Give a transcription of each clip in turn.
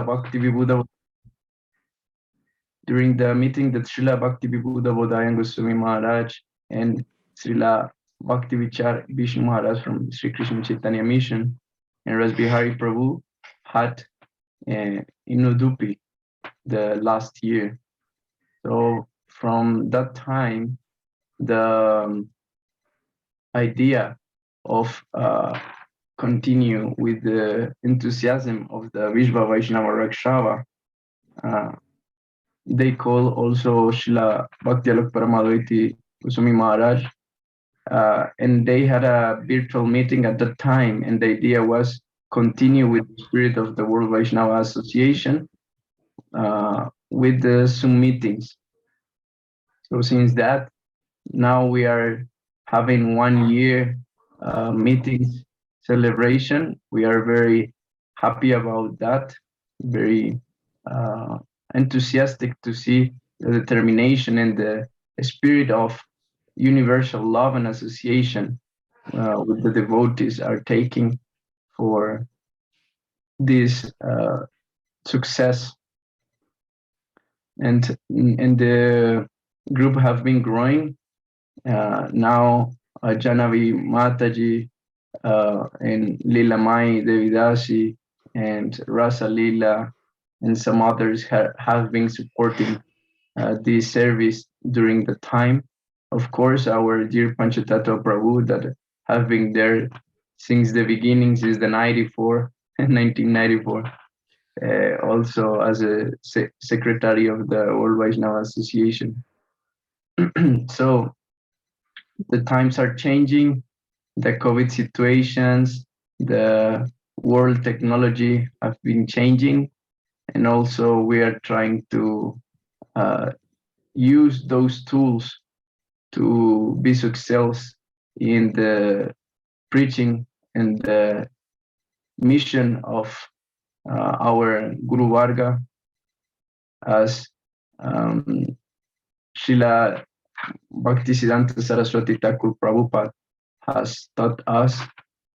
Bhakti Vibhuda. During the meeting that Srila Bhakti Vibhuda Bodhayan Goswami Maharaj and Srila Bhakti Vichar Vishnu Maharaj from Sri Krishna Chaitanya Mission and Ras Bihari Prabhu had in Udupi the last year. So from that time, the idea of continue with the enthusiasm of the Vishva Vaishnava Rakshava, they call also Srila Bhakti Alok Paramadvaiti Goswami Maharaj, and they had a virtual meeting at that time, and the idea was continue with the spirit of the World Vaishnava Association with the Zoom meetings. So since that, now we are having 1 year meetings celebration. We are very happy about that, very enthusiastic to see the determination and the spirit of universal love and association with the devotees are taking for this success. And the group have been growing. Now Janavi Mataji and Lila Mai Devidasi and Rasa Lila and some others have been supporting this service during the time. Of course, our dear Panchatattva Prabhu that have been there since the beginnings is the 1994, also as a secretary of the World Vaishnava Association. So the times are changing, the COVID situations, the world technology have been changing, and also we are trying to use those tools to be success in the preaching and the mission of our Guru Varga, as Srila Bhaktisiddhanta Saraswati Thakur Prabhupada has taught us,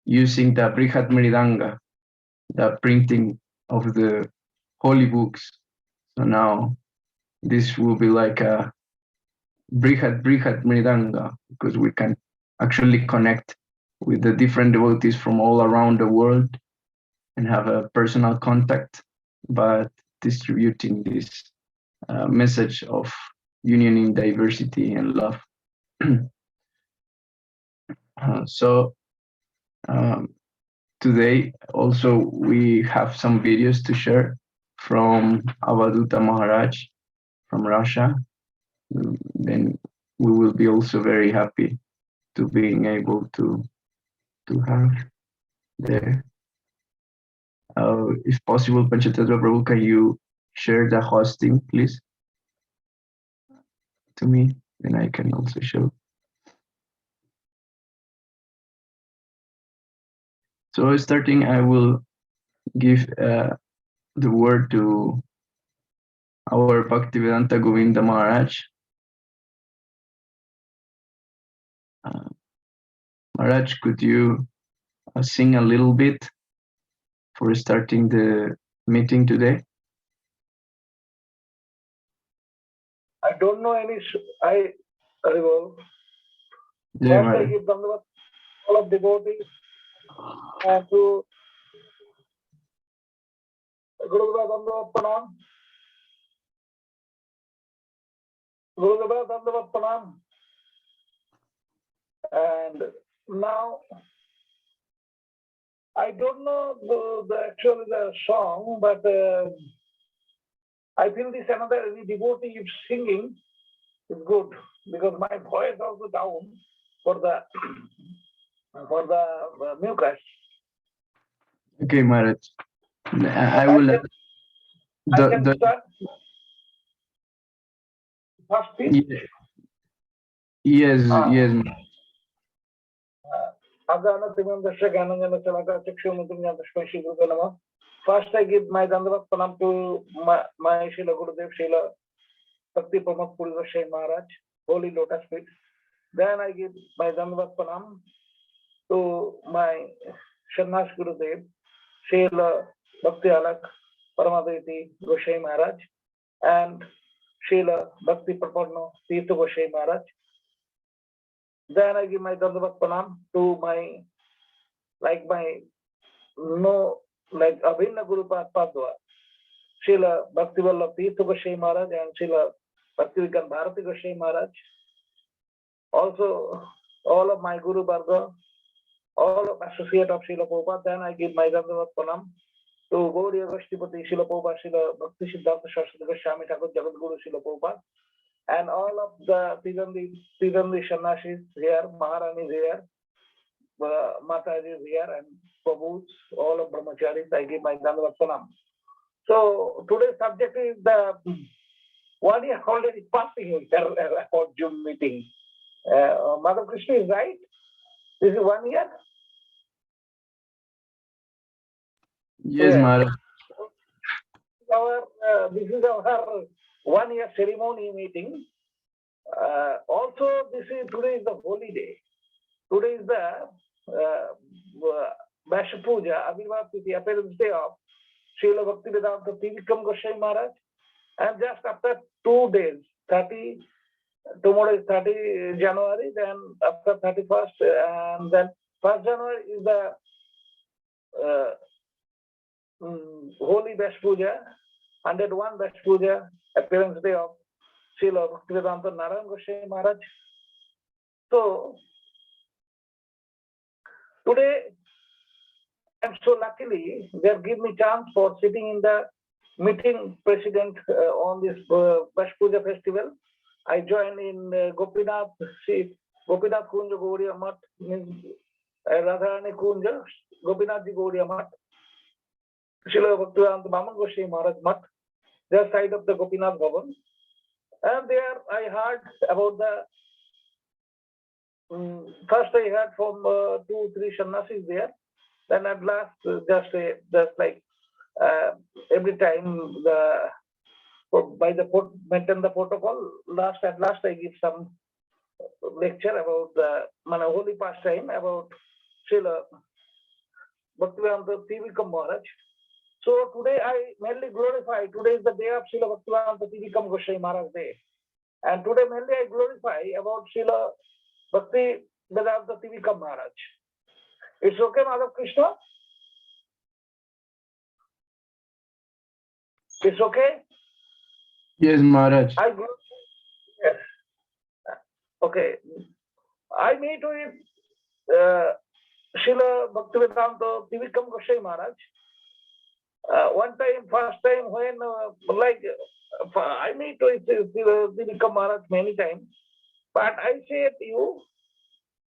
using the Brihat Mridanga, the printing of the holy books. So now this will be like a Brihat Mridanga, because we can actually connect with the different devotees from all around the world and have a personal contact, but distributing this message of union in diversity and love. So today also we have some videos to share from Avaduta Maharaj from Russia. Then we will be also very happy to being able to have there. If possible, Panchatattva Prabhu, can you share the hosting, please, to me? Then I can also show. So starting, I will give the word to our Bhaktivedanta Govinda Maharaj. Maharaj, could you sing a little bit for starting the meeting today? I don't know any. I will. Yeah, First, I give Dandavat all of devotees and to Gurudeva Dandavat Pranam. Gurudeva Dandavat Pranam. And now, I don't know actually the song, but I feel this another devotee is singing is good, because my voice also down for the mucus. Okay, Maharaj. I will. I can start first piece. Yes. First, I give my Dandavat Pranam to my Srila Gurudev, Srila Bhakti Pramod Puri Goswami Maharaj, Holy Lotus Feet. Then I give my Dandavat Pranam to my Shannas Gurudev, Srila Bhakti Alak Paramadeti Goswami Maharaj, and Srila Bhakti Prapanna Tirtha Goswami Maharaj. Then I give my Dandavat Pranam to my Abhinna Guru Padwa, Srila Bhakti Vallabh Tirtha Goswami Maharaj and Srila Bhakti Vikan Bharati Goswami Maharaj. Also, all of my Guru Varga, all of associate of Srila Prabhupada. Then I give my Dandavat Pranam to Gauriya Goshtipati Srila Prabhupada, Srila Bhakti Siddhanta Saraswati Goswami Thakur Jagat Guru Srila Prabhupada, and all of the Tirandi Sannyasis here, Maharanis here, Mataji here, and Prabhus, all of Brahmacharis. I give my Dandavat Pranam. So today's subject is the 1 year already passing about Zoom meeting. Mother Krishna is right. This is 1 year. Yes, Maharaj. This is our 1 year ceremony meeting. Also, today is the holy day. Today is the Vaishnava Puja, Abhirvat Tithi, appearance day of Srila Bhaktivedanta Tivikam Goswami Maharaj. And just after 2 days, tomorrow is 30 January, then after 31st, and then 1st January is the Holy Vaishnava Puja, 101 Vaishnava Puja, appearance day of Srila Bhaktivedanta Narayan Goswami Maharaj. So, today, and so luckily, they have given me chance for sitting in the meeting president on this Vaishnava Puja festival. I joined in Gopinath Kunja Gauriya Mat, means Radharani Kunja, Gopinath Ji Gauriya Mat, Srila Bhaktivedanta Baman Goswami Maharaj Mat, their side of the Gopinath Bhavan. And there I heard about the, first I heard from 2-3 sannyasis there, then at last just like every time by the maintain the protocol, at last I give some lecture about the holy pastime about Srila Bhaktivedanta Tivikam Maharaj. So today I mainly glorify, today is the day of Srila Bhaktivedanta Tivikam Goswami Maharaj Day. And today mainly I glorify about Srila Bhaktivedanta Tivikam Maharaj. It's okay, Madhav Krishna? It's okay? Yes, Maharaj. Yes. Okay. I meet with Srila Bhaktivedanta Tivikam Goswami Maharaj. First time when I meet with Tivikam Maharaj many times, but I say to you,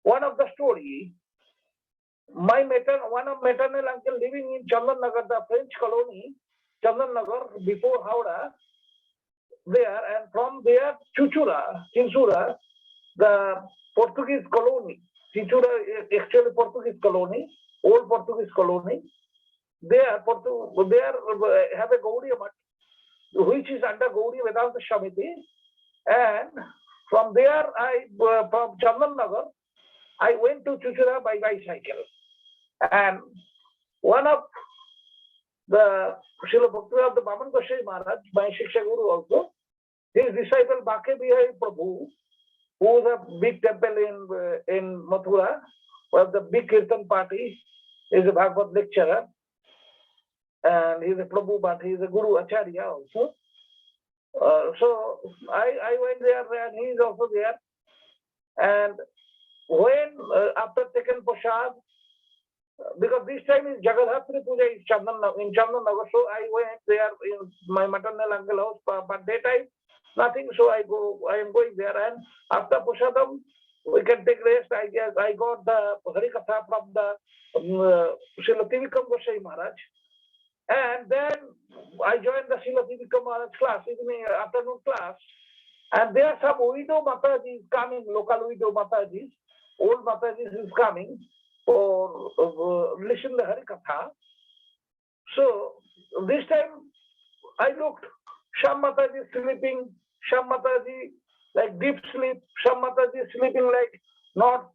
one of the story, one of maternal uncle living in Chandan Nagar, the French colony, Chandan Nagar, before Howrah, there, and from there, Chinsura, the Portuguese colony, Chinsura actually Portuguese colony, old Portuguese colony, there have a Gaudiya Math, which is under Gaudiya Vedanta Shamiti, and from there, from Chandan Nagar, I went to Chinsura by bicycle. And one of the Srila Bhaktivedanta Baman Goswami Maharaj, my Shiksha Guru also, his disciple Bake Bihari Prabhu, who is a big temple in Mathura, where the big Kirtan party, is a Bhagavad lecturer, and he is a Prabhu, but he is a Guru Acharya also. So I went there and he is also there. And when, after taken Prasad, because this time is Jagadhatri Puja in Chandan Nagar, so I went there in my maternal uncle house, but that time nothing, so I am going there, and after Prasadam, we can take rest. I guess I got the Harikatha from the Srila Tivikam Goswami Maharaj, and then I joined the Srila Tivikam Maharaj class, evening afternoon class, and there are some widow Matajis coming, local widow Matajis, old Matajis is coming for listen the Harikatha. So this time I looked, some Mataji sleeping, some Mataji like deep sleep, some Mataji sleeping like not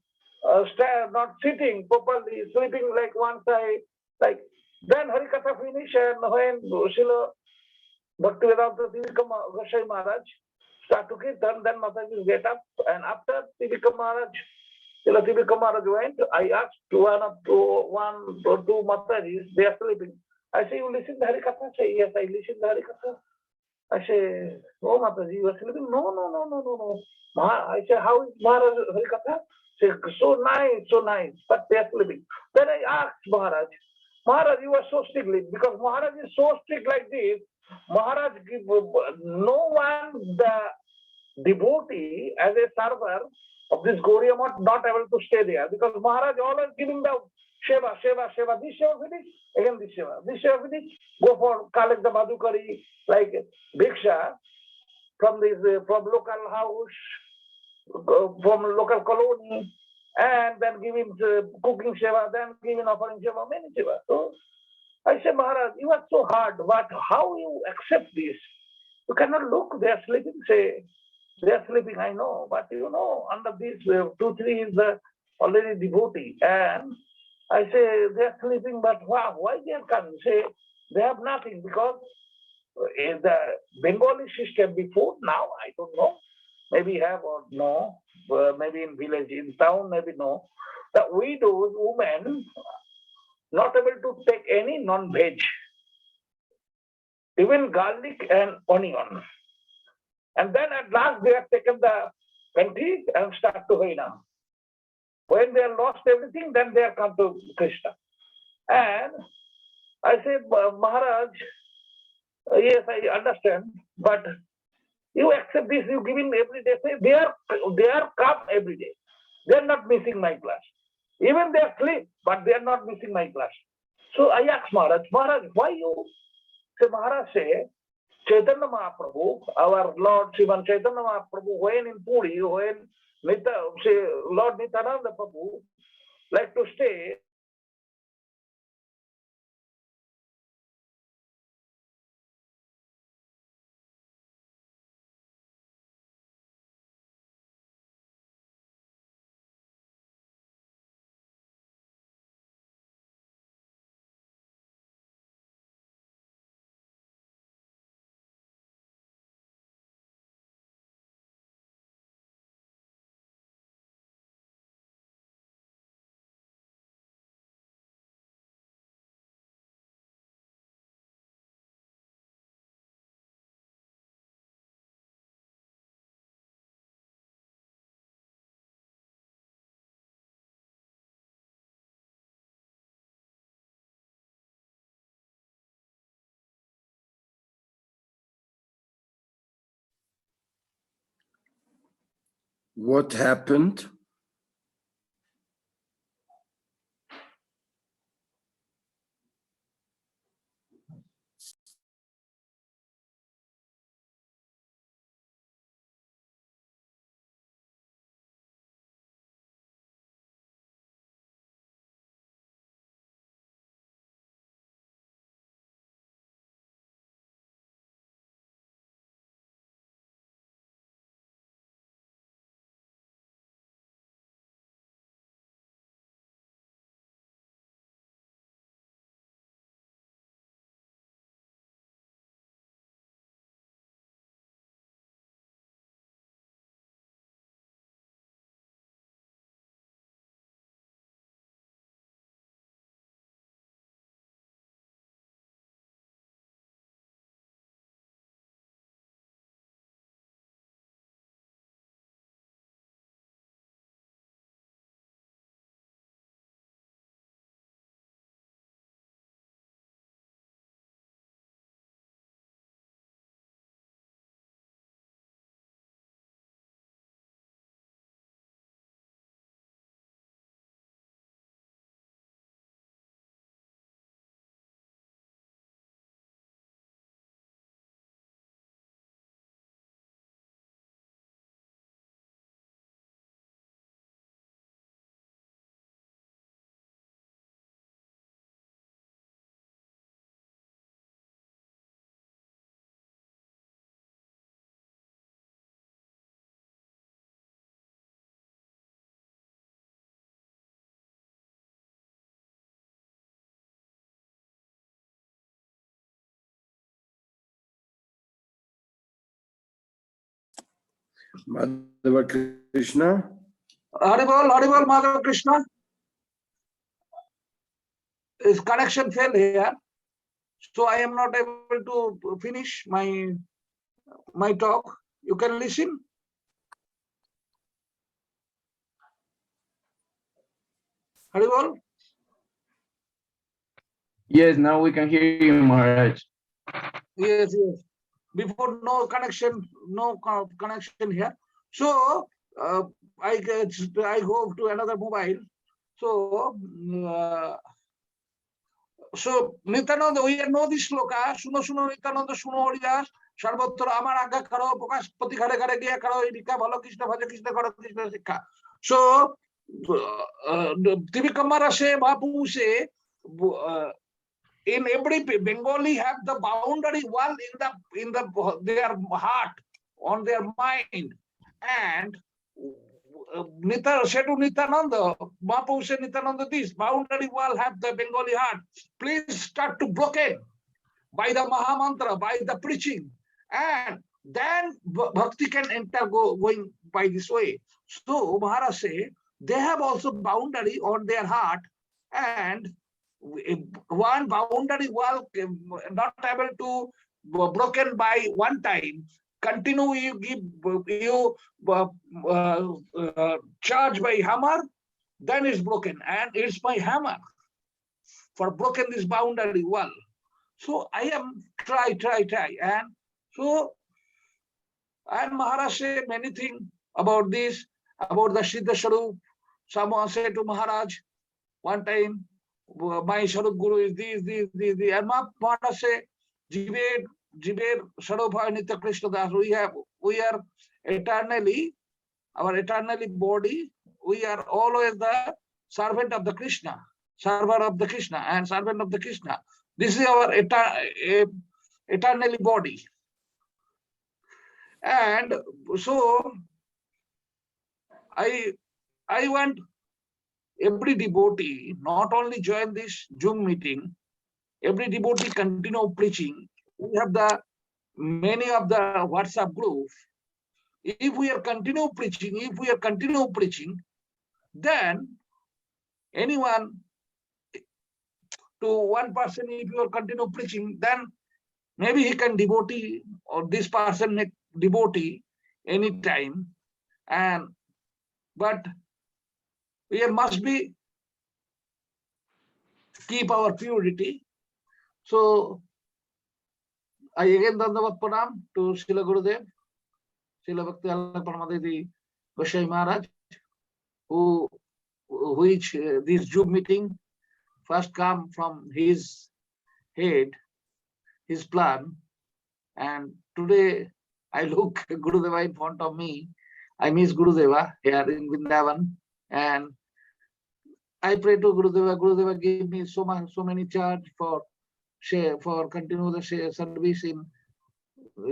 sitting properly, sleeping like one side, like Then Harikatha finish, and when Srila Bhaktivedanta Tivikam Goswami Maharaj start to kirtan, then Mataji get up, and after Tivikam Maharaj, Srila Tivikam Maharaj went, I asked one or two Matajis, they are sleeping. I say, you listen to Harikatha? Say, yes, I listen to Harikatha. I say, oh Mataji, you are sleeping? No, no, no, no, no, no. I say, how is Maharaj Harikatha? Say, so nice, but they are sleeping. Then I asked Maharaj, Maharaj, you are so strict, because Maharaj is so strict like this. Maharaj give no one the devotee as a server of this Gaudiya Math not able to stay there, because Maharaj always giving the Sheva. This Sheva finish, again this Sheva finish, go for collect the Madhukari, like Bhiksha from this from local house, from local colony, and then give him cooking Sheva, then give him offering Sheva, many Sheva. So I say, Maharaj, you are so hard, but how you accept this? You cannot look, they are sleeping, say, they are sleeping, I know, but you know, under this, 2, 3 is already devotee. And I say, they are sleeping, but wow, why they are coming? Say, they have nothing, because the Bengali system before, now, I don't know, maybe have or no, maybe in village, in town, maybe no. The widows, women, not able to take any non-veg, even garlic and onion. And then at last they have taken the country and start to Harinam. When they have lost everything, then they have come to Krishna. And I say, Maharaj, yes, I understand, but you accept this, you give in every day. Say, they are come every day. They are not missing my class. Even they are sleep, but they are not missing my class. So I asked Maharaj, why you? Say, Maharaj say, Chaitanya Mahaprabhu, our Lord Sriman Chaitanya Mahaprabhu, when in Puri, when Lord Nityananda Prabhu like to stay What happened? Madhava Krishna. Haribol, Madhava Krishna. His connection failed here, so I am not able to finish my talk. You can listen. Haribol. Yes, now we can hear you, Maharaj. Yes. Before no connection here. So I go to another mobile. So Nityananda, we know this shloka. Suno Nityananda, suno Haridas. Sarvatra amar agga karo prakash pati ghare ghare giya karo idika bhalo Krishna bhaja Krishna karo Krishna sikha. So Tivikamara se Bapu se in every Bengali have the boundary wall in their heart, on their mind, and Nityananda, Bapu said Nityananda, this boundary wall have the Bengali heart. Please start to block it by the Mahamantra, by the preaching, and then bhakti can enter going by this way. So Maharaj say they have also boundary on their heart, and one boundary wall not able to broken by one time. Continue you charge by hammer, then it's broken, and it's my hammer for broken this boundary wall. So I am try, and so and Maharaj said many things about this, about the Siddha Sharup. Someone said to Maharaj one time, my Sharup Guru is this, and Maharaj said, Jiver Sharup Nitya Krishna Das. We are eternally, our eternally body, we are always the servant of the Krishna, server of the Krishna, and servant of the Krishna. This is our eternally body. And so I want every devotee not only join this Zoom meeting, every devotee continue preaching. We have the many of the WhatsApp groups. If we are continue preaching, then anyone to one person, if you are continue preaching, then maybe he can devotee or this person make devotee anytime. And but we must be keep our purity. So I again Dandavat Pranam to Srila Gurudev, Srila Bhakti Paramadedi Vaishnava Maharaj, which this Zoom meeting first come from his head, his plan. And today I look Gurudeva in front of me. I miss Gurudeva here in Vrindavan, and I pray to Gurudeva. Gurudeva give me so many charge for continue the service in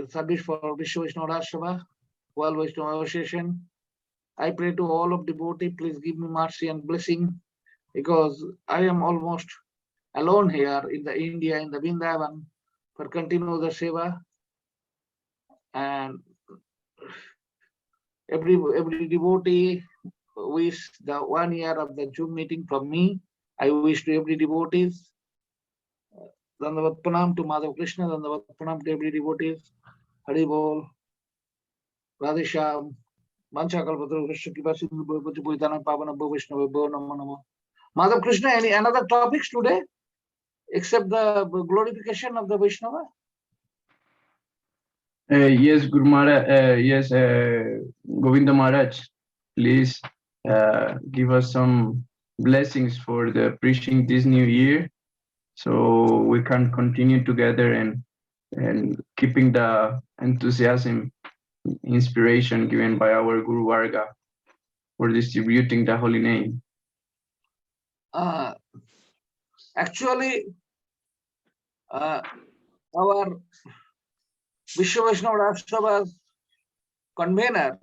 service for Vishwa Vaishnava Sabha, World Vaishnava Association. I pray to all of devotee, please give me mercy and blessing, because I am almost alone here in the India, in the Vrindavan, for continue the seva. And every devotee wish the 1 year of the Zoom meeting from me. I wish to every devotees. Dandavat Pranam to Madhava Krishna, Dandavat Pranam to every devotees. Hari Bol, Radhesham, Manchakalpatra Krishna Kipa Sindhu Bhagavati Puritanan Pavana Bhavishna Bhava Namo Namo. Madhava Krishna, any another topics today except the glorification of the Vaishnava? Yes, Guru Maharaj, yes, Govinda Maharaj, please give us some blessings for the preaching this new year, so we can continue together and keeping the enthusiasm, inspiration given by our Guru Varga for distributing the holy name. Actually, our Vishwa Vaishnava Rashtrava's convener,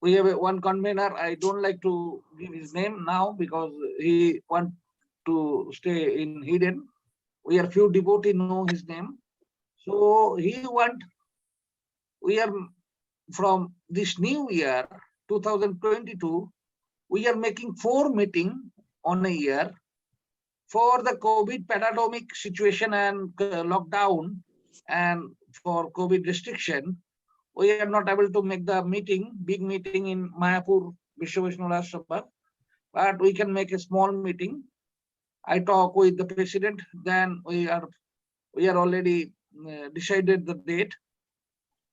we have one convener. I don't like to give his name now because he wants to stay in hidden. We are few devotees know his name. So he want, we are from this new year, 2022, we are making 4 meetings on a year for the COVID pandemic situation and lockdown and for COVID restriction. We are not able to make the big meeting in Mayapur, Vaishnava Sabha, but we can make a small meeting. I talk with the president, then we are already decided the date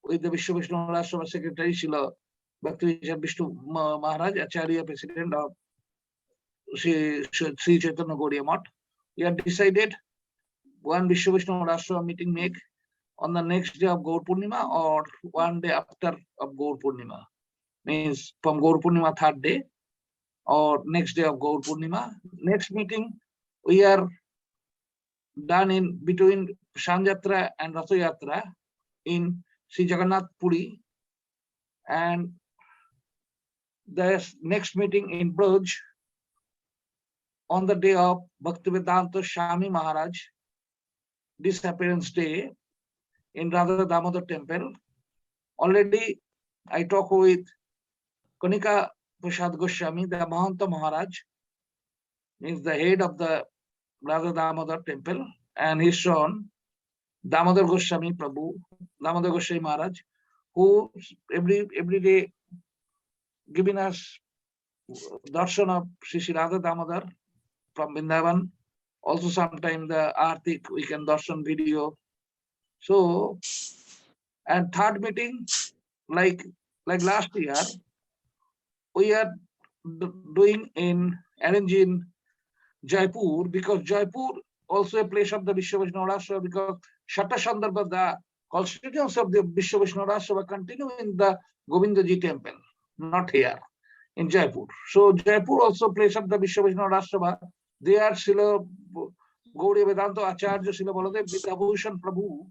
with the Vaishnava Sabha secretary, Srila Bhakti Vishnu Maharaj, Acharya, president of Sri Chaitanya Gaudiya Math. We have decided one Vaishnava Sabha meeting make on the next day of Gaur Purnima or one day after of Gaur Purnima. Means from Gaur Purnima 3rd day or next day of Gaur Purnima. Next meeting we are done in between Shanjatra and Ratha Yatra in Sri Jagannath Puri, and the next meeting in Braj on the day of Bhaktivedanta Swami Maharaj disappearance day in Radha Damodar temple. Already I talk with Kanika Prasad Goswami, the Mahanta Maharaj, means the head of the Radha Damodar temple, and his son Damodar Goswami Prabhu, Damodar Goswami Maharaj, who every day giving us darshan of Sri Radha Damodar from Vrindavan. Also sometimes the Artik we can darshan video. So, and third meeting, like last year, we are doing arranging Jaipur, because Jaipur also a place of the Vaishnava Sabha, because Shata Sandarbha, the constituents of the Vaishnava Sabha continue in the Govindaji temple, not here in Jaipur. So Jaipur also place of the Vaishnava Sabha. They are Srila Gaudiya Vedanta Acharya Srila Baladev Vidabhushan Prabhu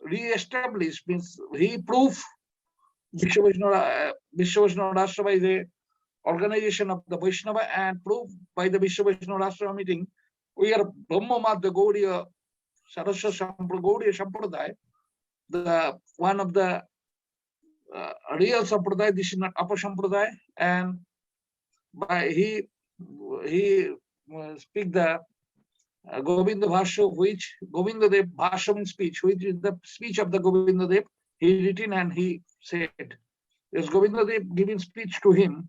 re-established, means he proved Vaishnava Sabha is a organization of the Vaishnava, and proved by the Vaishnava Sabha meeting, we are Brahma Madhya Gaudiya Saraswati Gaudiya Sampradaya, the one of the real Sampradaya. This is not Upper Sampradaya, and by he speak the Govinda Bhashya, which Govinda Dev Bhashya means speech, which is the speech of the Govinda Dev. He written and he said, there's Govinda Dev giving speech to him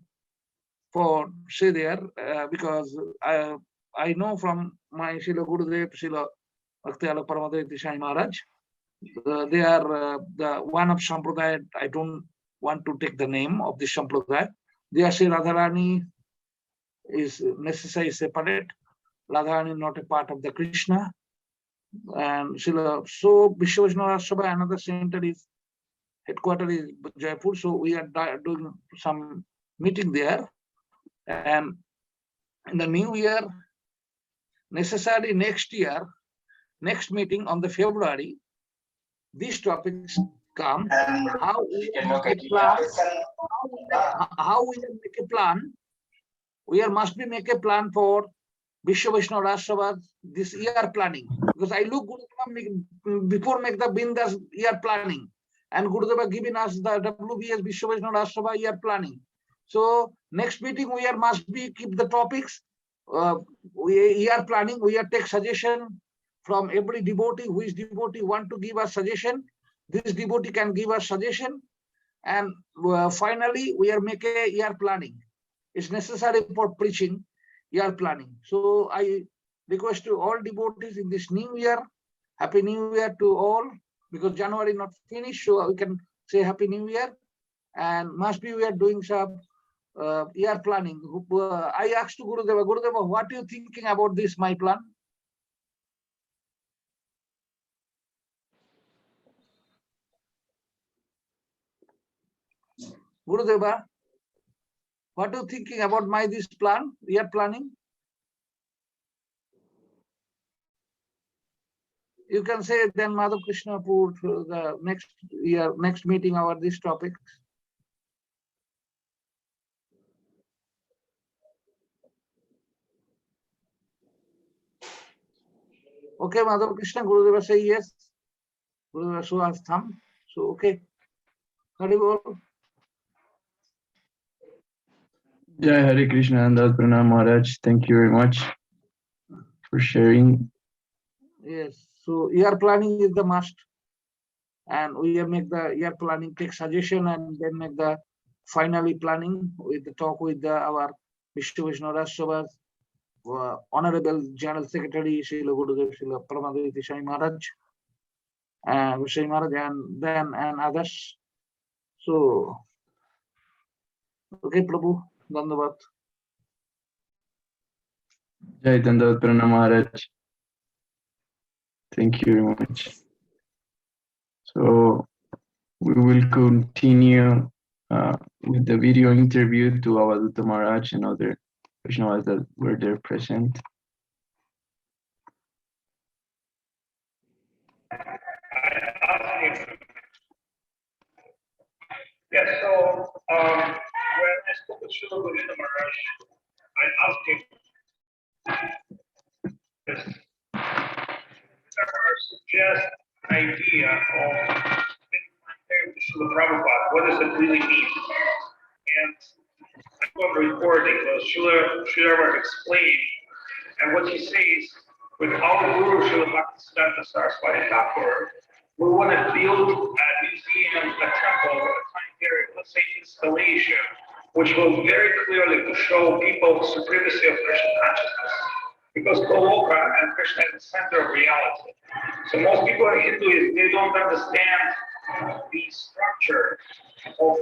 for say there, because I know from my Srila Gurudev, Srila Bhakti Alok Paramadhanti Sai Maharaj, they are the one of Sampradaya. I don't want to take the name of this Sampradaya. They are Sri Radharani is necessary separate. Radharani not a part of the Krishna. And so Vaishnava Sabha, another center is headquarters is Jaipur. So we are doing some meeting there. And in the new year, necessarily next year, next meeting on the February, these topics come. How we make a plan? How we make a plan? We must make a plan for Vaishnava Sabha this year planning, because I look Gurudeva before make the Bindas year planning, and Gurudeva giving us the WBS Vaishnava Sabha year planning. So next meeting we must keep the topics. We are planning. We are take suggestion from every devotee. Who is devotee want to give us suggestion. This devotee can give us suggestion, and finally we are make a year planning. It's necessary for preaching year planning. So I request to all devotees in this new year, Happy New Year to all, because January not finished, so we can say Happy New Year. And must be we are doing some year planning. I asked to Gurudeva, what are you thinking about this, my plan? Gurudeva, what are you thinking about this plan, year planning? You can say then Madhav Krishna put the next year, next meeting about this topic. Okay, Madhav Krishna, Gurudeva say yes. Gurudeva show us thumb. So okay. Haribol. Jai Hare Krishna and Pranam Maharaj. Thank you very much for sharing. Yes. So year planning is the must, and we make the year planning, take suggestion, and then make the finally planning with the talk with our Vishnu Vaishnava Sabha's Honorable General Secretary Srila Gurudev Srila Paramadeviti Sai Maharaj, and then and others. So, okay, Prabhu, Dandavat. Jai Dandavat Pranam Maharaj. Thank you very much. So we will continue with the video interview to Avaduta Maharaj and other Vaishnavas that were there present. Yes, so when I spoke with Srila Vaishnava Maharaj, I asked him this suggest an idea of Srila Prabhupada. What does it really mean? And I'm recording Srila Maharaj explained, and what he says with our Guru Srila Bhaktisiddhanta Saraswati Thakur, we want to build a museum, a temple, a planetary, let's say, installation, which will very clearly to show people the supremacy of Krishna consciousness. Because Goloka and Krishna is the center of reality. So most people in Hinduism, they don't understand the structure of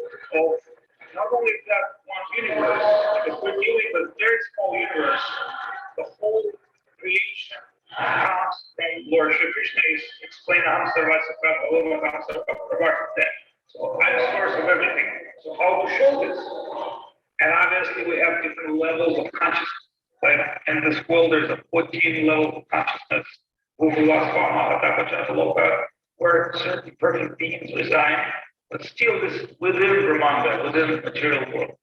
not only that one universe, because we're dealing with a very small universe, the whole creation comes from Lord Shri Krishna is explained Aham Sarvasya Prabhu, Aham Sarvasya. So I'm the source of everything. So how to show this? And obviously we have different levels of consciousness. Like in this world, there's a 14 levels of consciousness, where certain perfect beings reside, but still this within Brahmanda, within the material world.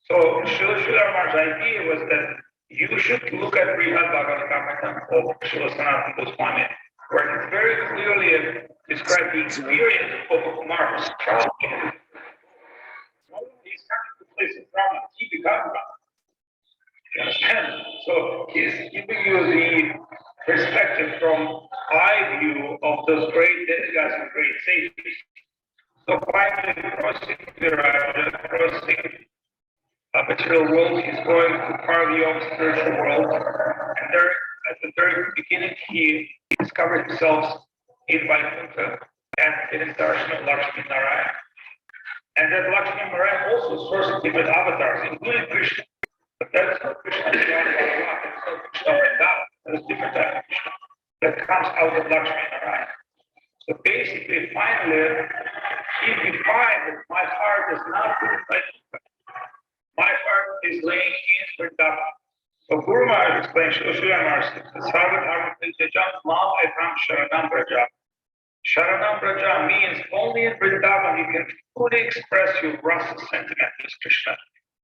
So Srila Maharaj's idea was that you should look at Brihad Bhagavatam of Srila Sanatana Goswami, where it's very clearly described the experience of Kumar's travel. He's coming to place in Brahma, he becomes Brahma. You understand? So he's giving you the perspective from eye view of those great demigods and great sages. So finally crossing Viraja, crossing a material world, he's going to Parviyom spiritual world. And there, at the very beginning, he discovered himself in Vaikuntha and in his darshan of Lakshmi Narayana. And that Lakshmi Narayana also sources different avatars, including Krishna. But that's not Krishna, it's not Krishna Vrindavan, that's a different type of Krishna that comes out of Lakshmi Narayana. So basically, finally, he defined that my heart is not with Vaikuntha. My heart is laying in Vrindavan. So Guru Maharaj explains, Srila Maharaj says, Sarva Dharma Tejam Mam Ekam Sharanam Braja. Sharanam Braja means only in Vrindavan you can fully express your rasa sentiment with Krishna.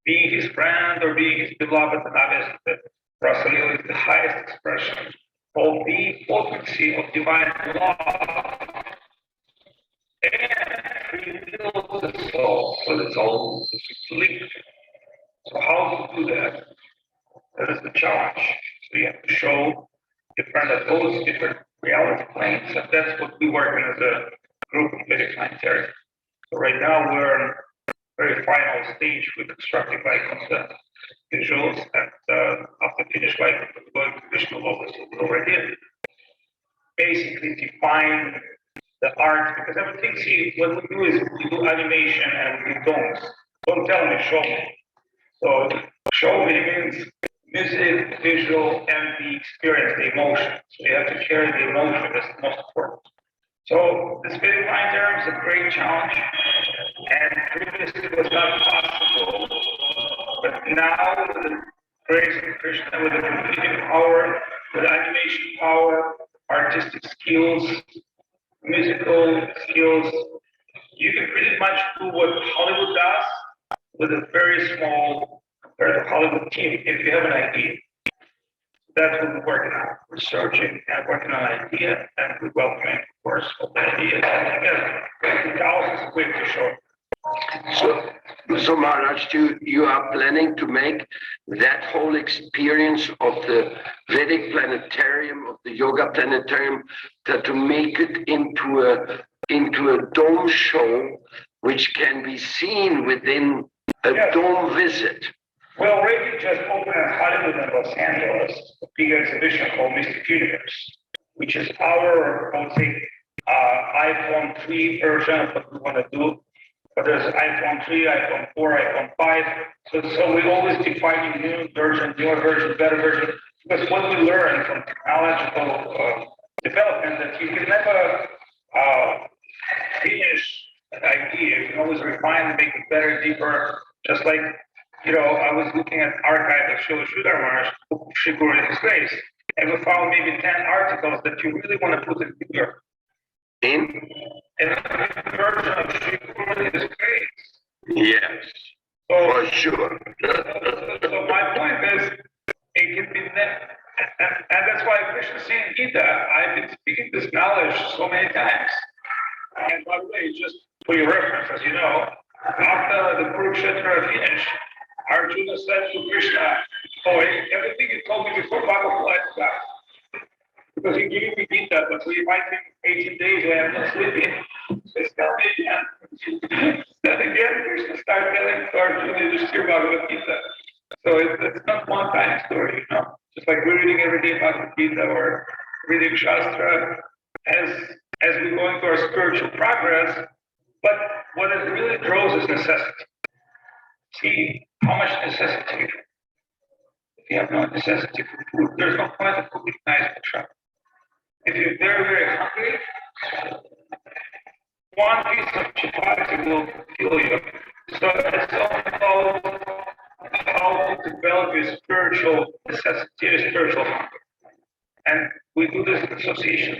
Being his friend or being his beloved, and obviously the Rasa Lila is the highest expression of the potency of divine love. And reveals the soul, so the soul is linked. So how to do that? That is the challenge. So you have to show different those different reality planes, and that's what we work in as a group of Vedic planetary. So right now we're in very final stage with constructing Vaikuntha visuals, and after finish Vaikuntha, we're going to Vishnu Lotus. We already basically define the art, because everything, see, what we do is we do animation and we don't tell me, show me. So show me means music, visual, and the experience, the emotion. So you have to carry the emotion, that's the most important. So this Vedic planetary is a great challenge, and previously it was not possible. But now with the grace of Krishna, with the computing power, with animation power, artistic skills, musical skills, you can pretty much do what Hollywood does with a very small compared to Hollywood team if you have an idea. That's what we're working on, researching and working on an idea, and we're welcoming, of course, all the ideas. And again, thousands of ways to show. So Maharaj, you are planning to make that whole experience of the Vedic planetarium, of the yoga planetarium, to make it into a dome show, which can be seen within a dome visit. Well, already just opened in Hollywood and Los Angeles a big exhibition called Mystic Universe, which is our, I would say, iPhone 3 version of what we want to do. But there's iPhone 3, iPhone 4, iPhone 5. So we always defining new version, newer version, better version. Because what we learn from technological development that you can never finish an idea. You can always refine and make it better, deeper. Just like, I was looking at archive of Srila Sridhar Maharaj, Shri Guru in His Grace, and we found maybe 10 articles that you really want to put in your in a version of Shri Guru in His Grace. Yes, So, for sure. so my point is, it can be and that's why Krishna saying Gita, I've been speaking this knowledge so many times. And by the way, just for your reference, as you know, after the Kurukshetra finished, Arjuna said to Krishna, "Oh, everything you told me before Bhagavad Gita, because he gave me Gita, but we might take 18 days when I'm not sleeping. Says, tell me again." Then again, Krishna started telling to Arjuna to steer Bhagavad Gita. So it's not one-time story, Just like we're reading every day Bhagavad Gita or reading Shastra, as we go into our spiritual progress. But what it really draws is necessity. See how much necessity. If you have no necessity for food, there's no point of cooking nice food. If you're very, very hungry, one piece of chapati will kill you. So it's all about how to develop your spiritual necessity, your spiritual hunger. And we do this in association.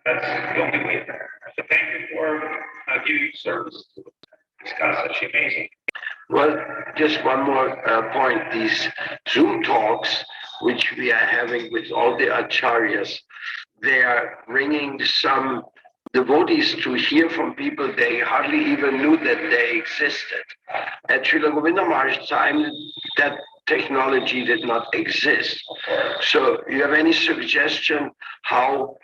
That's the only way. So thank you for giving service to discuss such amazing. Well, just one more point. These Zoom talks, which we are having with all the acharyas, they are bringing some devotees to hear from people they hardly even knew that they existed. At Srila Govinda Maharaj's time, that technology did not exist. So you have any suggestion how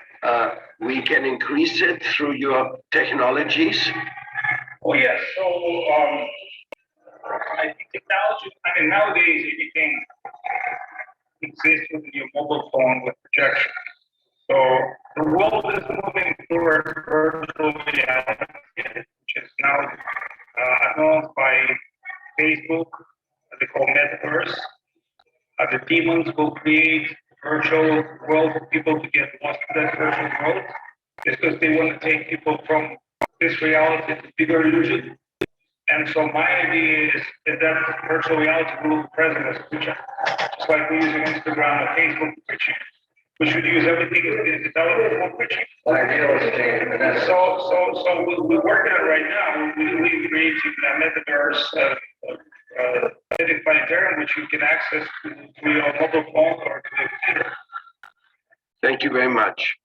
we can increase it through your technologies? Oh yes, so I think technology, nowadays everything exists with your mobile phone with projection. So the world is moving towards virtual reality, which is now announced by Facebook, they call metaverse. The demons will create virtual world for people to get lost in that virtual world, just because they want to take people from this reality to bigger illusion. And so my idea is that virtual reality will be present as a future. Just like we're using Instagram and Facebook preaching. We should use everything in development for preaching. So we're working on it right now. We're creating a metaverse, Vedic planetarium, which you can access through your mobile phone or to the computer. Thank you very much.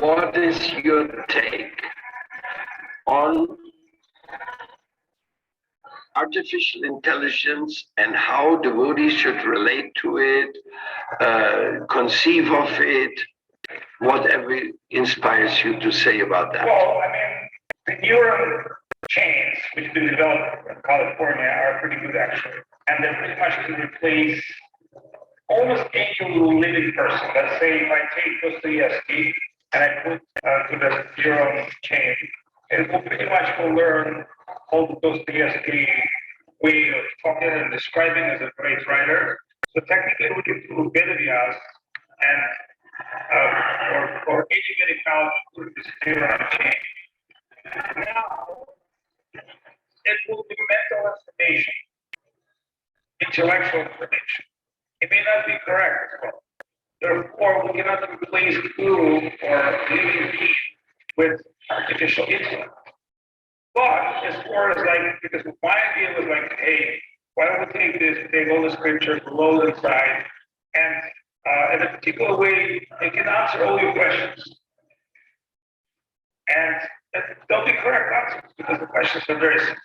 What is your take on artificial intelligence and how devotees should relate to it, conceive of it, whatever inspires you to say about that? Well, the neuron chains which have been developed in California are pretty good actually. And they pretty much can replace almost any living person. Let's say if I take Dostoevsky and I put to the neuron chain, it will pretty much learn all the Dostoevsky way of talking and describing as a great writer. So technically we can do Vedavyas and or any medical with this neuron chain. Now it will be mental information, intellectual information. It may not be correct. Therefore, we cannot replace guru or living being with artificial intellect. But as far as because my idea was hey, why don't we take all the scriptures, load inside, and in a particular way, it can answer all your questions. And they'll be correct answers because the questions are very simple.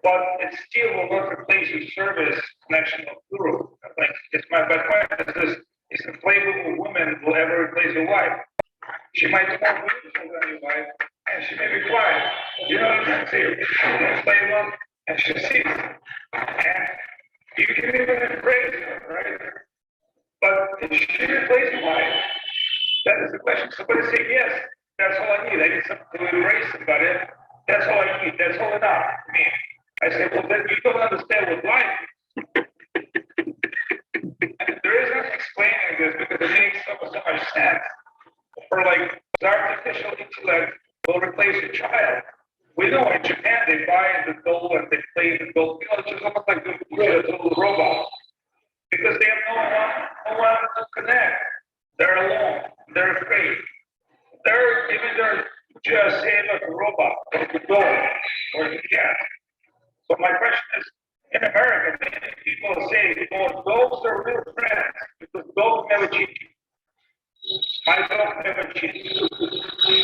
But it still will not replace your service connection of guru. Like, it's my point is this: is the flavorful woman will ever replace your wife? She might be more beautiful than your wife, and she may be quiet. You know what I'm trying to say? She may play well, and she sees. And you can even praise her, right? But did she replace your wife? That is the question. Somebody say yes. That's all I need. I need something to embrace somebody. That's all I need. That's all enough for me. I say, well, then you don't understand what life is. There is no explaining this because it makes so much sense. For like the artificial intellect will replace a child. We know in Japan they buy the doll and they play the doll. You know, it's just almost like the little robot because they have no one to connect. They're alone. They're afraid. They're just say like a robot or the dog or the cat. So my question is, in America, many people say, well, dogs are real friends because dogs never cheat you. My dog never cheats.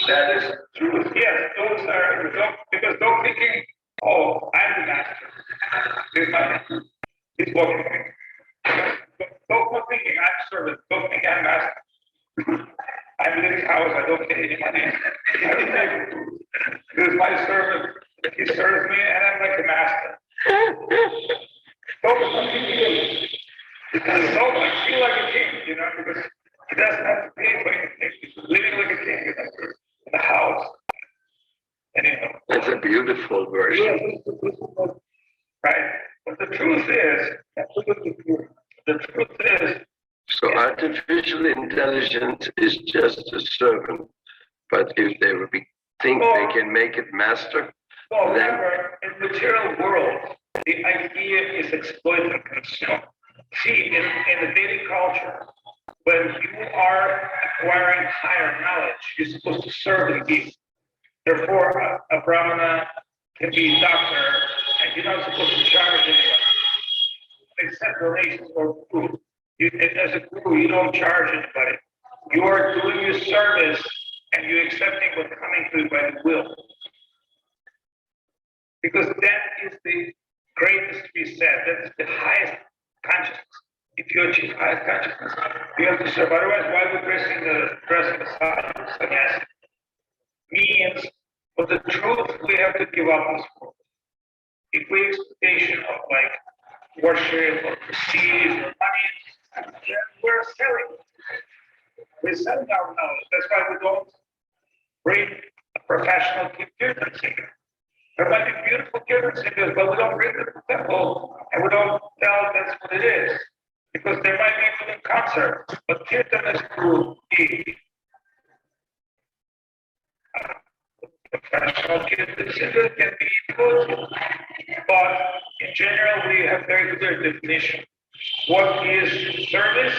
That is true. Yes, dogs are because dog thinking, oh, I'm the master. He's walking. Dog not thinking I'm servant. Dog thinking I'm master. I'm in his house. I don't pay any money. I don't take food. This is my servant. He serves me, and I'm like the master. Dog is not thinking good. Because dog I feel like a king, you know, because he doesn't have to pay for anything. He's living like a king in the house. Anyway. That's a beautiful version. Right. But the truth is, So artificial intelligence is just a servant, but if they think they can make it master, well, remember, in the material world, the idea is exploit and consume. See, in the Vedic culture, when you are acquiring higher knowledge, you're supposed to serve and give. Therefore, a brahmana can be a doctor, and you're not supposed to charge anyone, except donations or food. As a guru, you don't charge anybody. You are doing your service, and you're accepting what's coming to you by the will. Because that is the greatest to be said. That is the highest consciousness. If you achieve highest consciousness, you have to serve. Otherwise, why would dressing the sannyasi? Means, for the truth, we have to give up this world. If we expectation of like worship or prestige or money, then we're selling. We're selling our knowledge. That's why we don't bring a professional kirtan singer. There might be beautiful kirtan singers, but we don't bring them to the temple and we don't tell that's what it is. Because there might be even concert, but kirtan is to be professional kirtan singer can be good, but in general we have very clear definition. What is service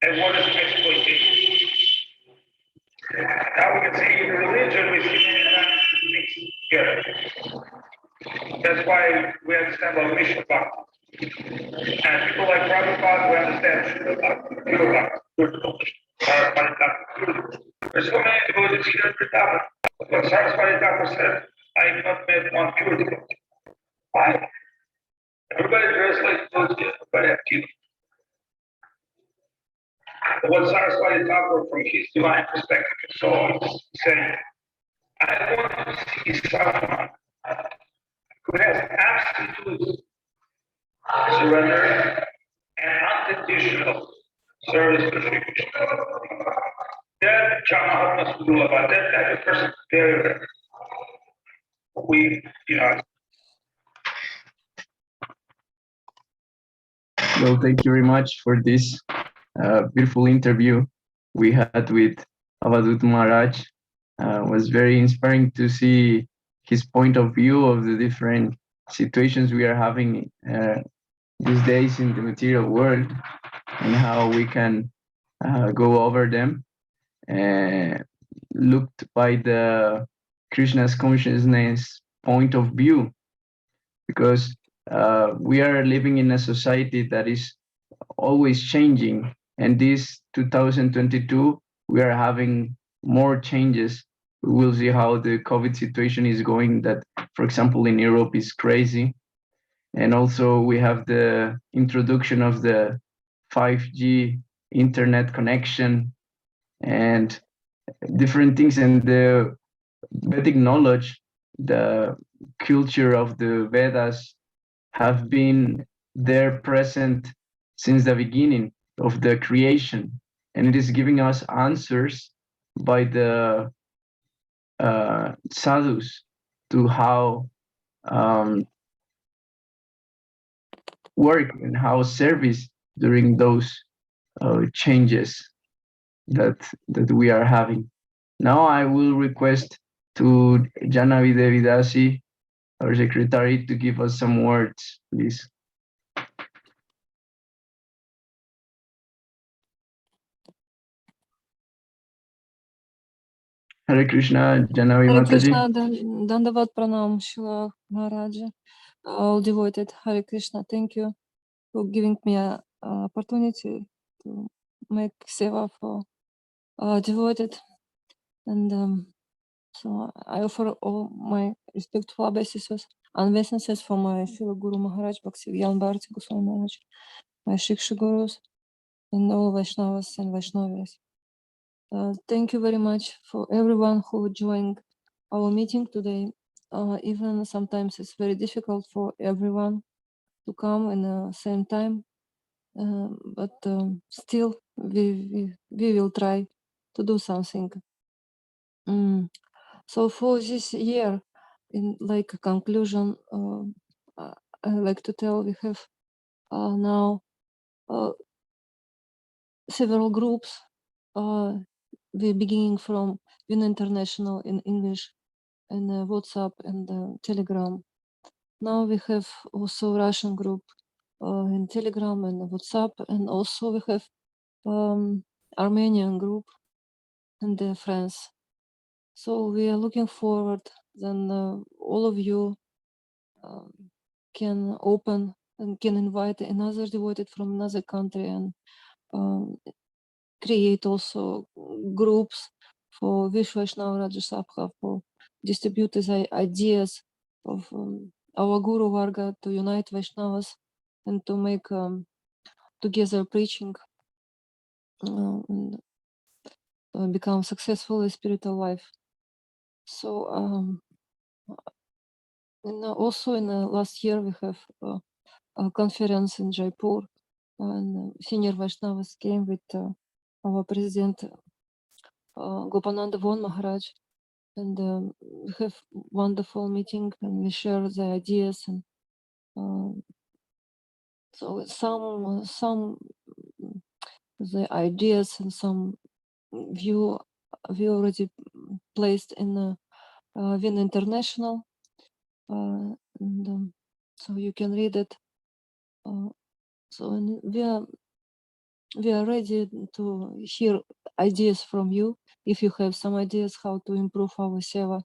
and what is exploitation? Now we can see in religion we see many times mixed together. That's why we understand about Vishnu Bhakti. And people like Prabhupada, we understand Shuddha Bhakti, Pure Bhakti, There's so many devotees here at Vrindavan. But Saraswati Thakur said, I have not met one pure devotee. Why? Everybody dressed like devotee, everybody have teeth. What Saraswati Thakur, from his divine perspective, so he's saying, I want to see someone who has absolute surrender and unconditional service to Sri Krishna. That Jamahatma Sudula, but that type of person, very rare. We, Well, thank you very much for this beautiful interview we had with Avadut Maharaj. Was very inspiring to see his point of view of the different situations we are having these days in the material world and how we can go over them. Looked by the Krishna's consciousness point of view, because we are living in a society that is always changing And this 2022, we are having more changes. We will see how the COVID situation is going. That, for example, in Europe is crazy. And also we have the introduction of the 5G internet connection and different things, and the Vedic knowledge, the culture of the Vedas have been there present since the beginning of the creation, and it is giving us answers by the sadhus to how work and how service during those changes that we are having. Now I will request to Janavi Devidasi, our secretary, to give us some words, please. Hare Krishna, Janavi Hare Mataji. Krishna, Dandavat Pranam, Shila Maharaja, all devoted. Hare Krishna, thank you for giving me an opportunity to make seva for devoted. And so I offer all my respectful obeisances and obeisances for my Shila Guru Maharaj, Bhaktivedanta Bharati Goswami Maharaj, my Shiksha Gurus, and all Vaishnavas and Vaishnavis. Thank you very much for everyone who joined our meeting today. Even sometimes it's very difficult for everyone to come in the same time, but still we will try to do something. So for this year, in like a conclusion, I like to tell we have now several groups. We're beginning from Win International in English and WhatsApp and Telegram. Now we have also Russian group in Telegram and WhatsApp, and also we have Armenian group and France. So we are looking forward. Then all of you can open and can invite another devoted from another country and create also groups for Vishwa Vaishnava Raja Sabha for distribute the ideas of our Guru Varga to unite Vaishnavas and to make together preaching and become successful in spiritual life. So and also in the last year we have a conference in Jaipur, and senior Vaishnavas came with our president Gopananda Von Maharaj, and we have wonderful meeting and we share the ideas, and so some the ideas and some view we already placed in Win International, and so you can read it. So we are ready to hear ideas from you. If you have some ideas how to improve our seva,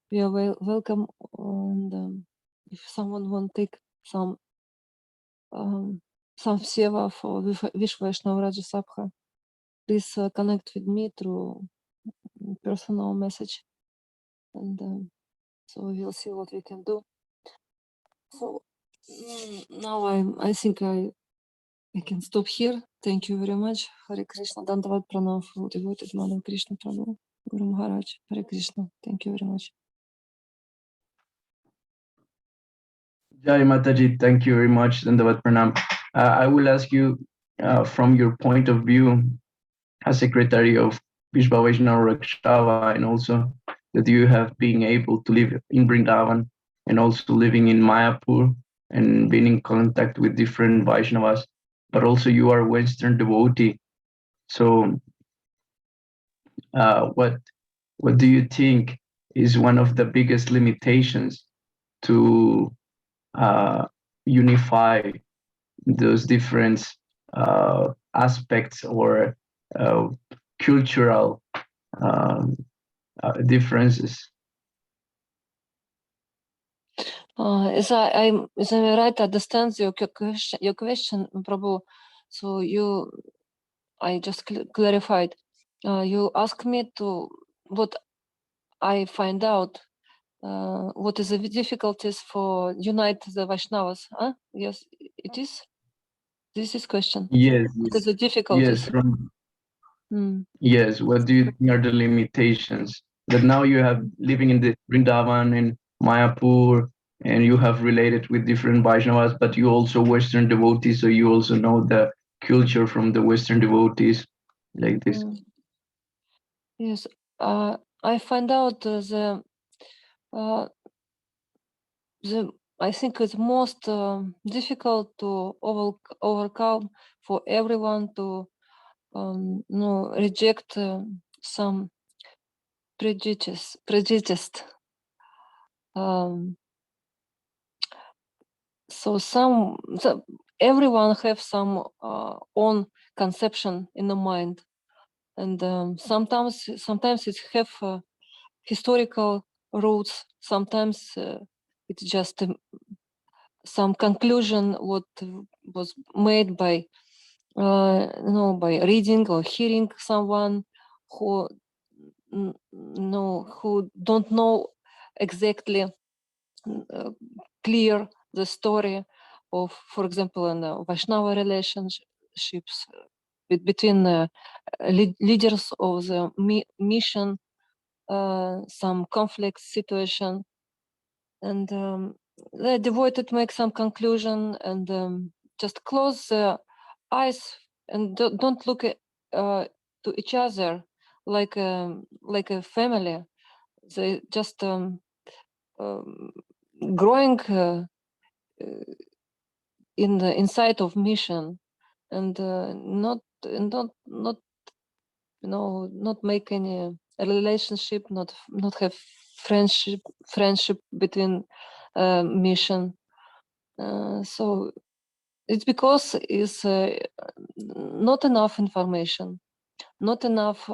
we are welcome. And if someone want to take some seva for Vishwa Vaishnava Raja Sabha, please connect with me through personal message, and so we'll see what we can do. So now I think I can stop here. Thank you very much. Hare Krishna. Dandavat Pranam for devoted Madam Krishna Prabhu, Guru Maharaj. Hare Krishna. Thank you very much. Jai Mataji, thank you very much, Dandavat Pranam. I will ask you, from your point of view as secretary of Vishwa Vaishnava Rakshava, and also that you have been able to live in Vrindavan and also living in Mayapur and being in contact with different Vaishnavas, but also you are Western devotee. So what do you think is one of the biggest limitations to unify those different aspects or cultural differences? As I right understand your question, Prabhu. So you I just clarified. You asked me to what I find out. What is the difficulties for unite the Vaishnavas? Huh? Yes, it is. This is question. Yes, What is the yes, difficulties? yes. What do you think are the limitations that now you have living in the Vrindavan and Mayapur, and you have related with different Vaishnavas, but you also Western devotees, so you also know the culture from the Western devotees, like this. Yes, I find out I think it's most difficult to overcome for everyone to reject some prejudice. So everyone have some own conception in the mind, and sometimes it have historical roots. Sometimes it's just some conclusion what was made by by reading or hearing someone who who don't know exactly clear the story of, for example, in Vaishnava relationships between leaders of the mission, some conflict situation, and the devoted make some conclusion and just close the eyes and don't look at, to each other like a family. They just growing in the inside of mission and not not make any relationship, not have friendship between mission. So it's because it's not enough information, not enough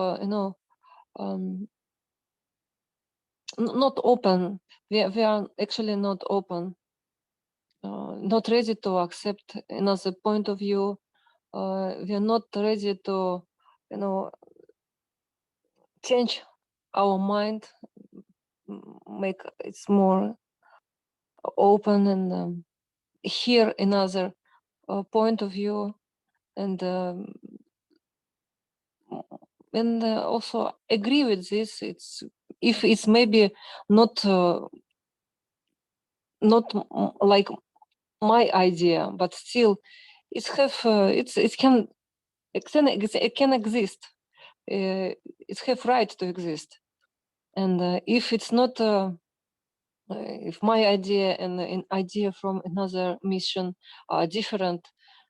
not open. We are actually not open, not ready to accept another point of view. We are not ready to change our mind, make it more open and hear another point of view, and also agree with this. It's if it's maybe not like my idea, but still it have it can exist. It have right to exist, and if it's not if my idea and an idea from another mission are different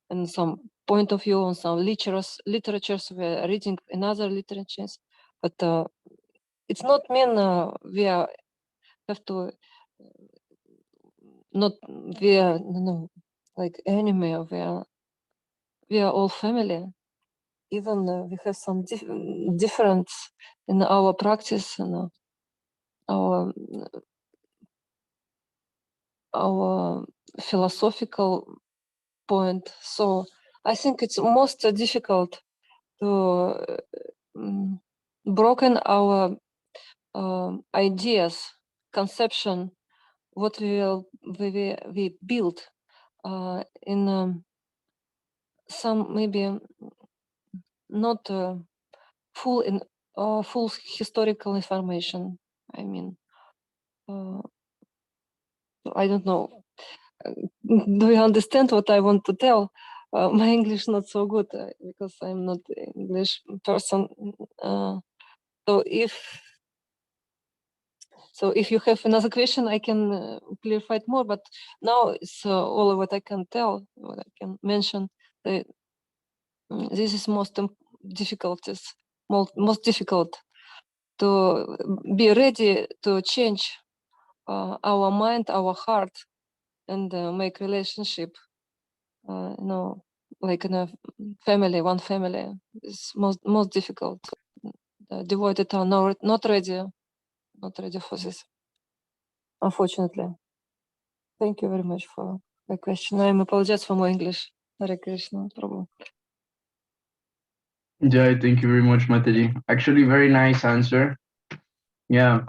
and some point of view on some literatures we are reading another literatures, but it's not mean we have to not we are like enemy. We are all family. Even we have some difference in our practice and our philosophical point. So I think it's most difficult to broken our ideas, conception, what we build in some maybe not full historical information. I mean, I don't know. Do you understand what I want to tell? My English not so good because I'm not English person. So if you have another question, I can clarify it more. But now it's all of what I can tell, what I can mention. This is most difficult to be ready to change our mind, our heart, and make relationship. Like in a family, one family is most difficult. Devoted are not ready for this, unfortunately. Thank you very much for the question. I apologize for my English. Hare Krishna, Prabhu. Jai, thank you very much, Mataji. Actually, very nice answer. Yeah,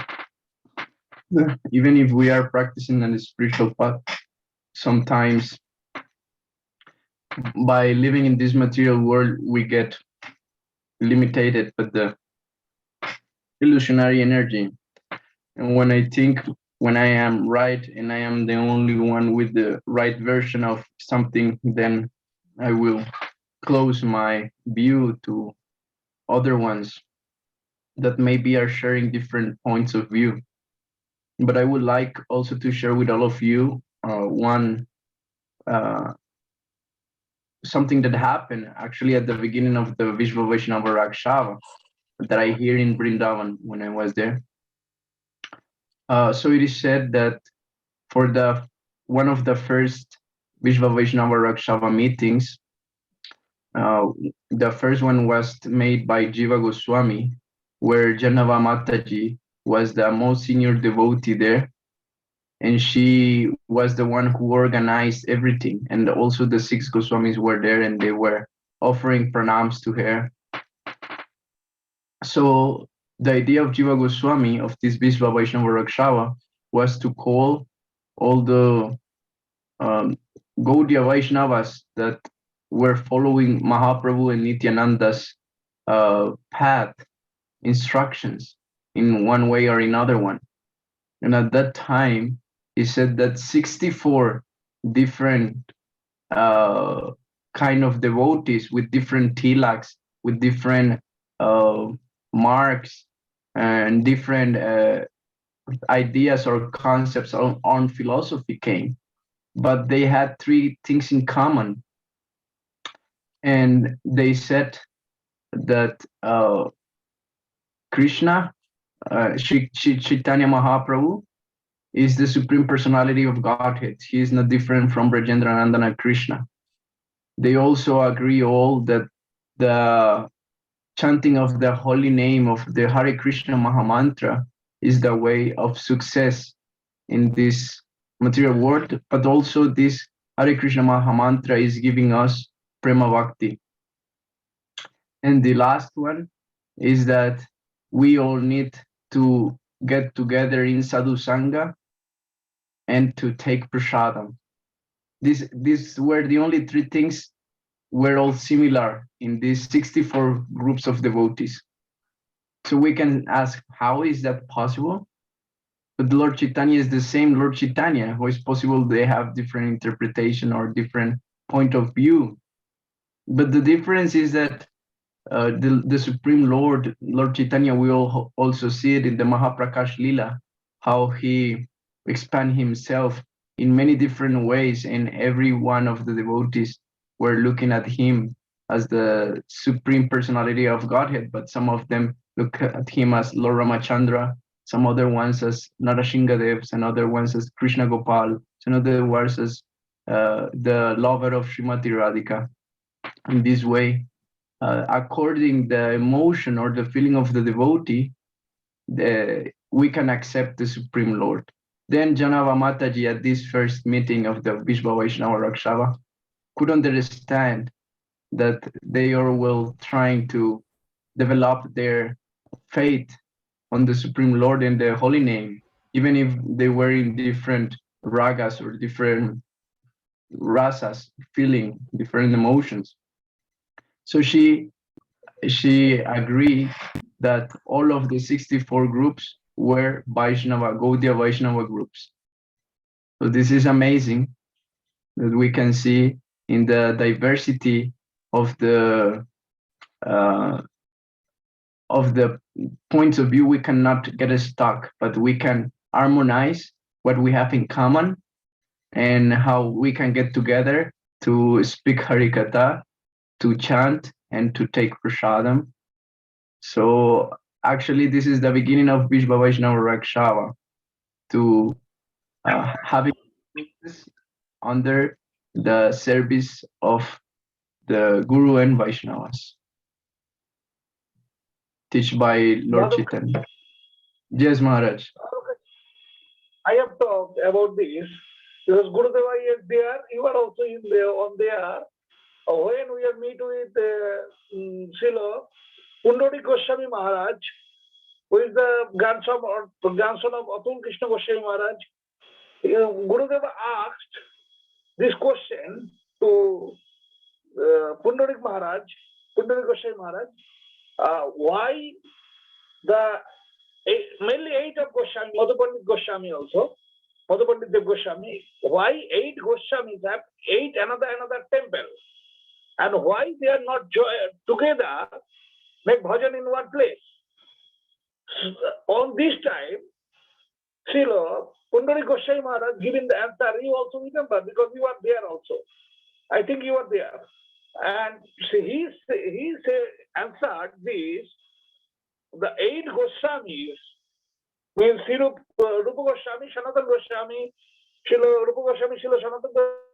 even if we are practicing on the spiritual path, sometimes by living in this material world, we get limited by the illusionary energy. And when I think when I am right and I am the only one with the right version of something, then I will close my view to other ones that maybe are sharing different points of view. But I would like also to share with all of you one uh, something that happened actually at the beginning of the Vishva Vaishnava Rakshava that I hear in Brindavan when I was there. So it is said that for the one of the first Vishva Vaishnava Rakshava meetings, uh, the first one was made by Jiva Goswami, where Janava Mataji was the most senior devotee there, and she was the one who organized everything, and also the six Goswamis were there and they were offering pranams to her. So the idea of Jiva Goswami of this Vishva Vaishnava Rakshava was to call all the Gaudiya Vaishnavas that were following Mahaprabhu and Nityananda's path, instructions in one way or another one. And at that time, he said that 64 different kind of devotees with different tilaks, with different uh, marks and different ideas or concepts on philosophy came, but they had three things in common. And they said that Krishna, Chaitanya Mahaprabhu, is the Supreme Personality of Godhead. He is not different from Brajendra Nandana Krishna. They also agree all that the chanting of the holy name of the Hare Krishna Mahamantra is the way of success in this material world, but also this Hare Krishna Mahamantra is giving us Prema Bhakti. And the last one is that we all need to get together in Sadhu Sangha and to take prasadam. These were the only three things were all similar in these 64 groups of devotees. So we can ask, how is that possible? But Lord Chaitanya is the same Lord Chaitanya. How is possible they have different interpretation or different point of view? But the difference is that the Supreme Lord, Lord Chaitanya, we all also see it in the Mahaprakash Lila, how he expand himself in many different ways, and every one of the devotees were looking at him as the Supreme Personality of Godhead, but some of them look at him as Lord Ramachandra, some other ones as Narashingadev, some other ones as Krishna Gopal, some other ones as the lover of Srimati Radhika. In this way, according the emotion or the feeling of the devotee, we can accept the Supreme Lord. Then Janava Mataji at this first meeting of the Vishva Vaishnava Rakshava could understand that they are well trying to develop their faith on the Supreme Lord and the holy name, even if they were in different ragas or different rasas, feeling different emotions. So she agreed that all of the 64 groups were Vaishnava, Gaudiya Vaishnava groups. So this is amazing that we can see in the diversity of the points of view. We cannot get stuck, but we can harmonize what we have in common and how we can get together to speak Harikatha, to chant, and to take prasadam. So actually, this is the beginning of Vishva Vaishnava Rakshava, to having this under the service of the Guru and Vaishnavas, teach by Lord Chaitanya. Yes, Maharaj. I have talked about this because Gurudeva is there, you are also in there on there. When we are meet with Srila Pundarik Goswami Maharaj, who is the grandson of Atul Krishna Goswami Maharaj, Gurudeva asked this question to Pundarik Goswami Maharaj, why mainly 8 of Goswami, Madhupandit Goswami also, Madhupandit Dev Goswami, why 8 Goswamis have 8 another temple, and why they are not together, make bhajan in one place. On this time, Srila Pundarik Goswami Maharaj giving the answer, you also remember, because you are there also. I think you are there. And he answered this, the 8 Goswamis, means Srila Rupa Goswami, Sanatana Goswami, Srila Rupa Goswami, Srila Sanatana Goswami.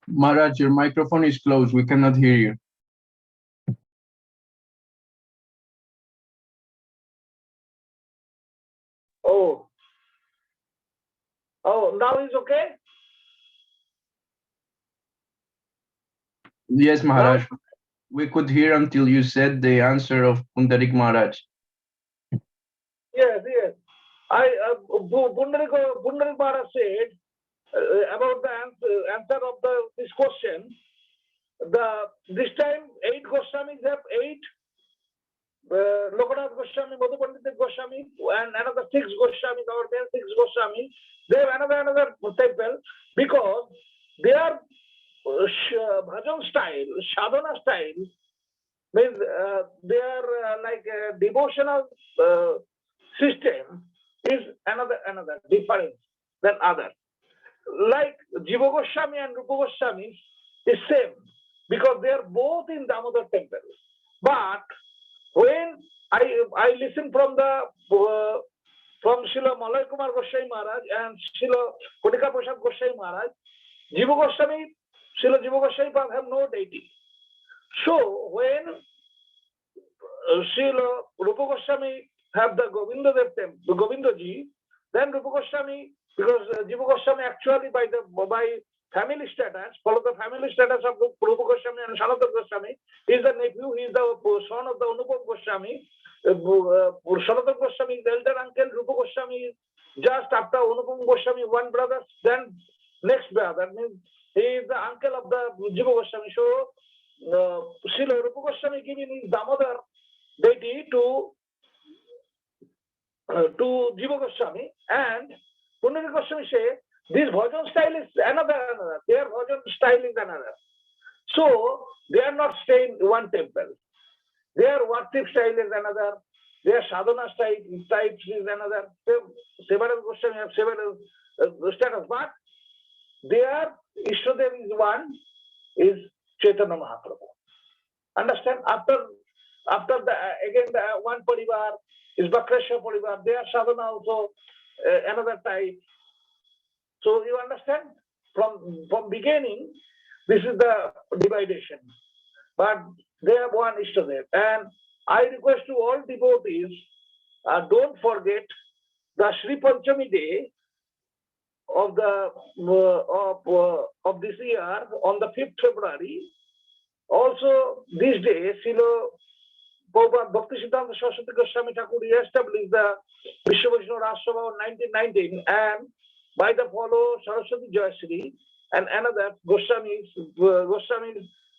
Maharaj, your microphone is closed. We cannot hear you. Oh, now is okay? Yes, Maharaj. We could hear until you said the answer of Pundarik Maharaj. Yes. Pundarik Maharaj said about the answer of this question. This time 8 Goswamis have 8. Lokanath Goswami, Madhupandit Goswami, and another 6 Goswamis, our 6 Goswamis. They have another temple because their bhajan style, sadhana style, means they are like a devotional system is another different than other. Like Jiva Goswami and Rupa Goswami is same because they are both in Damodar temple. But when I listen from Srila Malay Kumar Goswami Maharaj and Srila Kodika Prasad Goswami Maharaj, Jiva Goswami, Srila Jiva Goswami have no deity. So when Srila Rupa Goswami have the Govinda Dev temple, the Govinda Ji, then Rupa Goswami, because Jiva Goswami actually by family status, follow the family status of Rupa Goswami and Sanatana Goswami, he is the nephew, he is the son of the Anupam Goswami. Sanatana Goswami is the elder uncle, Rupa Goswami is just after Anupam Goswami, one brother, then next brother, means he is the uncle of the Jiva Goswami. So, Srila Rupa Goswami giving his Damodar deity to Jiva Goswami, and Pundarik Goswami say, this bhajan style is another, their bhajan style is another. So, they are not staying in one temple. Their worship style is another, their sadhana style is another. Several Goswami have several status, but their Ishtadev is one, is Chaitanya Mahaprabhu. Understand? After the again the one parivar is Bakreshwar parivar, their sadhana also another type. So you understand? From beginning, this is the dividation. But they have one Ishtadev. And I request to all devotees, don't forget the Sri Panchami day of this year on the 5th February. Also, this day, Srila Prabhupada Bhakti Siddhanta Saraswati Goswami Thakur established the Vishwa Vaishnava Raj Sabha in 1919, and by the follow Saraswati Jayasri and another Goswami's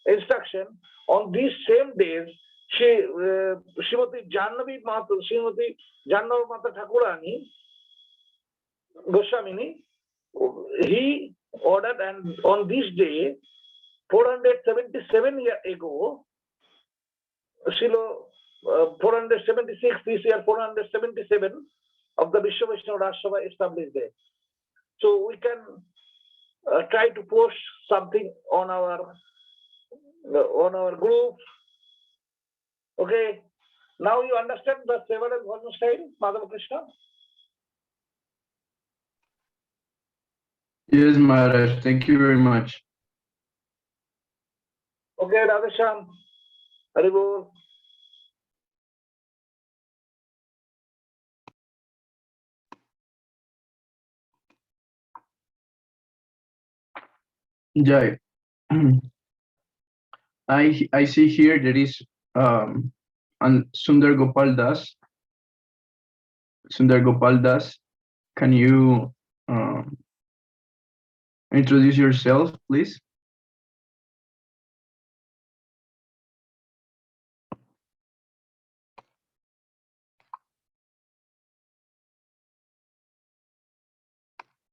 instruction, on these same days, Srimati Jannavi Mata Thakurani Goswamini, he ordered, and on this day, 477 years ago, 476, this year 477 of the Vishwa Vaishnava Raj Sabha established there. So we can try to post something on our group. Okay. Now you understand the several bhajan style, Madhava Krishna? Yes, Maharaj. Thank you very much. Okay, Radhesham. Haribol. Jai. I see here there is and Sundar Gopal Das. Sundar Gopal Das, can you introduce yourself, please?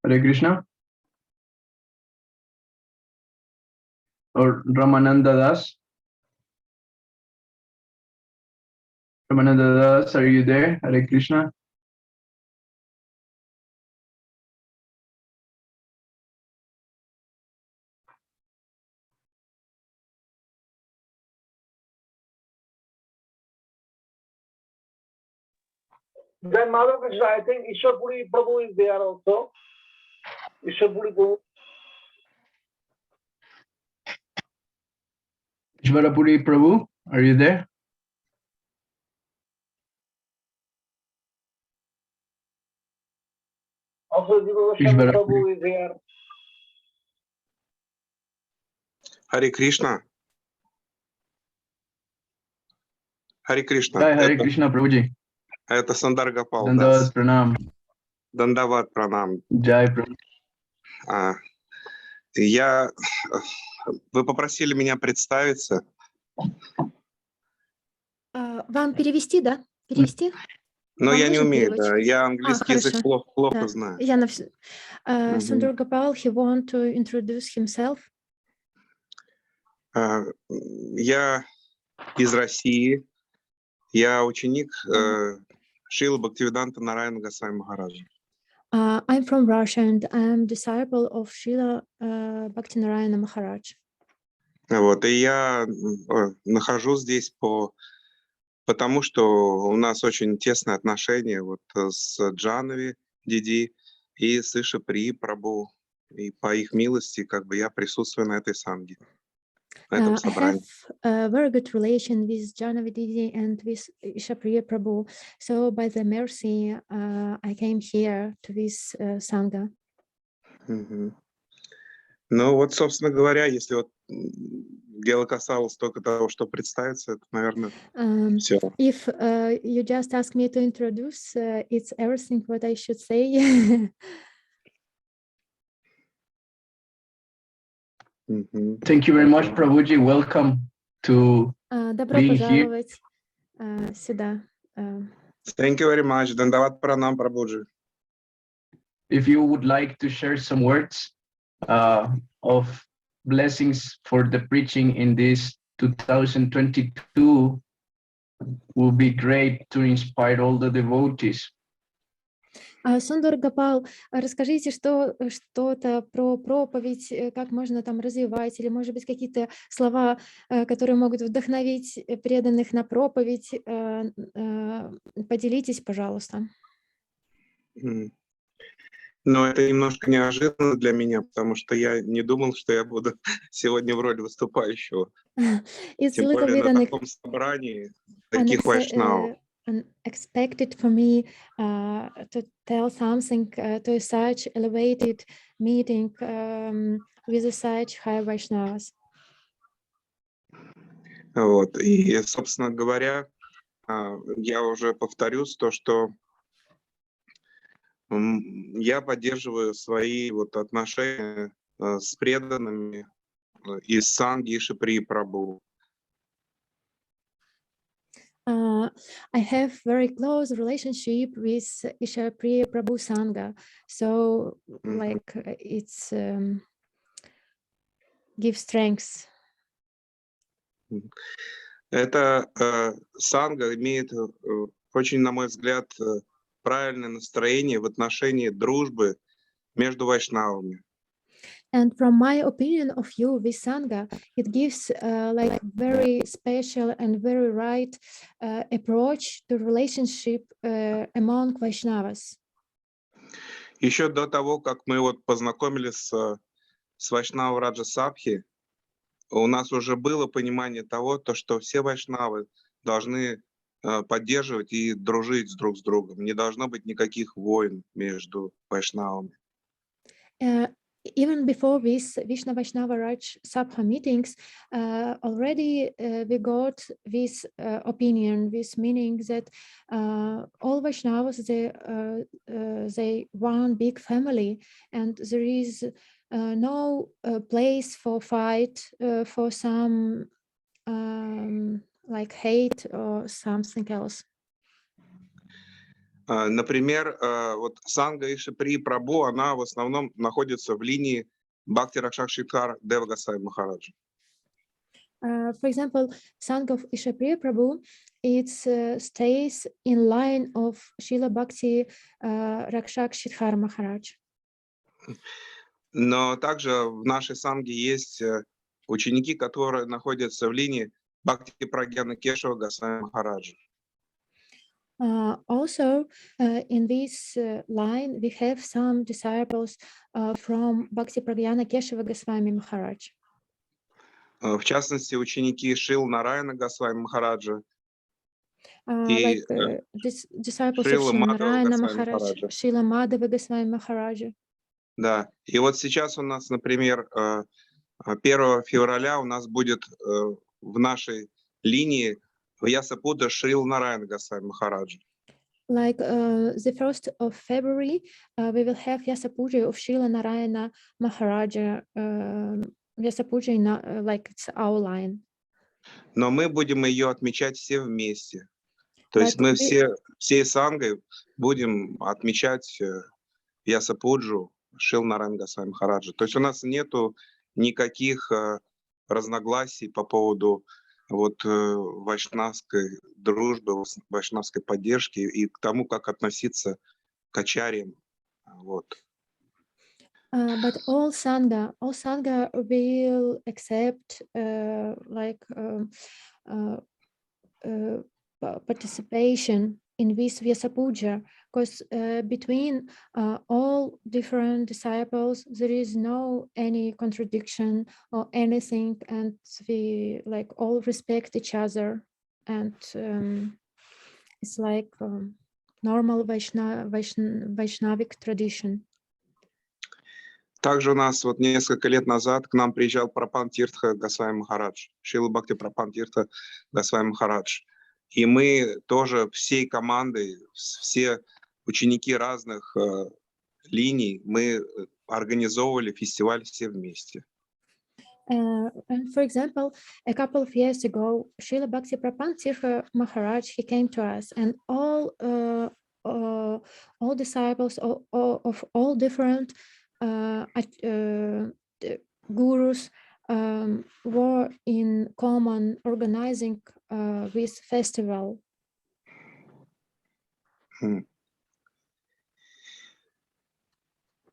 Hare Krishna. Or Ramananda Das. Ramananda Das, are you there? Hare Krishna. Then Madhav Krishna, I think Ishwarpuri Prabhu is there also. Ishwarpuri Prabhu. Ishwarapuri Prabhu, are you there? Also Jiva Goswami Ishwarapuri. Prabhu is here. Харе Кришна. Харе Кришна. Jai Hare Krishna Prabhuji. Это Сандар Гопал Dandavad Дас. Pranam. Дандават Пранам. Jai Prabhu. Вы попросили меня представиться. Вам перевести, да? Перевести? Но Вам я не нужен умею, переводчик? да. Я английский язык хорошо. плохо Да. знаю. Я Sundar Gopal, he want to introduce himself. Я из России. Я ученик Шрилы Бхактивиданта Нараяна Госвами Махараджа. I'm from Russia and I'm disciple of Srila Bhaktinarayana Maharaj. Вот, и я нахожусь здесь потому, что у нас очень тесные отношения вот с Джанави Диди и с Ишапри Прабhu. И по их милости, как бы я присутствую на этой санге, на этом I собрании. have a very good relation with Janavididi and with Ishapriya Prabhu. So by the mercy, I came here to this Sangha. Мгм. Ну вот, собственно говоря, если вот дело касалось только того, что представиться, это, наверное, все. If you just ask me to introduce, it's everything what I should say. Thank you very much, Prabhuji. Welcome to Добро being here. пожаловать сюда. Thank you very much. Дандават Пранам, Прабhuji. If you would like to share some words of blessings for the preaching in this 2022, would be great to inspire all the devotees. Сундар Гопал, расскажите что-то про проповедь, как можно там развивать, или, может быть, какие-то слова, которые могут вдохновить преданных на проповедь. Поделитесь, пожалуйста. Но это немножко неожиданно для меня, потому что я не думал, что я буду сегодня в роли выступающего. Тем более на таком собрании таких вайшнавов. Unexpected for me to tell something to such elevated meeting with such high Vaishnavas. Вот. И, собственно говоря, я уже повторюсь то, что я поддерживаю свои вот отношения с преданными из Санги Ишапри Прабhu. I have very close relationship with Ishapriya Prabhu Sangha, so like it's gives strength. Эта санга имеет очень, на мой взгляд, правильное настроение в отношении дружбы между вайшнавами. And from my opinion of you, this Sangha, it gives like very special and very right approach to relationship among Vaishnavas. Еще до того, как мы вот познакомились с Вайшнава Раджа Сабхи, у нас уже было понимание того, что все вайшнавы должны поддерживать и дружить друг с другом. Не должно быть никаких войн между вайшнавами. even before this Vaishnava Raj Sabha meetings, already we got this opinion, this meaning that all Vaishnavas, they one big family, and there is no place for fight, for some like hate or something else. Например, вот Санга Ишипри Прабhu, она в основном находится в линии Бхакти Ракшакшикар Дева Госвами Махараджа. For example, Sangha of Ishapriya Prabhu, it stays in line of Srila Bhakti Rakshak Shridhar Maharaj. Но также в нашей Санге есть ученики, которые находятся в линии Бхакти Прагьяна Кешава Госвами Махараджа. Also, in this line, we have some disciples from Bhakti Pragyana Keshava Goswami Maharaj. В частности, ученики Шрила Нараяна Госвами Махараджа Like disciples of Шрила Srila Мадхава Narayana Госвами Maharaj, Махараджа. Srila Madhava Goswami Maharaj. Да, и вот сейчас у нас, например, 1 февраля у нас будет в нашей линии Вьясапуда Шрила Нараяна Госвами Махараджа. Like the 1st of February, we will have Vyasa Puja of Srila Narayana Maharaja. Vyasa Puja, like it's our line. Но мы будем ее отмечать все вместе. То есть But мы we- всей сангой будем отмечать Вьясапуджу Шрила Нараяна Госвами Махараджа. То есть у нас нету никаких разногласий по поводу вот вайшнавской дружбы, вайшнавской поддержки и к тому, как относиться к ачарьям. Вот. But all Sangha will accept participation in this Vyasa Puja, because between all different disciples, there is no any contradiction or anything, and we like all respect each other, and it's like normal Vaishnavic tradition. Также у нас вот несколько лет назад к нам приезжал Прапан Тиртха Госвами Махарадж, Шрила Бхакти Прапан Тиртха Госвами Махарадж. И мы тоже всей командой, все ученики разных линий, мы организовывали фестиваль все вместе. And for example, a couple of years ago, Srila Bhakti Prapan Tirtha Maharaj, he came to us, and all disciples of all different gurus were in common organizing this festival.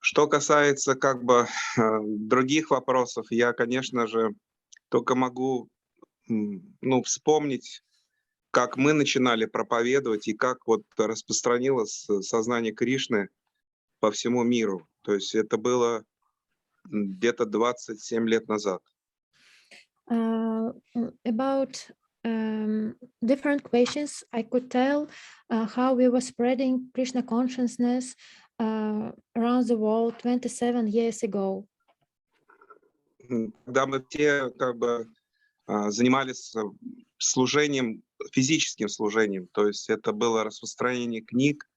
Что касается как бы других вопросов, я, конечно же, только могу вспомнить, как мы начинали проповедовать и как вот распространилось сознание Кришны по всему миру. То есть это было где-то 27 лет назад. About different questions, I could tell how we were spreading Krishna consciousness around the world 27 years ago. Когда мы все как бы занимались служением, физическим служением, то есть это было распространение книг,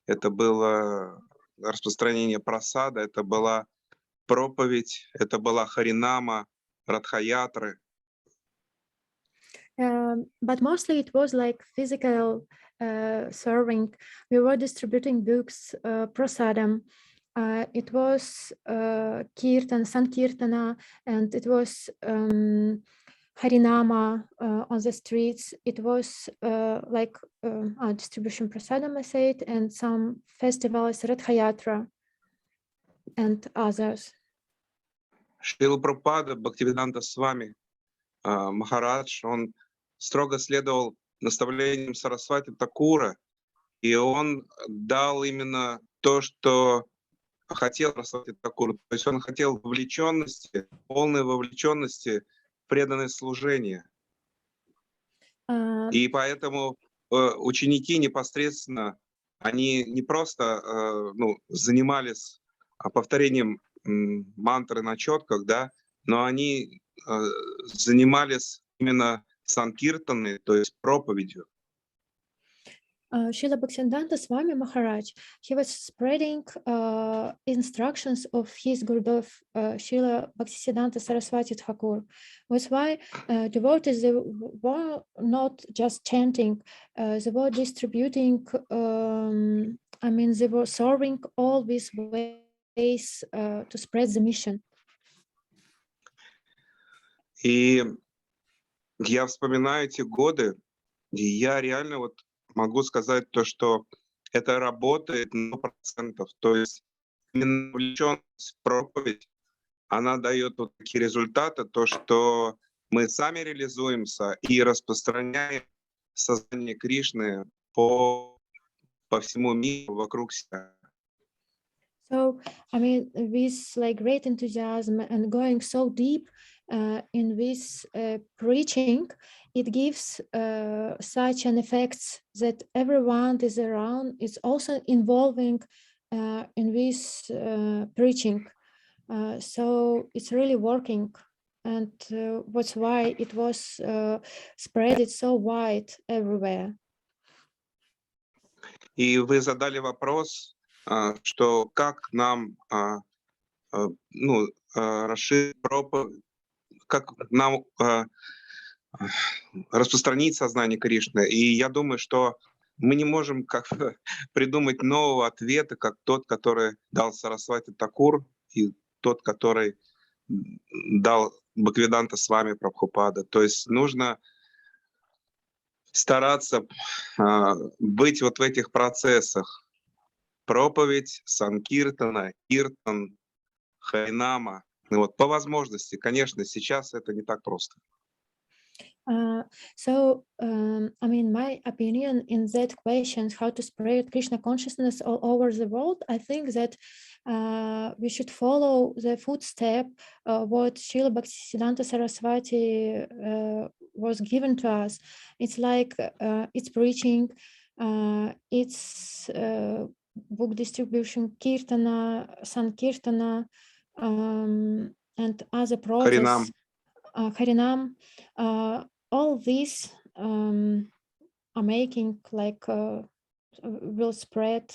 это было распространение прасада, это была проповедь, это была харинама, радхаятры. But mostly it was like physical serving. We were distributing books, prasadam. It was kirtan, sankirtana, and it was harinama on the streets. It was like distribution prasadam, I said, and some festivals, Radhayatra, and others. Шрила Прабхупада, Бхактивиданта Свами Махарадж, он строго следовал наставлениям Сарасвати Такура, и он дал именно то, что хотел Сарасвати Такур. То есть он хотел вовлеченности, полной вовлеченности в преданное служение. И поэтому ученики непосредственно, они не просто занимались повторением мантры на четках, да, но они занимались именно санкиртаной, то есть проповедью. Srila Bhaktisiddhanta Swami Maharaj, he was spreading instructions of his Gurudev Srila Bhaktisiddhanta Saraswati Thakur. That's why devotees they were not just chanting, they were distributing, they were serving all these ways to spread the mission. И я вспоминаю эти годы, и я реально вот могу сказать то, что это работает на 100%. То есть именно увлеченность в проповедь, она дает вот такие результаты, то, что мы сами реализуемся и распространяем сознание Кришны по всему миру вокруг себя. So, with like great enthusiasm and going so deep in this preaching, it gives such an effect that everyone is around. It's also involving in this preaching. So it's really working, and that's why it was spread so wide everywhere. И вы задали вопрос, что как нам расширить проповедь, как нам распространить сознание Кришны. И я думаю, что мы не можем придумать нового ответа, как тот, который дал Сарасвати Такур, и тот, который дал Бхактивиданта Свами Прабхупада. То есть нужно стараться быть вот в этих процессах. Проповедь, санкиртана, киртан, хайнама. Вот, по возможности. Конечно, сейчас это не так просто. My opinion in that question, how to spread Krishna consciousness all over the world, I think that we should follow the footstep what Srila Bhaktisiddhanta Saraswati was given to us. It's like it's preaching, it's book distribution, kirtana, sankirtana, and other process. Harinam, all these are making will spread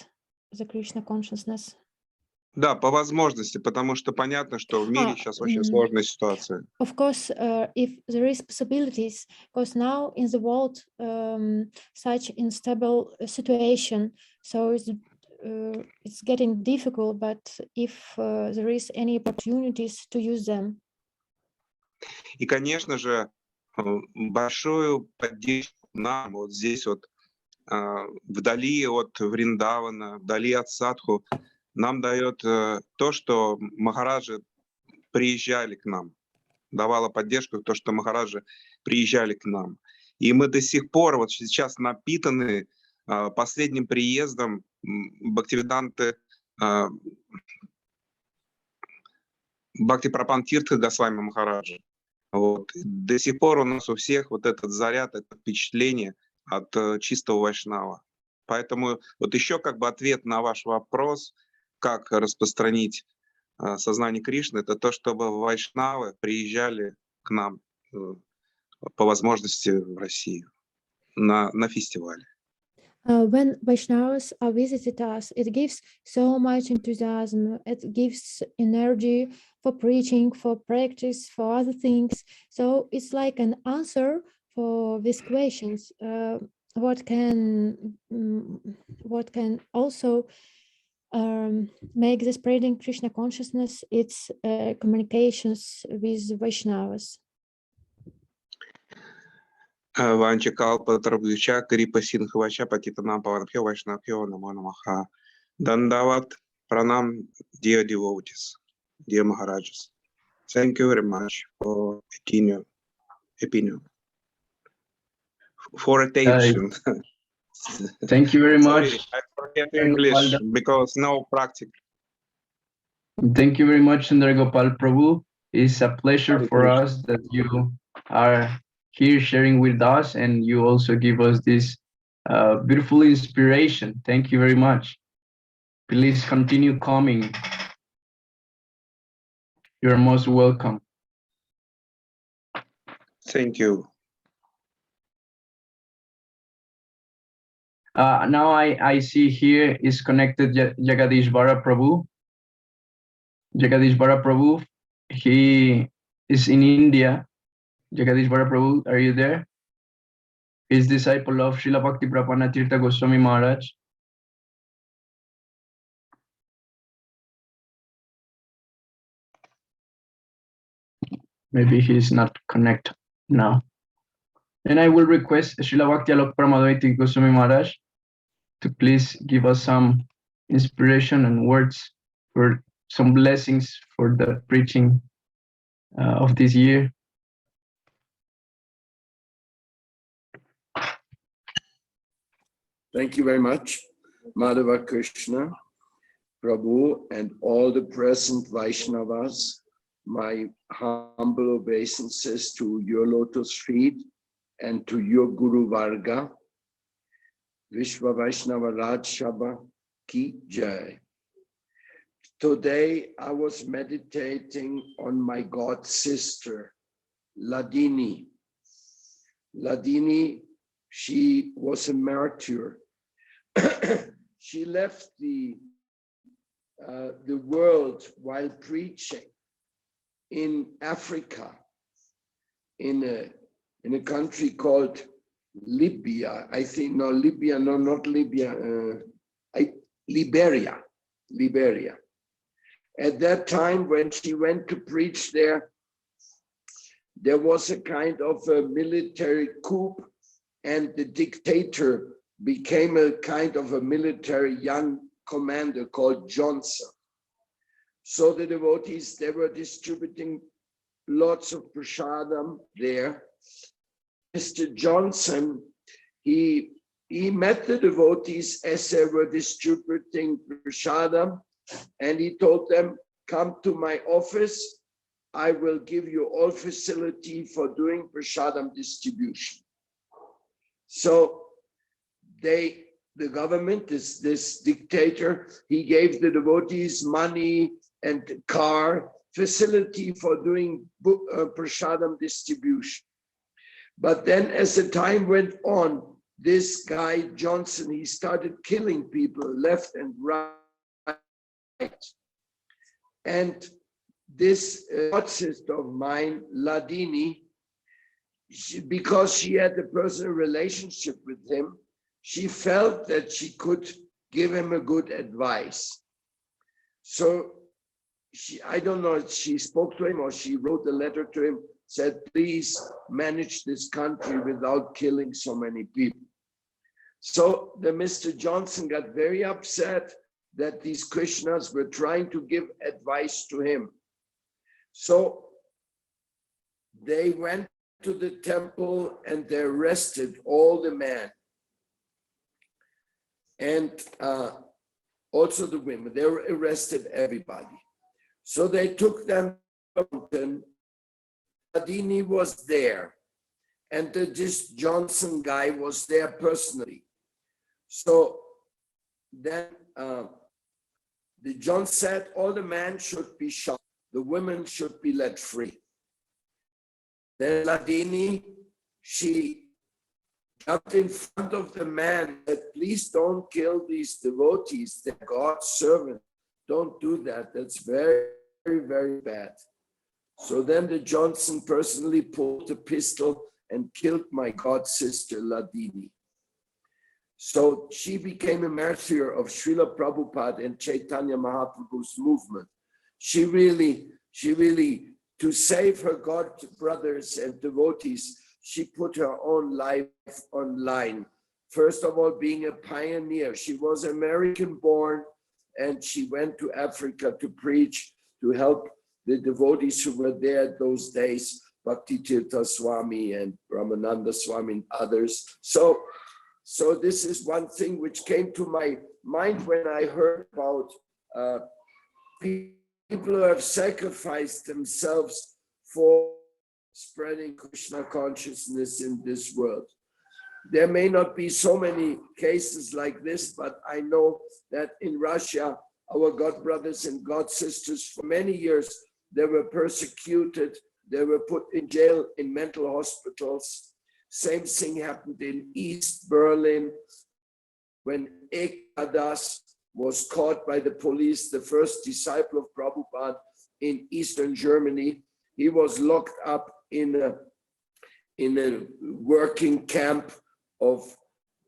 the Krishna consciousness. Да, по возможности, потому что понятно, что в мире сейчас очень сложная ситуация. Of course, if there is possibilities, because now in the world such unstable situation, so it's getting difficult. But if there is any opportunities to use them. И, конечно же, большую поддержку нам вот здесь вот, вдали от Вриндавана, вдали от Садху, нам дает то, что махараджи приезжали к нам. Давала поддержку то, что махараджи приезжали к нам. И мы до сих пор вот сейчас напитаны последним приездом Бхактивиданты Бхакти-Прапан Тиртха Госвами Махараджа. Вот. До сих пор у нас у всех вот этот заряд, это впечатление от чистого вайшнава. Поэтому вот еще как бы ответ на ваш вопрос, как распространить сознание Кришны, это то, чтобы вайшнавы приезжали к нам по возможности в Россию на фестивале. When Vaishnavas are visited us, it gives so much enthusiasm, it gives energy for preaching, for practice, for other things. So it's like an answer for these questions. What can also make the spreading Krishna consciousness, it's communications with Vaishnavas. Ванча Калпа Трабхича Крипа Синхвача Патитанам Паванабхё Вайшнабхё Намо Намаха. Dandavad Pranam, dear devotees, dear Maharajas. Thank you very much for opinion. For attention. Thank you very much. Sorry, I forget English because no practice. Thank you very much, Sundar Gopal Prabhu. It's a pleasure for us that you are here sharing with us, and you also give us this beautiful inspiration. Thank you very much. Please continue coming. You're most welcome. Thank you. Now I see here is connected Jagadishvara Prabhu. Jagadishvara Prabhu, he is in India. Jagadishvara Prabhu, are you there? He's disciple of Srila Bhakti Prapanna Tirtha Goswami Maharaj. Maybe he's not connected now. And I will request Srila Bhakti Alok Paramadvaiti Goswami Maharaj to please give us some inspiration and words for some blessings for the preaching of this year. Thank you very much, Madhava Krishna, Prabhu, and all the present Vaishnavas. My humble obeisances to your lotus feet and to your Guru Varga. Vishwa Vaishnava Raj Sabha Ki Jai. Today I was meditating on my god sister, Ladini. Ladini, she was a martyr. She left the world while preaching in Africa, in a country called Libya. I think, no, Libya, no, not Libya, Liberia. At that time, when she went to preach there, there was a kind of a military coup, and the dictator became a kind of a military young commander called Johnson. So the devotees, they were distributing lots of prasadam there. Mr. Johnson, he met the devotees as they were distributing prasadam, and he told them, come to my office, I will give you all facility for doing prasadam distribution. So the government, this dictator, he gave the devotees money and car facility for doing prasadam distribution. But then as the time went on, this guy Johnson, he started killing people left and right. And this god sister of mine, Ladini, because she had a personal relationship with him, she felt that she could give him a good advice. So I don't know if she spoke to him or she wrote a letter to him, said, please manage this country without killing so many people. So the Mr. Johnson got very upset that these Krishnas were trying to give advice to him. So they went to the temple and they arrested all the men and also the women. They arrested everybody. So they took them to the mountain. Ladini was there, and this Johnson guy was there personally. So then the John said all the men should be shot, the women should be let free. Then Ladini, she got in front of the man and said, please don't kill these devotees, they're God's servants. Don't do that, that's very, very, very bad. So then the Johnson personally pulled a pistol and killed my god sister Ladini. So she became a martyr of Srila Prabhupada and Chaitanya Mahaprabhu's movement. She really, to save her god brothers and devotees, she put her own life online. First of all, being a pioneer. She was American born and she went to Africa to preach, to help the devotees who were there those days, Bhakti Tirtha Swami and Brahmananda Swami and others. So this is one thing which came to my mind when I heard about people who have sacrificed themselves for spreading Krishna consciousness in this world. There may not be so many cases like this, but I know that in Russia, our god brothers and god sisters for many years, they were persecuted, they were put in jail, in mental hospitals. Same thing happened in East Berlin when Ekadas was caught by the police, the first disciple of Prabhupada in Eastern Germany. He was locked up in a working camp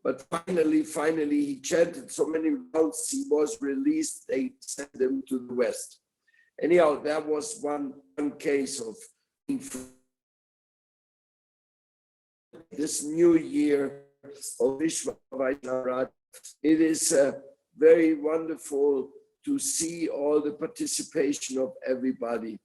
but finally he chanted so many rounds, he was released, they sent him to the West. Anyhow, that was one case of this new year of Vishwa Vaishnava. It is very wonderful to see all the participation of everybody.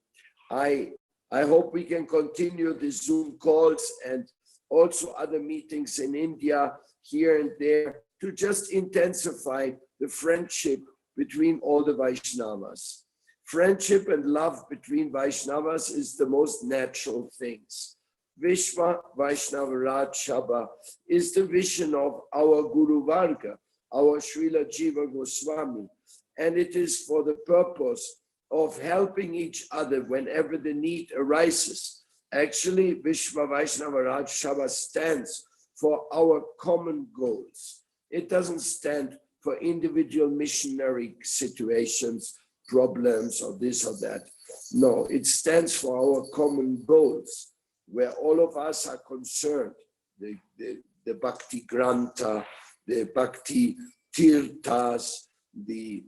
I hope we can continue the Zoom calls and also other meetings in India here and there to just intensify the friendship between all the Vaishnavas. Friendship and love between Vaishnavas is the most natural things. Vishwa Vaishnava Raj Sabha is the vision of our Guru Varga, our Srila Jiva Goswami, and it is for the purpose of helping each other whenever the need arises. Actually, Vishwa Vaishnava Raj Sabha stands for our common goals. It doesn't stand for individual missionary situations, problems, or this or that. No, it stands for our common goals, where all of us are concerned. The Bhakti Granta, the Bhakti Tirthas, the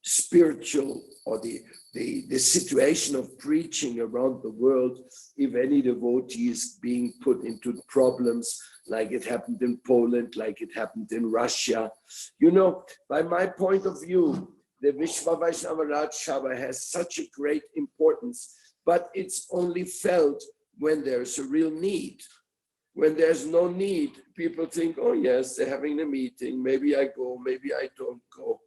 spiritual or the situation of preaching around the world, if any devotee is being put into problems, like it happened in Poland, like it happened in Russia. You know, by my point of view, the Vishwa Vaishnava Raj Sabha has such a great importance, but it's only felt when there's a real need. When there's no need, people think, oh yes, they're having a meeting, maybe I go, maybe I don't go.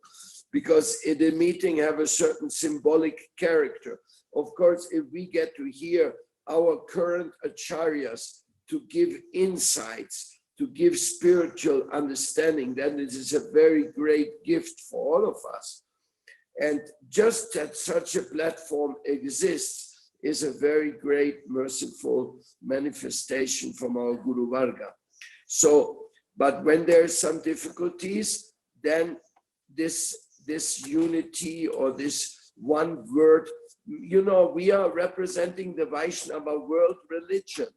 Because the meeting have a certain symbolic character. Of course, if we get to hear our current acharyas to give insights, to give spiritual understanding, then it is a very great gift for all of us. And just that such a platform exists is a very great, merciful manifestation from our Guru Varga. So, but when there's some difficulties, then this unity or this one word, you know, we are representing the Vaishnava world religion.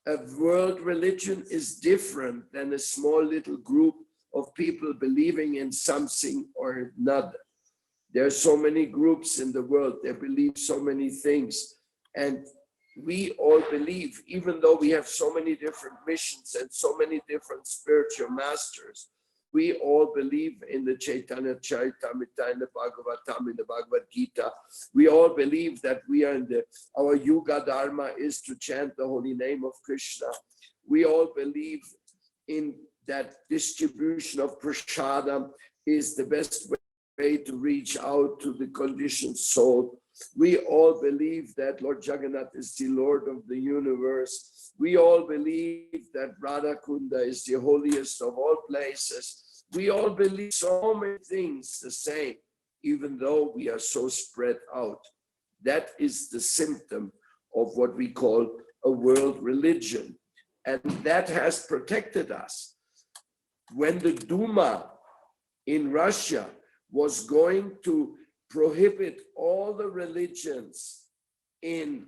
A world religion is different than a small little group of people believing in something or another. There are so many groups in the world, they believe so many things. And we all believe, even though we have so many different missions and so many different spiritual masters, we all believe in the Chaitanya Charitamrita, in the Bhagavatam, in the Bhagavad Gita. We all believe that we are our Yuga Dharma is to chant the holy name of Krishna. We all believe in that distribution of prasadam is the best way to reach out to the conditioned soul. We all believe that Lord Jagannath is the Lord of the universe. We all believe that Radha Kunda is the holiest of all places. We all believe so many things the same, even though we are so spread out. That is the symptom of what we call a world religion. And that has protected us. When the Duma in Russia was going to prohibit all the religions in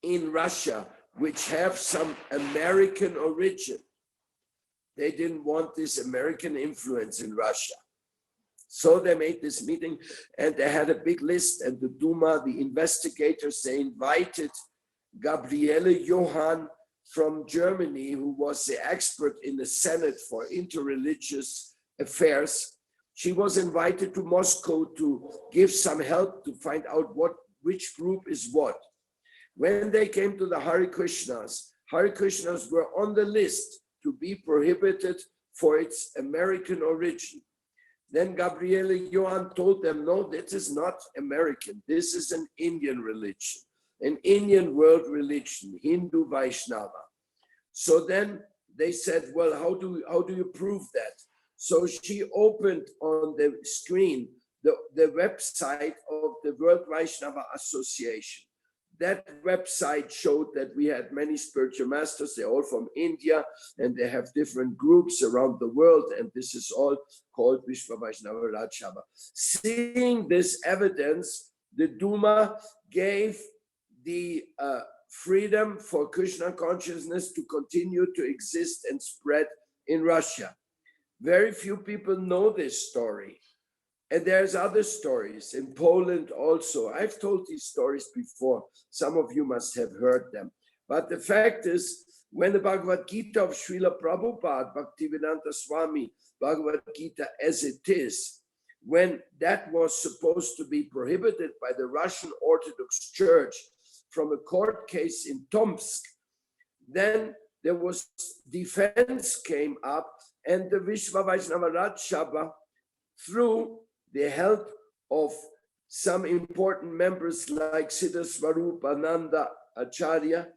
Russia which have some American origin, they didn't want this American influence in Russia. So they made this meeting and they had a big list, and the Duma, the investigators, they invited Gabriele Johann from Germany, who was the expert in the Senate for interreligious affairs. She was invited to Moscow to give some help to find out which group is what. When they came to the Hare Krishnas were on the list to be prohibited for its American origin. Then Gabriele Johann told them, no, this is not American. This is an Indian religion, an Indian world religion, Hindu Vaishnava. So then they said, well, how do you prove that? So she opened on the screen the website of the World Vaishnava Association. That website showed that we had many spiritual masters. They're all from India and they have different groups around the world. And this is all called Vishwa Vaishnava Raj Sabha. Seeing this evidence, the Duma gave the freedom for Krishna consciousness to continue to exist and spread in Russia. Very few people know this story. And there's other stories in Poland also. I've told these stories before. Some of you must have heard them. But the fact is, when the Bhagavad Gita of Srila Prabhupada, Bhaktivedanta Swami, Bhagavad Gita as it is, when that was supposed to be prohibited by the Russian Orthodox Church from a court case in Tomsk, then there was defense came up, and the Vishwa Vaishnava Raj Sabha, through the help of some important members like Siddha Swarupananda Acharya,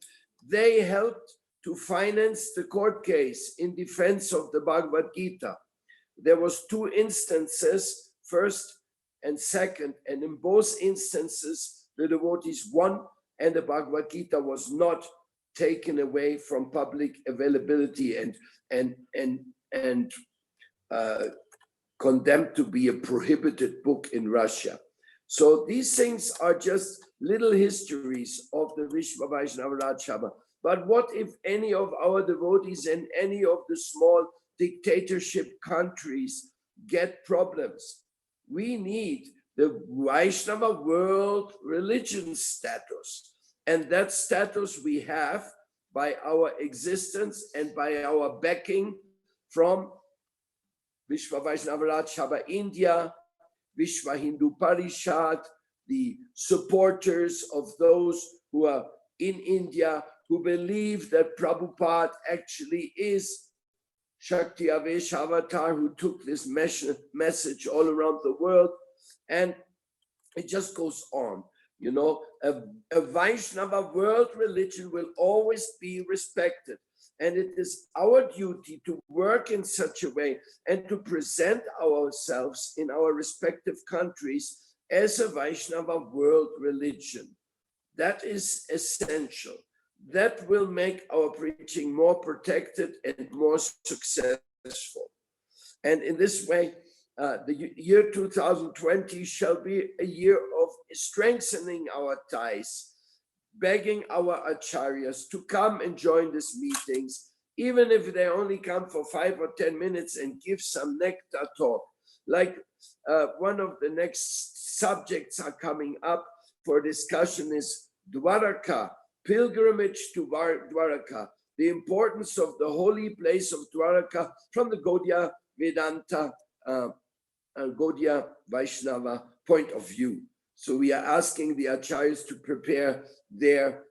they helped to finance the court case in defense of the Bhagavad Gita. There was two instances, first and second, and in both instances, the devotees won and the Bhagavad Gita was not taken away from public availability and condemned to be a prohibited book in Russia. So these things are just little histories of the Vishwa Vaishnava Raj Sabha. But what if any of our devotees in any of the small dictatorship countries get problems? We need the Vaishnava world religion status. And that status we have by our existence and by our backing from Vishwa Vaishnava Raj Sabha India, Vishwa Hindu Parishad, the supporters of those who are in India, who believe that Prabhupada actually is Shakti Avesh Avatar, who took this message all around the world. And it just goes on. You know, a Vaishnava world religion will always be respected. And it is our duty to work in such a way and to present ourselves in our respective countries as a Vaishnava world religion. That is essential. That will make our preaching more protected and more successful. And in this way, the year 2020 shall be a year of strengthening our ties, begging our acharyas to come and join these meetings, even if they only come for 5 or 10 minutes and give some nectar talk. Like one of the next subjects are coming up for discussion is Dwaraka, pilgrimage to Dwaraka, the importance of the holy place of Dwaraka from the Gaudiya Vedanta, Gaudiya Vaishnava point of view. So we are asking the acharyas to prepare their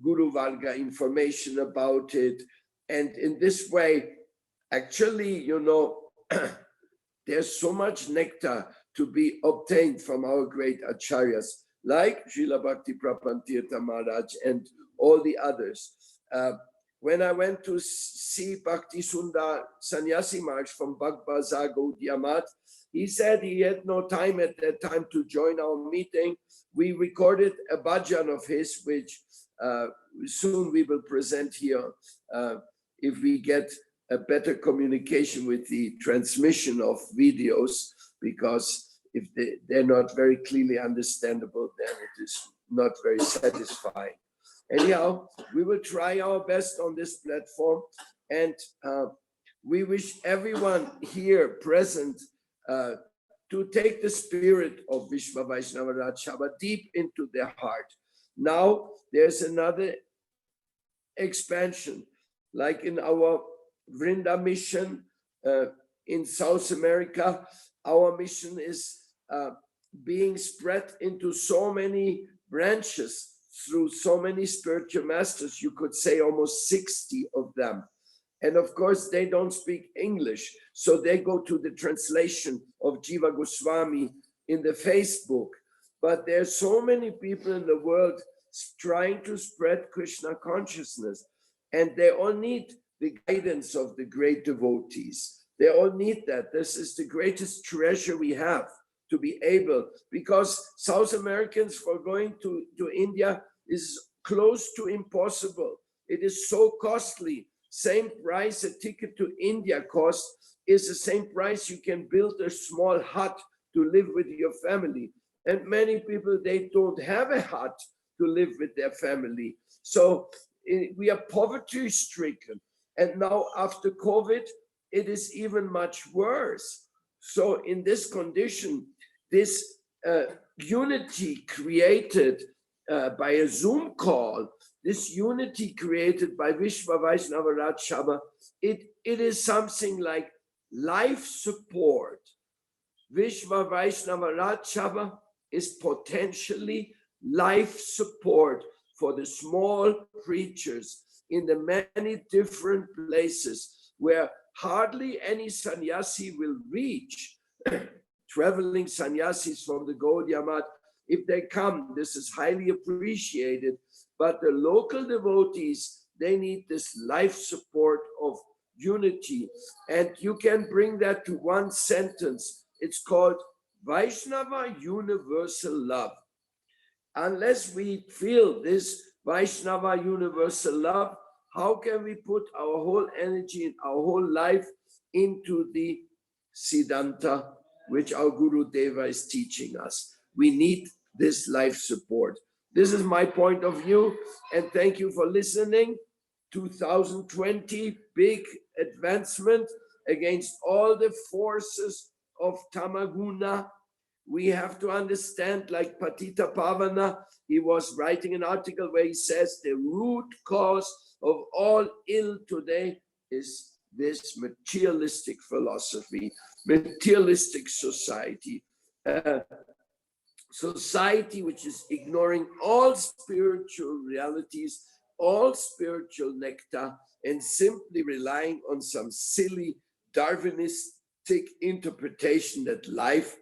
Guru Varga information about it. And in this way, actually, you know, there's so much nectar to be obtained from our great acharyas, like Srila Bhakti Prapantirtha Maharaj and all the others. When I went to see Bhakti Sundar Sannyasi Maharaj from Bagbazar Gaudiya Math, he said he had no time at that time to join our meeting. We recorded a bhajan of his, which soon we will present here if we get a better communication with the transmission of videos, because if they're not very clearly understandable, then it is not very satisfying. Anyhow, we will try our best on this platform, and we wish everyone here present to take the spirit of Vishwa Vaishnava Raj Sabha deep into their heart. Now, there's another expansion, like in our Vrinda mission in South America. Our mission is being spread into so many branches through so many spiritual masters, you could say almost 60 of them. And of course, they don't speak English. So they go to the translation of Jiva Goswami in the Facebook. But there's so many people in the world trying to spread Krishna consciousness. And they all need the guidance of the great devotees. They all need that. This is the greatest treasure we have. to be able, because South Americans for going to India is close to impossible. It is so costly. Same price a ticket to India costs is the same price you can build a small hut to live with your family. And many people, they don't have a hut to live with their family. So we are poverty stricken. And now after COVID, it is even much worse. So in this condition, this unity created by a Zoom call, this unity created by Vishwa Vaishnava Raj Sabha, it is something like life support. Vishwa Vaishnava Raj Sabha is potentially life support for the small preachers in the many different places where hardly any sannyasi will reach. Traveling sannyasis from the Gaudiya Math, if they come, this is highly appreciated. But the local devotees, they need this life support of unity. And you can bring that to one sentence. It's called Vaishnava universal love. Unless we feel this Vaishnava universal love, how can we put our whole energy and our whole life into the Siddhanta, which our Guru Deva is teaching us? We need this life support. This is my point of view, and thank you for listening. 2020, big advancement against all the forces of Tamaguna. We have to understand, like Patita Pavana, he was writing an article where he says the root cause of all ill today is this materialistic philosophy, materialistic society, society which is ignoring all spiritual realities, all spiritual nectar, and simply relying on some silly Darwinistic interpretation that life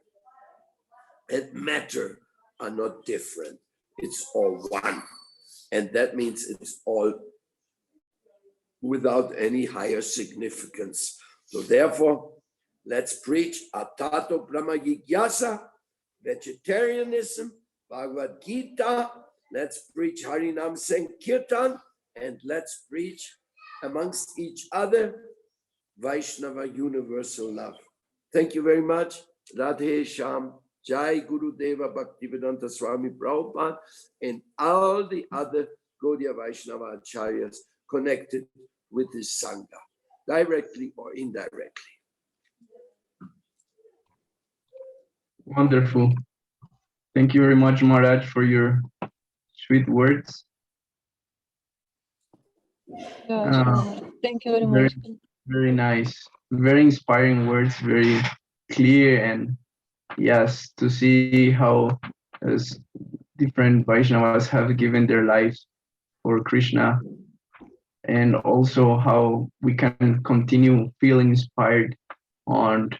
and matter are not different. It's all one. And that means it's all without any higher significance. So therefore, let's preach Atato Brahma Jigyasa, vegetarianism, Bhagavad Gita, let's preach Harinam Sankirtan, and let's preach amongst each other Vaishnava universal love. Thank you very much. Radhe Sham, Jai Guru Deva Bhaktivedanta Swami Prabhupada, and all the other Gaudiya Vaishnava Acharyas connected with this Sangha, directly or indirectly. Wonderful. Thank you very much, Maharaj, for your sweet words. Yeah, thank you very Very, much. very nice. Very inspiring words, very clear, and yes, to see how as different Vaishnavas have given their lives for Krishna, and also how we can continue feeling inspired and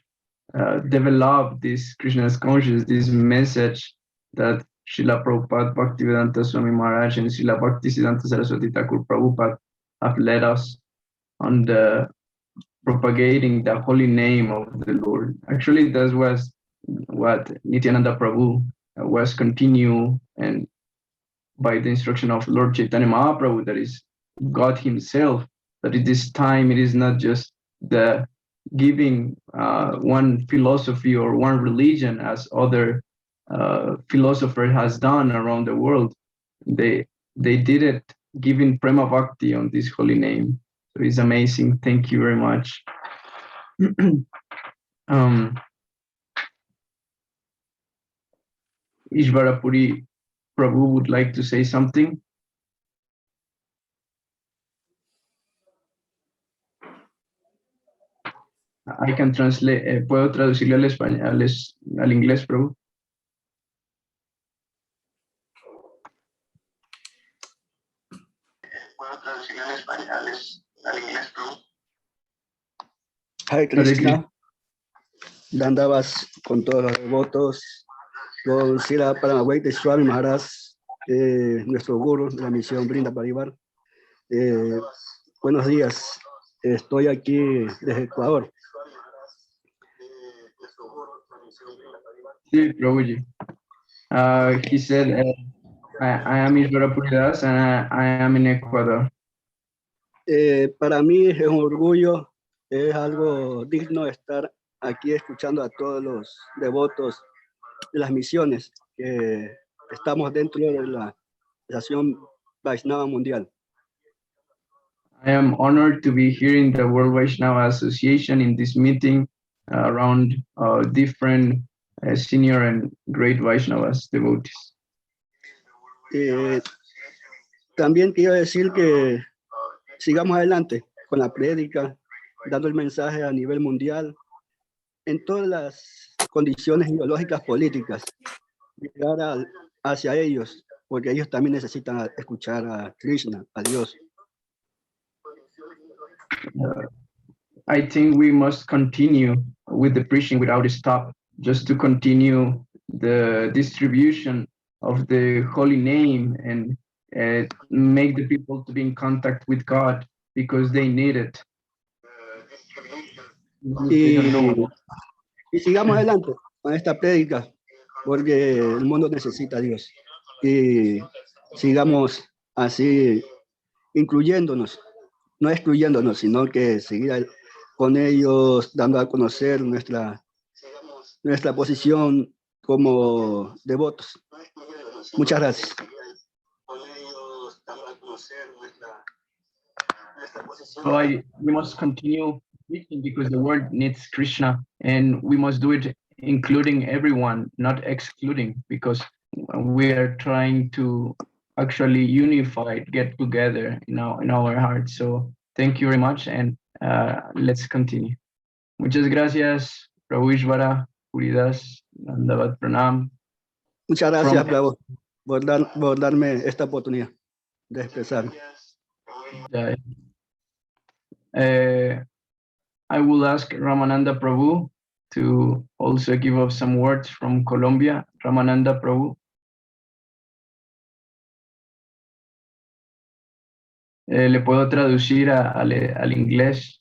develop this Krishna's consciousness, this message that Srila Prabhupada, Bhaktivedanta Swami Maharaj, and Srila Bhaktisiddhanta Saraswati Thakur Prabhupada have led us on the propagating the holy name of the Lord. Actually, that was what Nityananda Prabhu was continue, and by the instruction of Lord Chaitanya Mahaprabhu, that is God himself, that at this time it is not just the giving one philosophy or one religion as other philosopher has done around the world. They did it giving prema bhakti on this holy name. So it's amazing. Thank you very much. Ishvarapuri Prabhu would like to say something. I can translate, puedo traducirlo al español, al inglés, Prabhu. Hare Krishna, Dandavas con todos los devotos, con Srila Paramahite Swami Maharaj, nuestro guru de la misión Brinda Parivar. Buenos días, estoy aquí desde Ecuador. Sí, Prabhuji. He said, I am Ishvara Puridas and I am in Ecuador. Para mí es un orgullo, es algo digno estar aquí escuchando a todos los devotos de las misiones que estamos dentro de la Asociación Vaishnava Mundial. I am honored to be here in the World Vaishnava Association in this meeting around different senior and great Vaishnavas devotees. También quiero decir que sigamos adelante con la prédica, dando el mensaje a nivel mundial, en todas las condiciones ideológicas políticas, llegar hacia ellos, porque ellos también necesitan escuchar a Krishna, a Dios. I think we must continue with the preaching without a stop, just to continue the distribution of the holy name and make the people to be in contact with God because they need it. They don't know. Y sigamos adelante con esta prédica, porque el mundo necesita a Dios. Y sigamos así incluyéndonos, no excluyéndonos, sino que seguir con ellos, dando a conocer nuestra posición como devotos. Muchas gracias. So we must continue preaching because the world needs Krishna, and we must do it including everyone, not excluding, because we are trying to actually unify, get together in our hearts. So thank you very much, and let's continue. Muchas gracias, Prabhu Ishvara, Puridas, Dandavat Pranam. Muchas gracias, Prabhu, por darme esta oportunidad de expresar. I will ask Ramananda Prabhu to also give us some words from Colombia. Ramananda Prabhu. Le puedo traducir al inglés.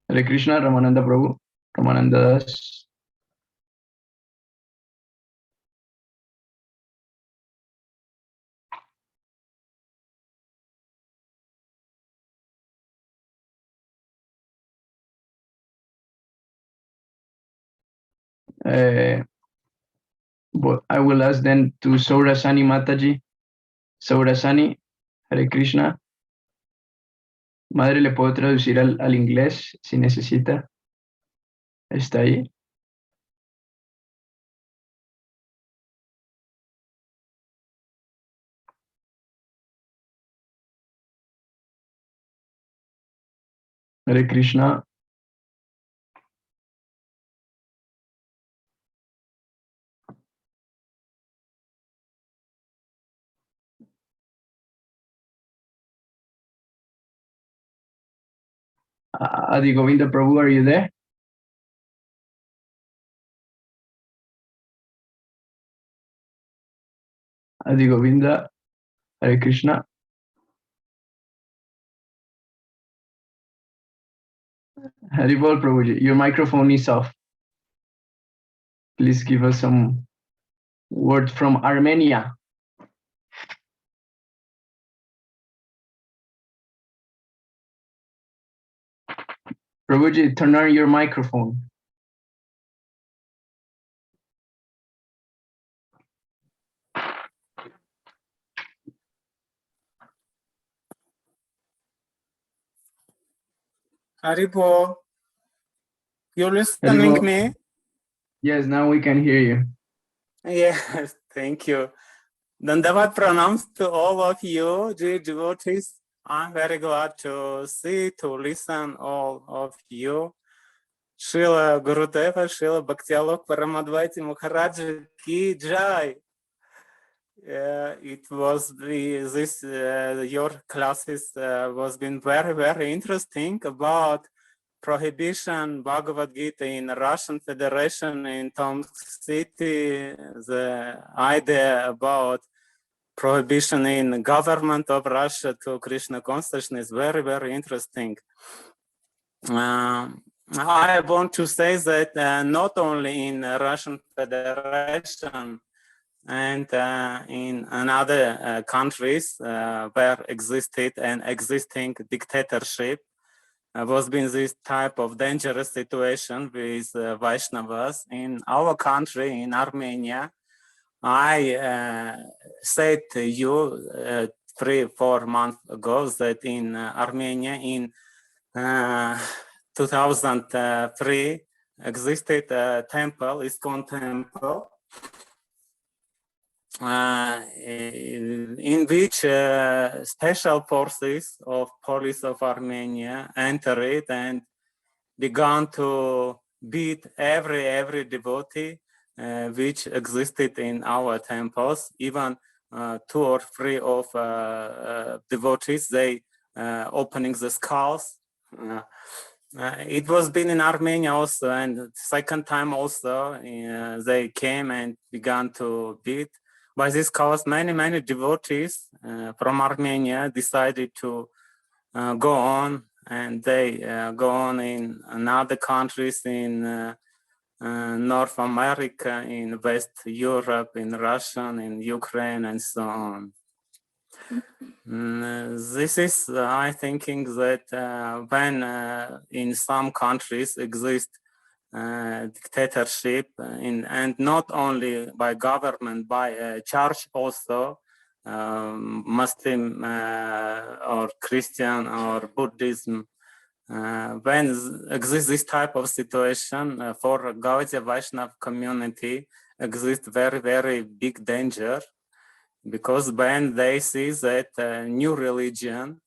Hare Krishna, Ramananda Prabhu. Ramananda Das. But I will ask then to Saurasani Mataji. Saurasani, Hare Krishna. Madre, le puedo traducir al inglés si necesita. ¿Está ahí? Hare Krishna. Adi Govinda Prabhu, are you there? Adi Govinda, Hare Krishna. Haribol Prabhuji, your microphone is off. Please give us some words from Armenia. Prabhuji, turn on your microphone. Haribo, you're listening Haribol. me? Yes, now we can hear you. Yes, thank you. Dandavat pranams to all of you, dear devotees. I'm very glad to see, to listen all of you. Srila Gurudeva, Srila Bhaktialok Paramadvaiti Maharaj Ki Jai. It was your classes was been very, very interesting about prohibition Bhagavad Gita in Russian Federation in Tomsk City, the idea about prohibition in government of Russia to Krishna consciousness is very, very interesting. I want to say that not only in Russian Federation and in other countries where existed an existing dictatorship, was been this type of dangerous situation with Vaishnavas. In our country, in Armenia, I said to you 3-4 months ago that in Armenia in 2003 existed a temple, ISKCON temple, in which special forces of police of Armenia entered and began to beat every devotee which existed in our temples. Even 2 or 3 of devotees, they opening the skulls. It was been in Armenia also, and second time also they came and began to beat. By this cause, many devotees from Armenia decided to go on, and they go on in other countries in North America, in West Europe, in Russia, in Ukraine, and so on. This is, I thinking that when in some countries exist dictatorship, and not only by government, by church also, Muslim or Christian or Buddhism, when exists this type of situation, for Gaudiya Vaishnava community exists very big danger, because when they see that new religion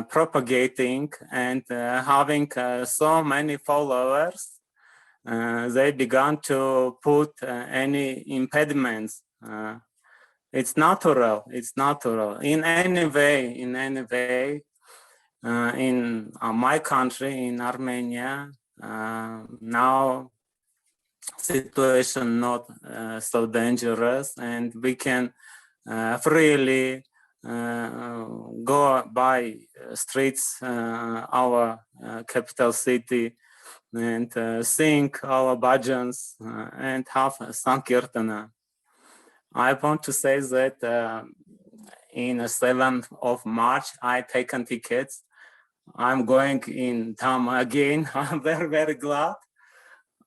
propagating and having so many followers, they began to put any impediments. It's natural. In any way, in my country, in Armenia, now situation not so dangerous, and we can freely go by streets, our capital city, and sing our bhajans and have Sankirtana. I want to say that in 7th of March, I taken tickets. I'm going in Dhamma again. I'm very glad.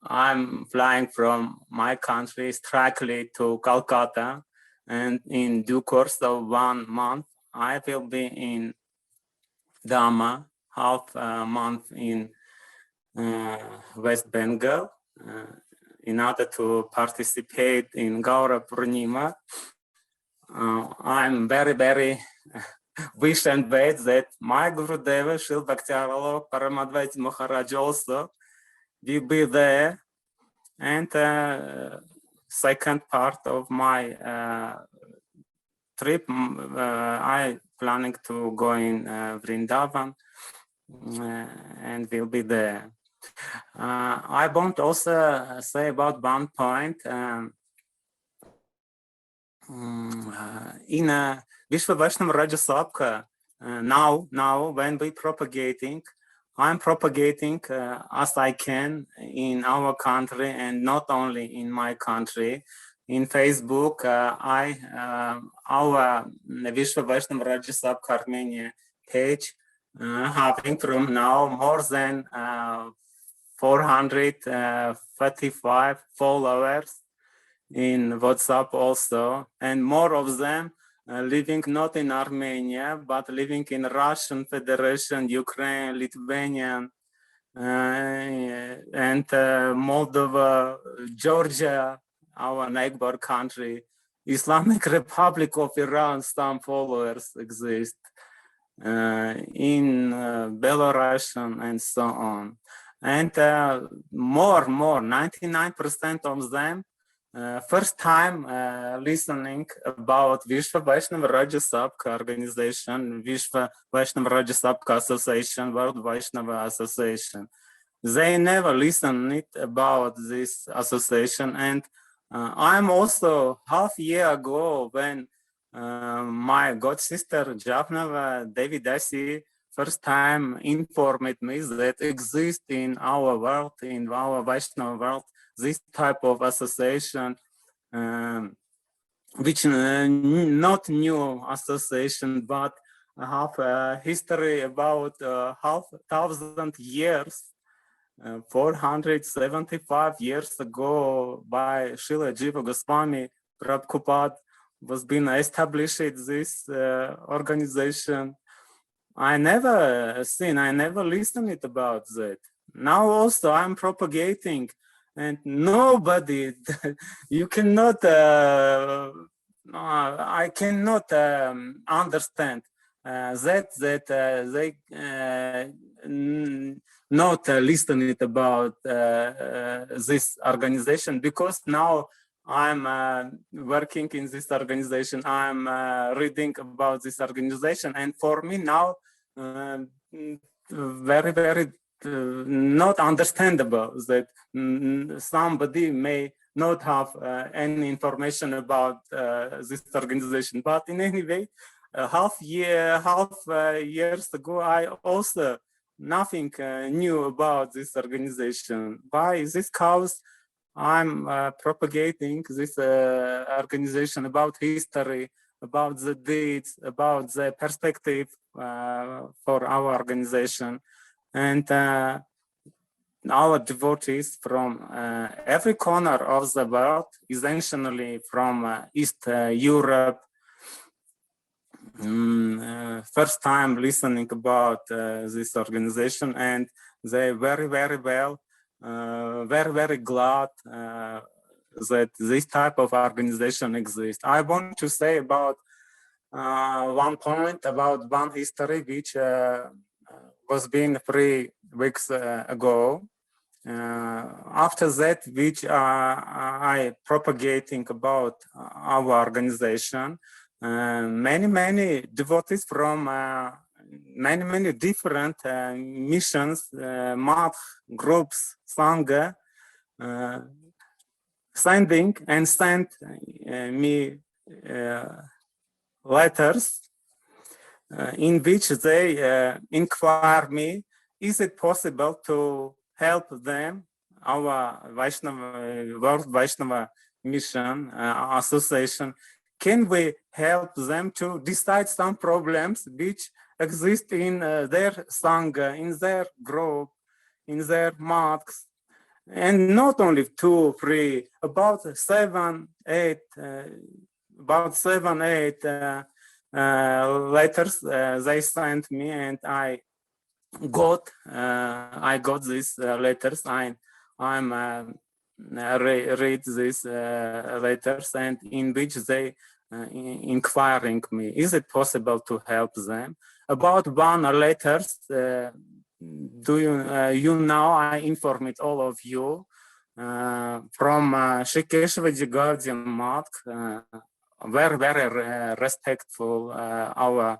I'm flying from my country strictly to Calcutta, and in due course of 1 month, I will be in Dhamma, half a month in West Bengal, in order to participate in Gaura Purnima. I'm very wish and wait that my Gurudeva, Shil Bhaktiaralo Paramadvaiti Maharaj also will be there. And second part of my trip, I planning to go in Vrindavan and will be there. I want also say about one point. In Vishwa Vaishnava Rajya Sabha, now when we propagating, I'm propagating as I can in our country, and not only in my country. In Facebook, our Vishwa Vaishnava Rajya Sabha Armenia page having from now more than 435 followers in WhatsApp also, and more of them living not in Armenia, but living in Russian Federation, Ukraine, Lithuania, and Moldova, Georgia, our neighbor country, Islamic Republic of Iran, some followers exist, in Belarus and so on. And more, 99% of them first time listening about Vishwa Vaishnava Rajya Sabha organization, Vishwa Vaishnava Rajya Sabha Association, World Vaishnava Association. They never listened about this association. And I'm also half year ago, when my god sister Japnava Devi Dasi first time informed me that exists in our world, in our Vaishnava world, this type of association, which not new association, but have a history about 5,000 years. 475 years ago by Srila Jiva Goswami Prabhupada was being established this organization. I never listened about that. Now also I'm propagating, and nobody, you cannot, I cannot understand that they not listening about this organization, because now I'm working in this organization. I'm reading about this organization, and for me now, very not understandable that somebody may not have any information about this organization. But in any way, half years ago, I also nothing knew about this organization. By this cause, I'm propagating this organization about history, about the deeds, about the perspective for our organization. And our devotees from every corner of the world, essentially from East Europe, first time listening about this organization, and they very well, very glad that this type of organization exists. I want to say about one point, about one history which was being 3 weeks ago. After that, which I propagating about our organization, many devotees from many different missions, math groups, sangha, sent me letters in which they inquire me, is it possible to help them, our Vaishnava, World Vaishnava Mission Association, can we help them to decide some problems which exist in their sangha, in their group, in their mosques, and not only 2, 3, about 7, 8, letters they sent me, and I got these letters. I'm read these letters, and in which they inquiring me, is it possible to help them? About one letters, do you know, I informed all of you from Shikeshwaji Guardian Mark, very respectful our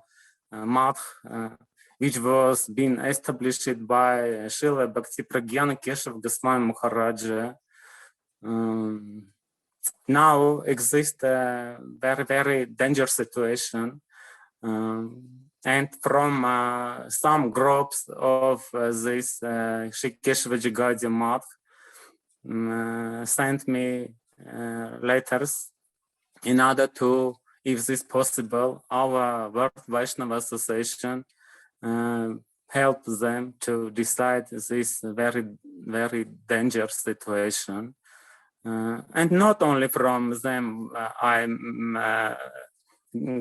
math, which was being established by Srila Bhakti Pragyana Keshav Goswami Maharaja. Now exists a very dangerous situation, and from some groups of this Shikeshwaji Guardian Math sent me letters in order to, if this possible, our World Vaishnava Association help them to decide this very dangerous situation. And not only from them I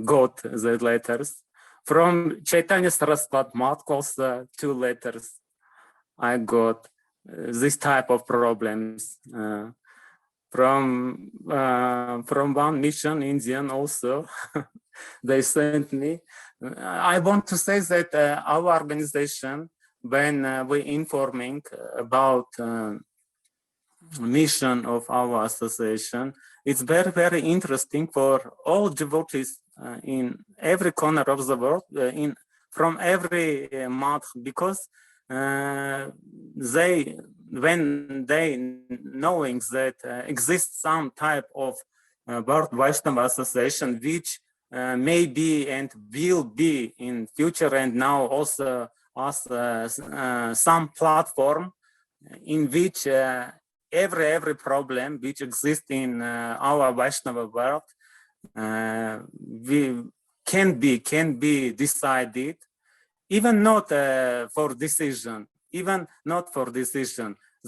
got the letters. From Chaitanya Saraswat Math also 2 letters I got this type of problems. From one mission, Indian also, they sent me. I want to say that our organization, when we informing about mission of our association, it's very interesting for all devotees in every corner of the world, from every month, because when they knowing that exists some type of World Vaishnava Association which maybe and will be in future, and now also as some platform in which every problem which exists in our Vaishnava world can be decided, even not for decision,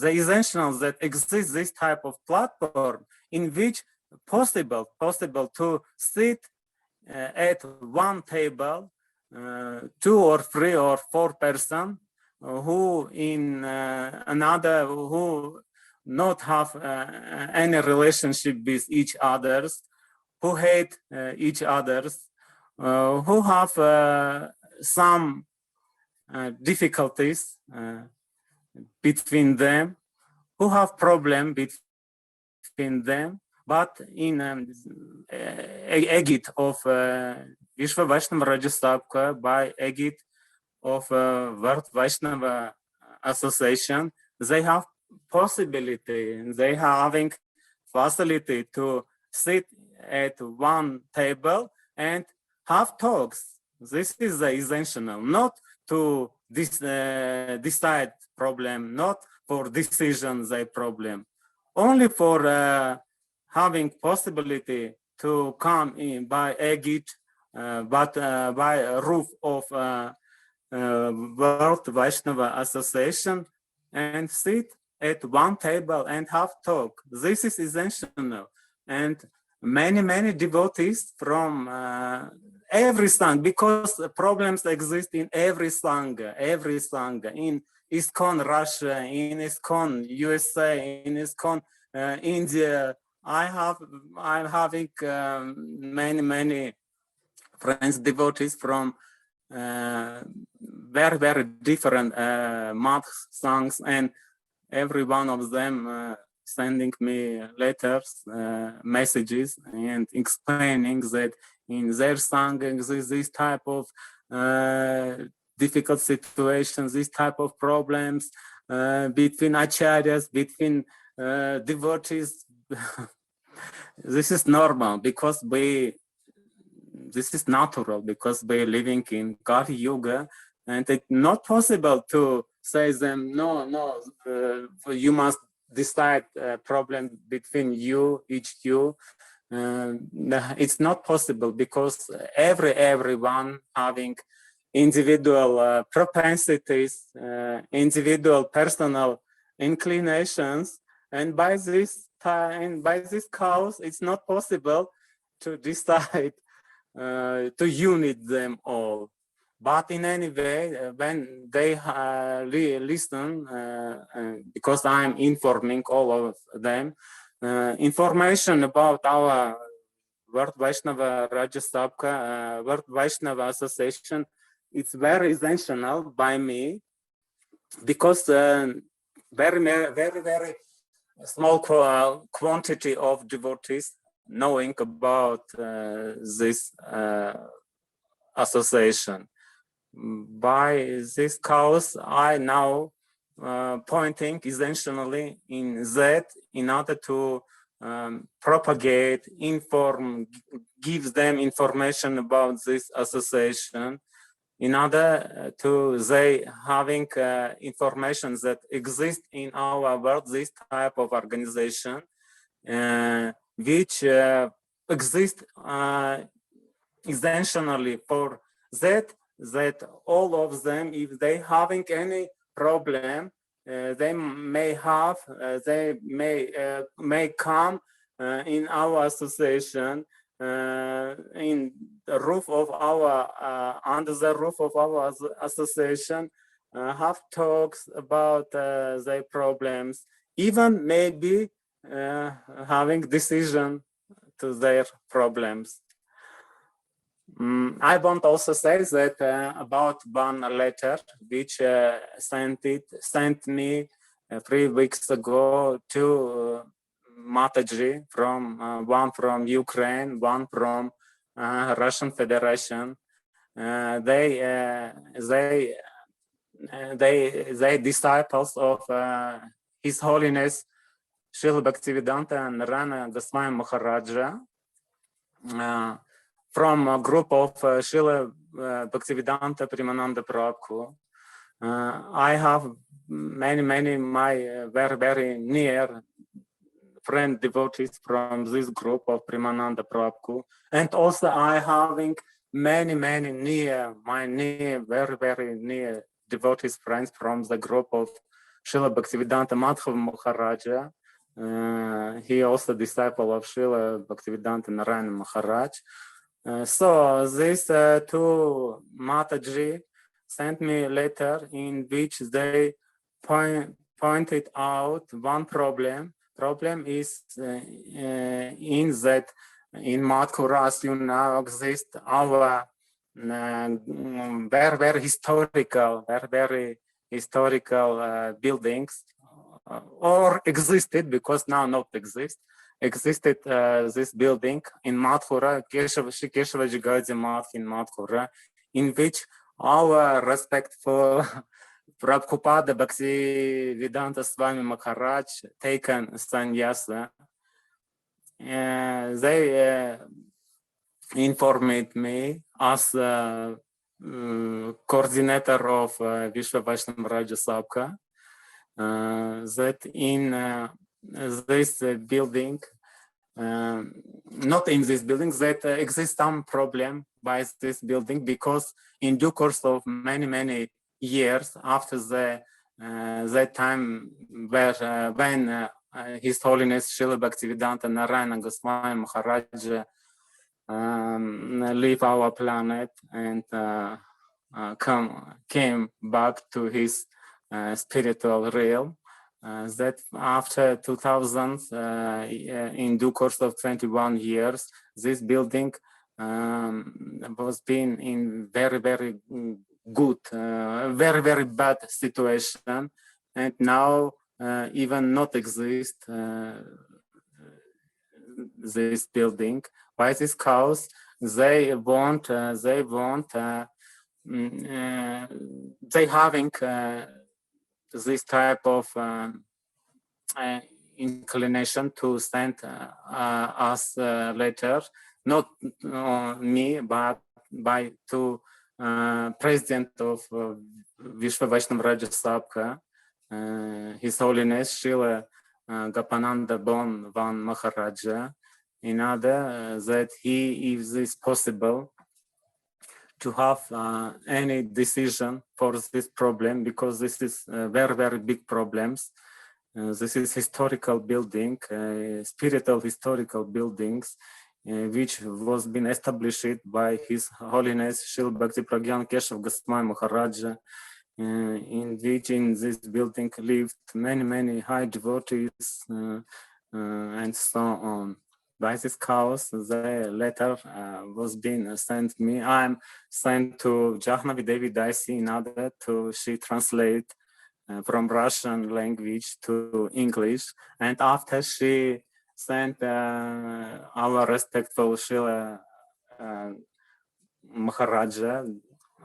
The essential that exists this type of platform in which possible to sit at one table, 2 or 3 or 4 person who in another who not have any relationship with each others, who hate each others, who have some difficulties between them, who have problem between them, but in agit of Vishva Vaishnava Rajya Sabha, by agit of World Vaishnava Association, they have possibility, they having facility to sit at one table and have talks. This is the essential, not to decide problem, not for decisions a problem, only for having possibility to come in by agit, but by a roof of World Vaishnava Association and sit at one table and have talk. This is essential, and many devotees from every sangha, because problems exist in every sangha, in ISKCON Russia, in ISKCON USA, in ISKCON India. I'm having many friends, devotees from very different songs, and every one of them sending me letters, messages, and explaining that in their song exists this type of difficult situations, this type of problems between acharyas, between devotees. This is normal because this is natural, because we're living in Kali Yuga, and it's not possible to say them, no, you must decide problem between you, each you. It's not possible, because everyone having individual propensities, individual personal inclinations, and by this cause, it's not possible to decide to unite them all. But in any way, when they listen, because I'm informing all of them, information about our World Vaishnava Rajya Sabha, World Vaishnava Association, it's very essential by me, because very small quantity of devotees knowing about this association. By this cause, I now pointing essentially in that, in order to propagate, inform, give them information about this association, in order to they having information that exists in our world, this type of organization, which exist essentially for that all of them, if they having any problem, they may come in our association, in the roof of our under the roof of our association, have talks about their problems, even maybe having decision to their problems. I want also say that about one letter which sent me 3 weeks ago to Mataji, from one from Ukraine, one from Russian Federation. They disciples of His Holiness Srila Bhaktivedanta Narayana Goswami Maharaja. from a group of Srila Bhaktivedanta Premananda Prabhu. I have many my very near friend devotees from this group of Premananda Prabhu, and also I having many very near devotees friends from the group of Srila Bhaktivedanta Madhava Maharaja. He also disciple of Srila Bhaktivedanta Narayana Maharaj. So these two Mataji sent me a letter in which they pointed out one problem. Problem is in that in Mathura, as you know, exist our very historical buildings, or existed, because now not exist. Existed this building in Mathura, Shri Keshavaji Gaudiya Math in Mathura, in which our respectful Prabhupada Bhaktivedanta Swami Maharaj taken sannyasa. They informed me as coordinator of Vishwa Vaishnava Rajya Sabha that in this building, not in this building, that exists some problem by this building, because in due course of many years after that time where when His Holiness Srila Bhaktivedanta Narayana Goswami Maharaj leave our planet and came back to his spiritual realm, that after 2000, in due course of 21 years, this building was being in very good, very bad situation, and now even not exist this building. By this cause, they having this type of inclination to send us letter, not me, but by to president of Vishwa Vaishnava Rajya Sabha, His Holiness Srila Gopananda Bon Van Maharaja, in order that he, if this possible, to have any decision for this problem, because this is very big problems. This is historical building, spiritual historical buildings, which was been established by His Holiness Srila Bhakti Pragyan Keshav Goswami Maharaja, in which in this building lived many high devotees and so on. By this cause, the letter was being sent me. I'm sent to Jahnavi Devi Daisi in order to she translate from Russian language to English. And after she sent our respectful Srila Maharaja,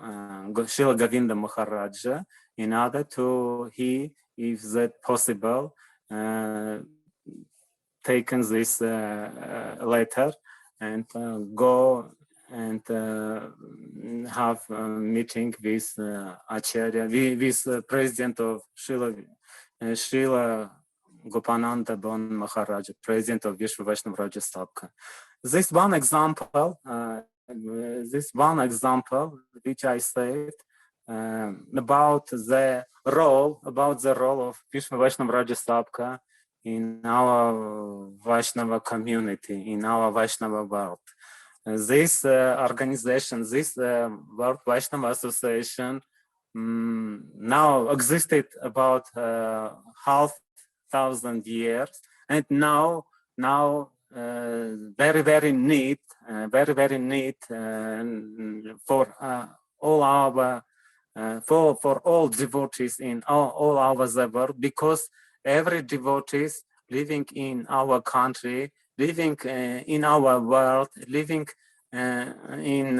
Srila Govinda Maharaja, in order to he, if that possible, taken this letter and go and have a meeting with Acharya, with President of Srila Gopananda Bon Maharaj, President of Vishwa Vaishnava Rajya Sabha. This one example which I said about the role of Vishwa Vaishnava Rajya Sabha in our Vaishnava community, in our Vaishnava world. This organization, this World Vaishnava Association, now existed about 5,000 years, and now very neat for all our for all devotees in all over the world, because every devotees living in our country, living in our world, living in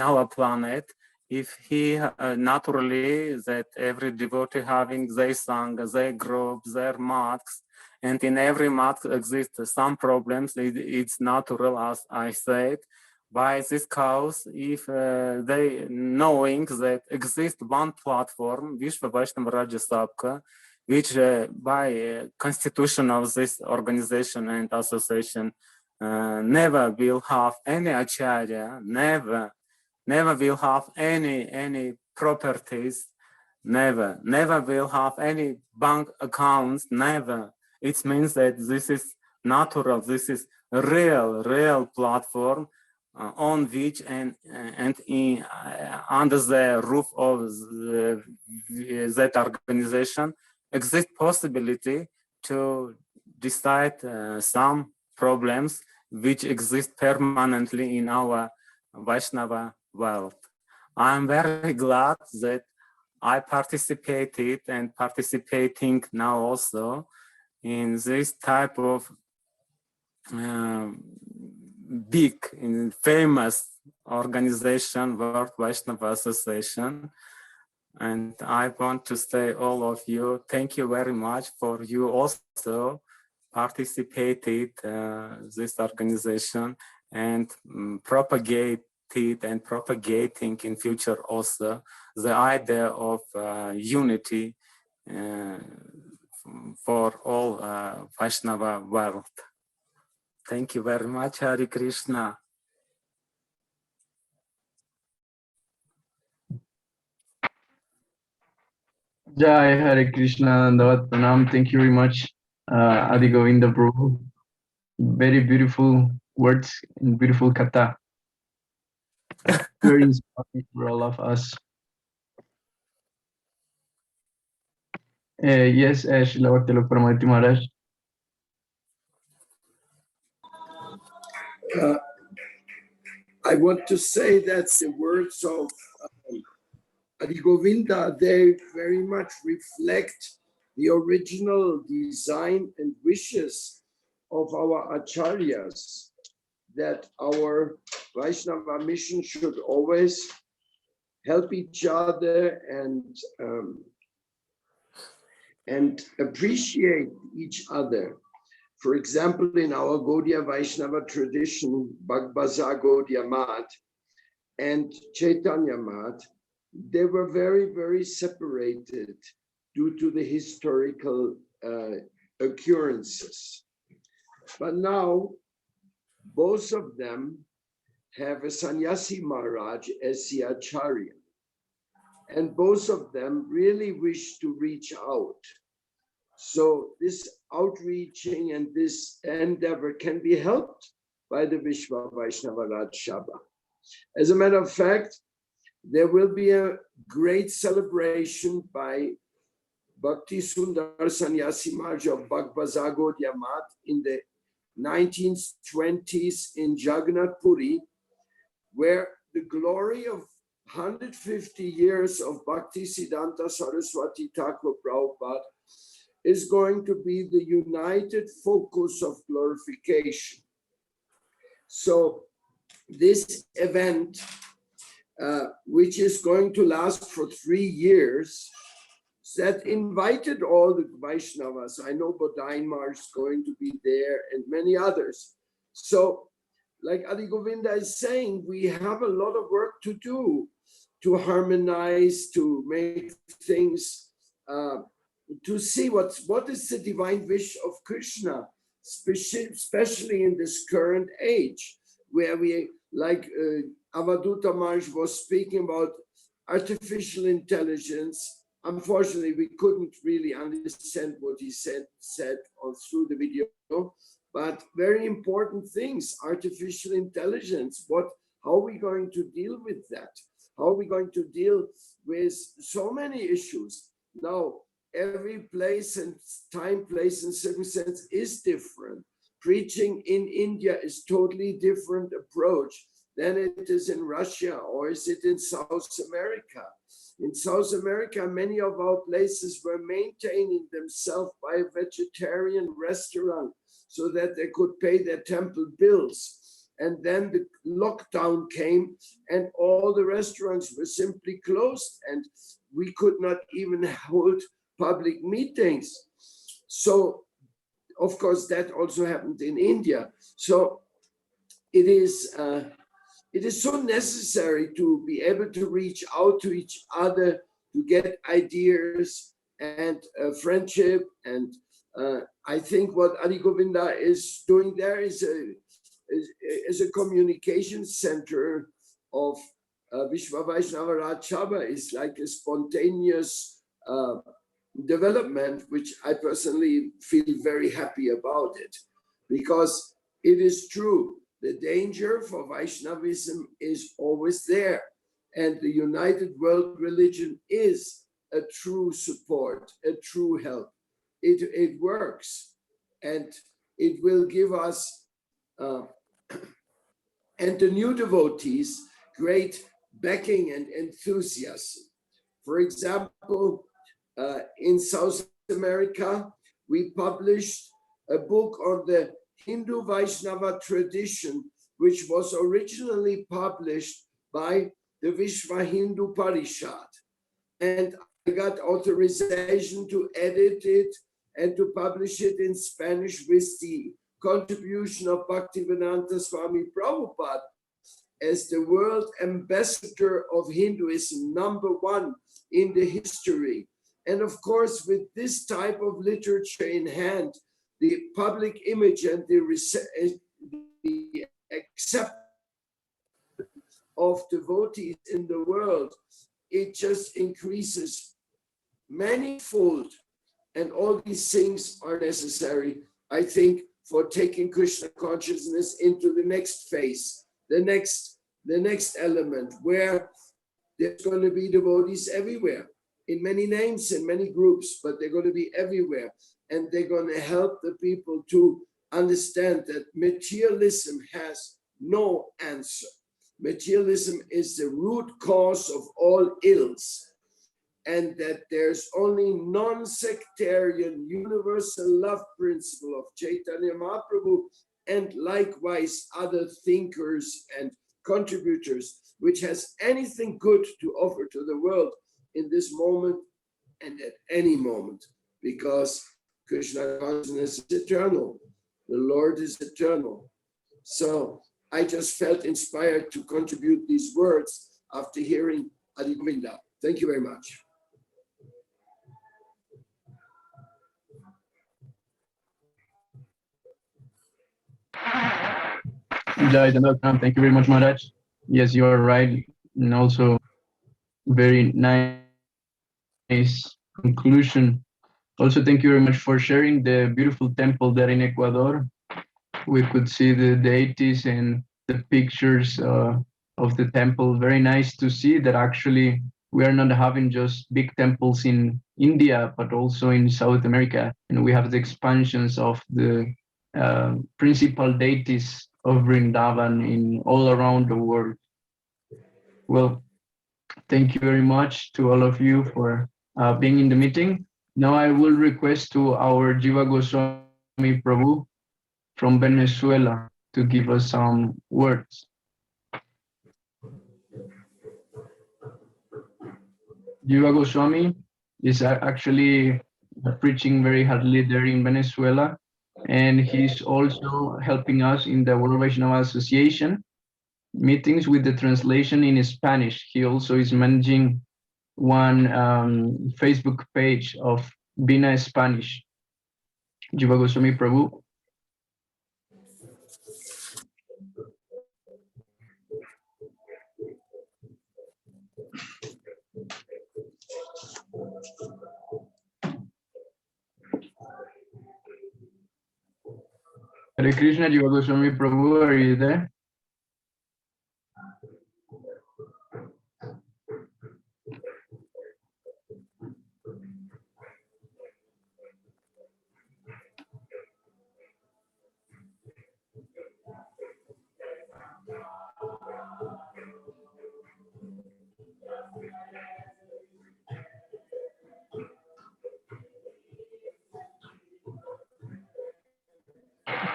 our planet, if he naturally that every devotee having their sangha, their group, their mosques, and in every mat exists some problems. It's natural, as I said. By this cause, if they knowing that exists one platform, Vishwa Vaishnava Rajya Sabha, which by constitution of this organization and association never will have any acharya, never will have any properties, never will have any bank accounts, never. It means that this is natural, this is a real platform on which and in, under the roof of that organization exists possibility to decide some problems which exist permanently in our Vaishnava world. I'm very glad that I participated and participating now also in this type of big and famous organization, World Vaishnava Association. And I want to say all of you, thank you very much for you also participated this organization and propagated and propagating in future also the idea of unity for all Vaishnava world. Thank you very much, Hare Krishna. Jai Hare Krishna, Dandavat Pranam. Thank you very much, Adi Govinda Prabhu. Very beautiful words and beautiful kata. Very inspiring for all of us. Yes, Srila Bhakti Pramati Maharaj. I want to say that the words of Adi Govinda, they very much reflect the original design and wishes of our acharyas, that our Vaishnava mission should always help each other and appreciate each other. For example, in our Gaudiya Vaishnava tradition, Bhagbaza Gaudiya Mat and Chaitanya Mat, they were very separated due to the historical occurrences. But now, both of them have a sannyasi Maharaj as the acharya. And both of them really wish to reach out. So this outreaching and this endeavor can be helped by the Vishwa Vaishnava Raj Sabha. As a matter of fact, there will be a great celebration by Bhakti Sundar Sannyasi Maharaj of Bhagbaza Gaudiya Mat in the 1920s in Jagannath Puri, where the glory of 150 years of Bhakti Siddhanta Saraswati Thakur Prabhupada is going to be the united focus of glorification. So this event, which is going to last for 3 years, that invited all the Vaishnavas. I know Bodhain Maharaj is going to be there and many others. So like Adi Govinda is saying, we have a lot of work to do to harmonize, to make things, to see what is the divine wish of Krishna, especially in this current age, where we, like Avaduta Maharaj was speaking about artificial intelligence. Unfortunately, we couldn't really understand what he said through the video, but very important things, artificial intelligence, how are we going to deal with that? How are we going to deal with so many issues? Now, every place and time, place and circumstance is different. Preaching in India is totally different approach than it is in Russia, or is it in South America? In South America, many of our places were maintaining themselves by a vegetarian restaurant so that they could pay their temple bills. And then the lockdown came and all the restaurants were simply closed and we could not even hold public meetings. So of course, that also happened in India. So it is so necessary to be able to reach out to each other, to get ideas and friendship. And I think what Adi Govinda is doing there is a communication center of Vishwa Vaishnava Raj Sabha, is like a spontaneous development, which I personally feel very happy about it, because it is true. The danger for Vaishnavism is always there. And the United World Religion is a true support, a true help. It works, and it will give us and the new devotees great backing and enthusiasm. For example, in South America, we published a book on the Hindu Vaishnava tradition, which was originally published by the Vishwa Hindu Parishad. And I got authorization to edit it and to publish it in Spanish with the contribution of Bhaktivedanta Swami Prabhupada as the world ambassador of Hinduism, #1 in the history. And of course, with this type of literature in hand, the public image and the acceptance of devotees in the world, it just increases manifold. And all these things are necessary, I think, for taking Krishna consciousness into the next phase, the next element, where there's going to be devotees everywhere, in many names, in many groups, but they're going to be everywhere. And they're going to help the people to understand that materialism has no answer. Materialism is the root cause of all ills, and that there's only non-sectarian universal love principle of Chaitanya Mahaprabhu, and likewise other thinkers and contributors, which has anything good to offer to the world in this moment and at any moment, because Krishna consciousness is eternal. The Lord is eternal. So I just felt inspired to contribute these words after hearing Adi Govinda. Thank you very much. Jai Janathan, thank you very much, Maharaj. Yes, you are right. And also very nice conclusion. Also, thank you very much for sharing the beautiful temple there in Ecuador. We could see the deities and the pictures of the temple. Very nice to see that actually we are not having just big temples in India, but also in South America. And we have the expansions of the principal deities of Vrindavan in all around the world. Well, thank you very much to all of you for being in the meeting. Now I will request to our Jiva Goswami Prabhu from Venezuela to give us some words. Jiva Goswami is actually preaching very hardly there in Venezuela, and he's also helping us in the World Vaishnava Association meetings with the translation in Spanish. He also is managing one Facebook page of Bina Spanish. Jiva Goswami Prabhu. Hare Krishna, Jiva Goswami Prabhu, are you there?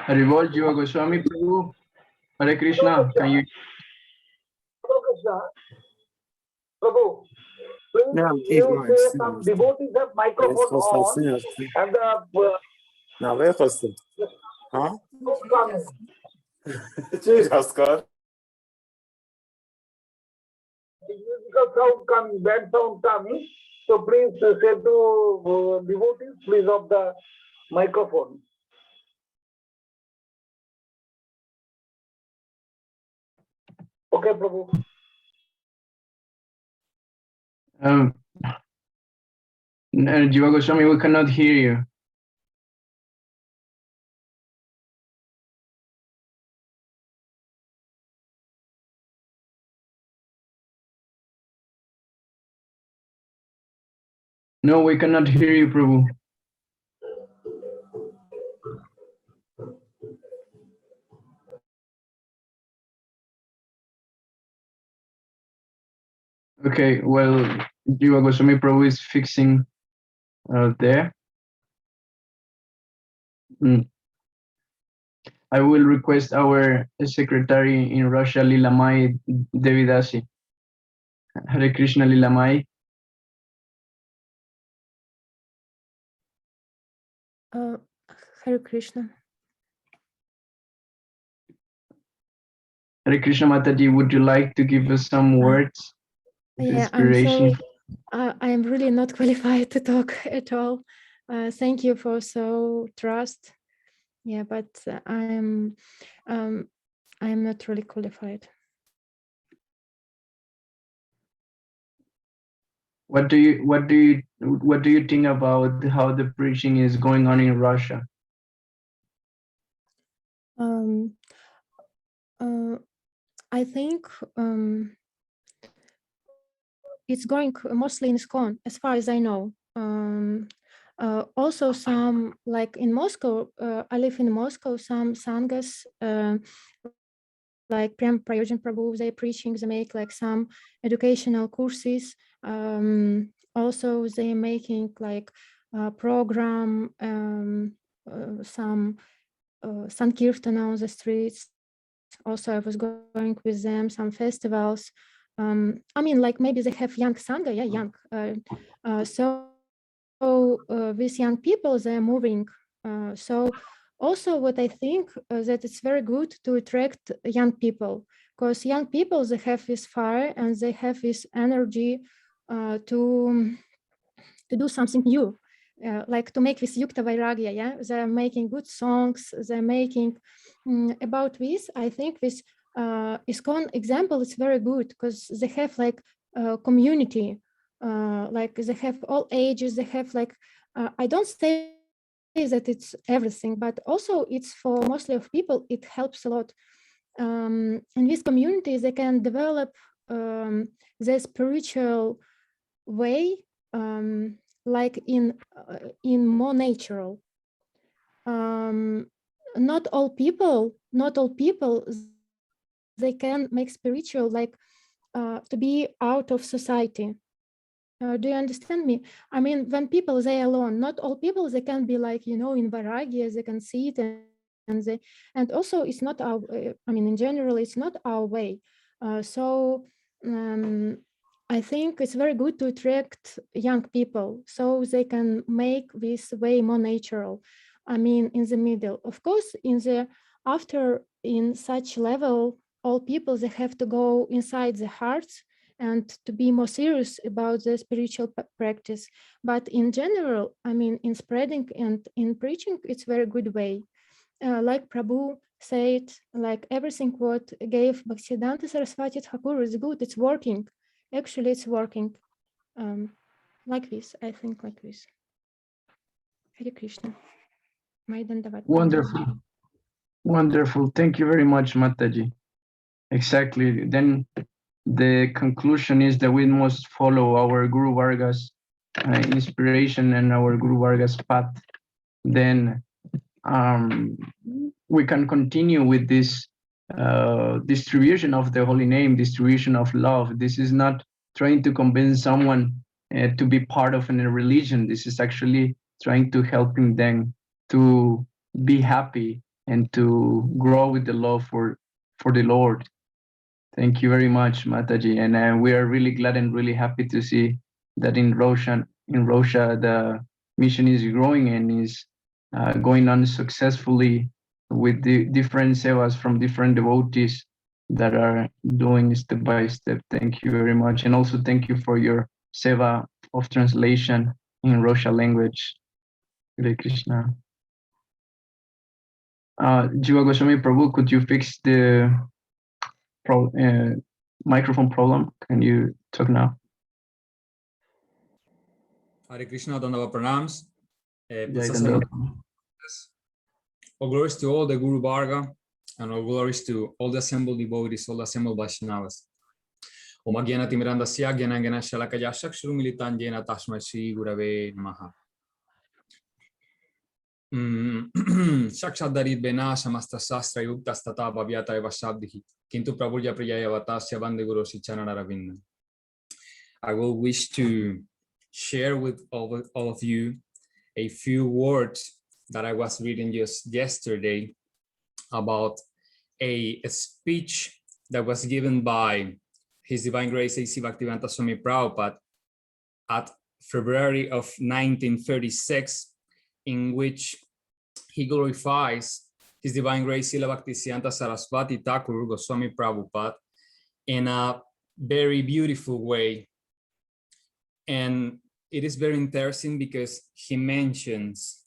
Haribol, Jiva Goswami Prabhu. Hare Krishna, can you? Krishna. Prabhu, please Yeah, you say some devotees have microphone on, and the 나왜 컸어? 어? Coming. Jesus God. Because sound coming, bad sound coming. So please say to devotees, please off the microphone. Okay, Prabhu. Jiva Goswami, we cannot hear you. No, we cannot hear you, Prabhu. Okay, well, Jiva Goswami Prabhu is fixing there. I will request our secretary in Russia, Lilamai Devidasi. Hare Krishna, Lilamai. Hare Krishna. Hare Krishna Mataji, would you like to give us some words of Yeah, I'm inspiration? sorry. I am really not qualified to talk at all. Thank you for so trust. Yeah, but I'm not really qualified. What do you think about how the preaching is going on in Russia? I think it's going mostly in ISKCON, as far as I know. Also, some, like in Moscow, I live in Moscow, some sanghas, like Prem Prayojan Prabhu, they're preaching, they make like some educational courses. Also, they're making like a program, some Sankirtan on the streets. Also, I was going with them, some festivals. I mean, like maybe they have young sangha, yeah, young. So with young people, they're moving. So also what I think that it's very good to attract young people, because young people, they have this fire and they have this energy to do something new. Like to make this Yukta Vairagya, yeah, they're making good songs, they're making about this. I think this ISKCON example is very good because they have like community, like they have all ages, they have like, I don't say that it's everything, but also it's for mostly of people, it helps a lot. In these communities, they can develop their spiritual way, like in more natural. Not all people, they can make spiritual, like to be out of society. Do you understand me? I mean, when people, they alone, not all people, they can be like, you know, in Vairagya, they can see it, and also it's not our, I mean, in general, it's not our way. So I think it's very good to attract young people so they can make this way more natural. I mean, in the middle, of course, in such level, all people, they have to go inside the hearts and to be more serious about the spiritual practice. But in general, I mean, in spreading and in preaching, it's very good way. Like Prabhu said, like everything what gave Bhaktisiddhanta Saraswati Thakur is good, it's working. Actually, it's working. Like this, I think like this. Hare Krishna. Wonderful. Wonderful. Thank you very much, Mataji. Exactly. Then the conclusion is that we must follow our Guru Varga's inspiration and our Guru Varga's path. Then we can continue with this distribution of the holy name, distribution of love. This is not trying to convince someone to be part of a religion. This is actually trying to helping them to be happy and to grow with the love for the Lord. Thank you very much, Mataji. And we are really glad and really happy to see that in Russia, the mission is growing and is going on successfully with the different sevas from different devotees that are doing step by step. Thank you very much. And also thank you for your seva of translation in Rosha language. Hare Krishna. Jiva Goswami Prabhu, could you fix the microphone problem? Can you talk now? Hare Krishna, Dandava Pranams. Jai Dandava. All glories to all the Guru Varga, and all glories to all the assembled devotees, all the assembled Vaishnavas. Om Agyana Timirandasya Gyana Gyana Shalakaya Shakshuru Militanjena Tasmai Shri Gurave Namaha. Shakshat Darit Bena Samasta Sastra Yuktas Tata Bhavyata Eva Shabdihi Kintu Prabhuja Priyaya Vatasya Bande Guru Sichanana Ravinda. I will wish to share with all of you a few words that I was reading just yesterday about a speech that was given by His Divine Grace A.C. Bhaktivedanta Swami Prabhupada at February of 1936, in which he glorifies His Divine Grace Srila Bhaktisiddhanta Saraswati Thakur Goswami Prabhupada in a very beautiful way. And it is very interesting because he mentions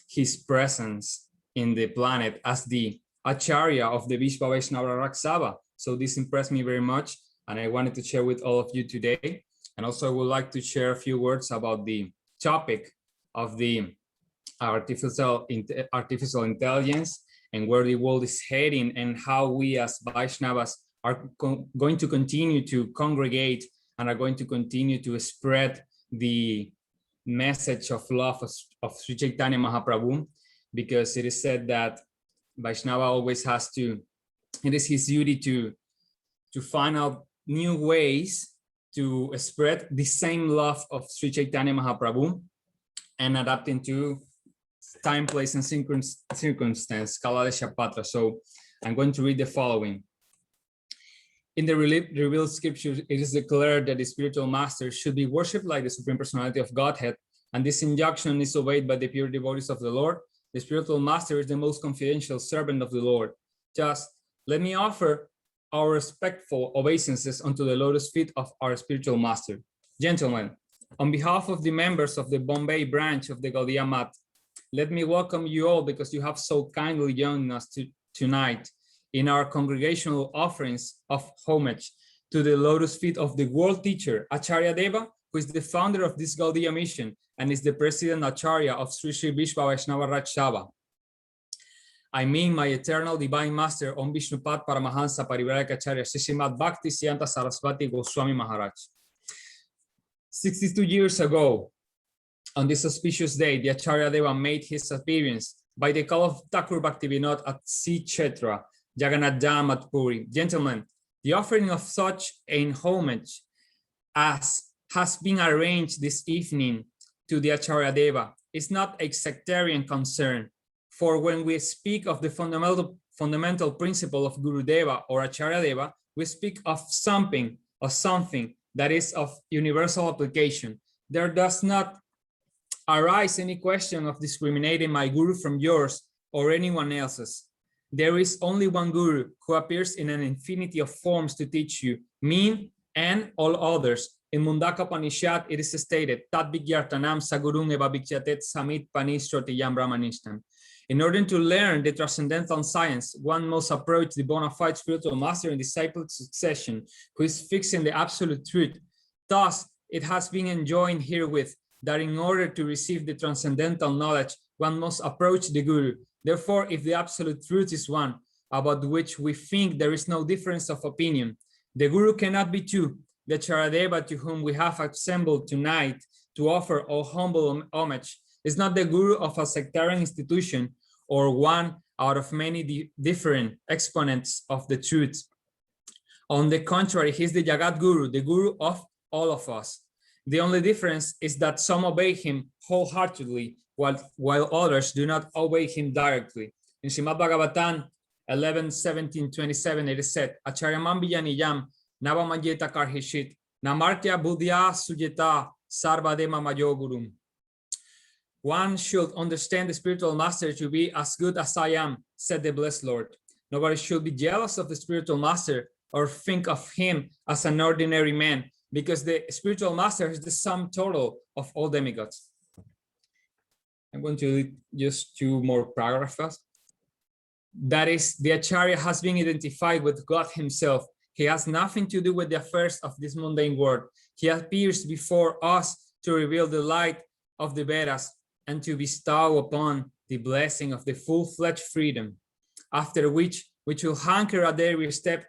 his presence in the planet as the Acharya of the Vishva Vaishnava Raksava. So this impressed me very much, and I wanted to share with all of you today. And also I would like to share a few words about the topic of the artificial intelligence and where the world is heading, and how we as Vaishnavas are going to continue to congregate and are going to continue to spread the message of love of Sri Chaitanya Mahaprabhu, because it is said that Vaishnava always has to, it is his duty to find out new ways to spread the same love of Sri Chaitanya Mahaprabhu and adapting to time, place, and circumstance, Kaladesha Patra. So I'm going to read the following. In the revealed scriptures, it is declared that the spiritual master should be worshipped like the Supreme Personality of Godhead, and this injunction is obeyed by the pure devotees of the Lord. The spiritual master is the most confidential servant of the Lord. Just let me offer our respectful obeisances unto the lotus feet of our spiritual master. Gentlemen, on behalf of the members of the Bombay branch of the Gaudiya Math, let me welcome you all, because you have so kindly joined us tonight in our congregational offerings of homage to the lotus feet of the world teacher, Acharya Deva, who is the founder of this Gaudiya mission and is the president Acharya of Sri Sri Vishva Vaishnava Rajsabha. I mean my eternal divine master, Om Vishnupad Paramahansa Parivrajaka Acharya Srimad Bhaktisiddhanta Saraswati Goswami Maharaj. 62 years ago, on this auspicious day, the Acharya Deva made his appearance by the call of Thakur Bhaktivinoda at Sri Kshetra, Jagannath Dham at Puri. Gentlemen, the offering of such a homage as has been arranged this evening to the Acharya Deva is not a sectarian concern, for when we speak of the fundamental principle of Guru Deva or Acharya Deva, we speak of something that is of universal application. There does not arise any question of discriminating my Guru from yours or anyone else's. There is only one Guru who appears in an infinity of forms to teach you, me and all others. In Mundaka Upanishad, it is stated, Tat Vigyartanam Sagurung Eva Bhikyatet Samit Panishrotiyam Brahmanishtam. In order to learn the transcendental science, one must approach the bona fide spiritual master in disciple succession, who is fixing the absolute truth. Thus, it has been enjoined herewith that in order to receive the transcendental knowledge, one must approach the Guru. Therefore, if the absolute truth is one, about which we think there is no difference of opinion, the Guru cannot be two. The Acharya Deva to whom we have assembled tonight to offer all humble homage is not the Guru of a sectarian institution or one out of many different exponents of the truth. On the contrary, he is the Jagat Guru, the Guru of all of us. The only difference is that some obey him wholeheartedly, while others do not obey him directly. In Srimad Bhagavatam 11:17-27, it is said, Acharyamam Vijaniyam Navamajeta Karhishit Namartya Buddhya Sujeta Sarvadema Mayogurum. One should understand the spiritual master to be as good as I am, said the blessed Lord. Nobody should be jealous of the spiritual master or think of him as an ordinary man, because the spiritual master is the sum total of all demigods. I'm going to read just 2 more paragraphs. That is, the Acharya has been identified with God himself. He has nothing to do with the affairs of this mundane world. He appears before us to reveal the light of the Vedas and to bestow upon the blessing of the full-fledged freedom, after which we will hanker at every step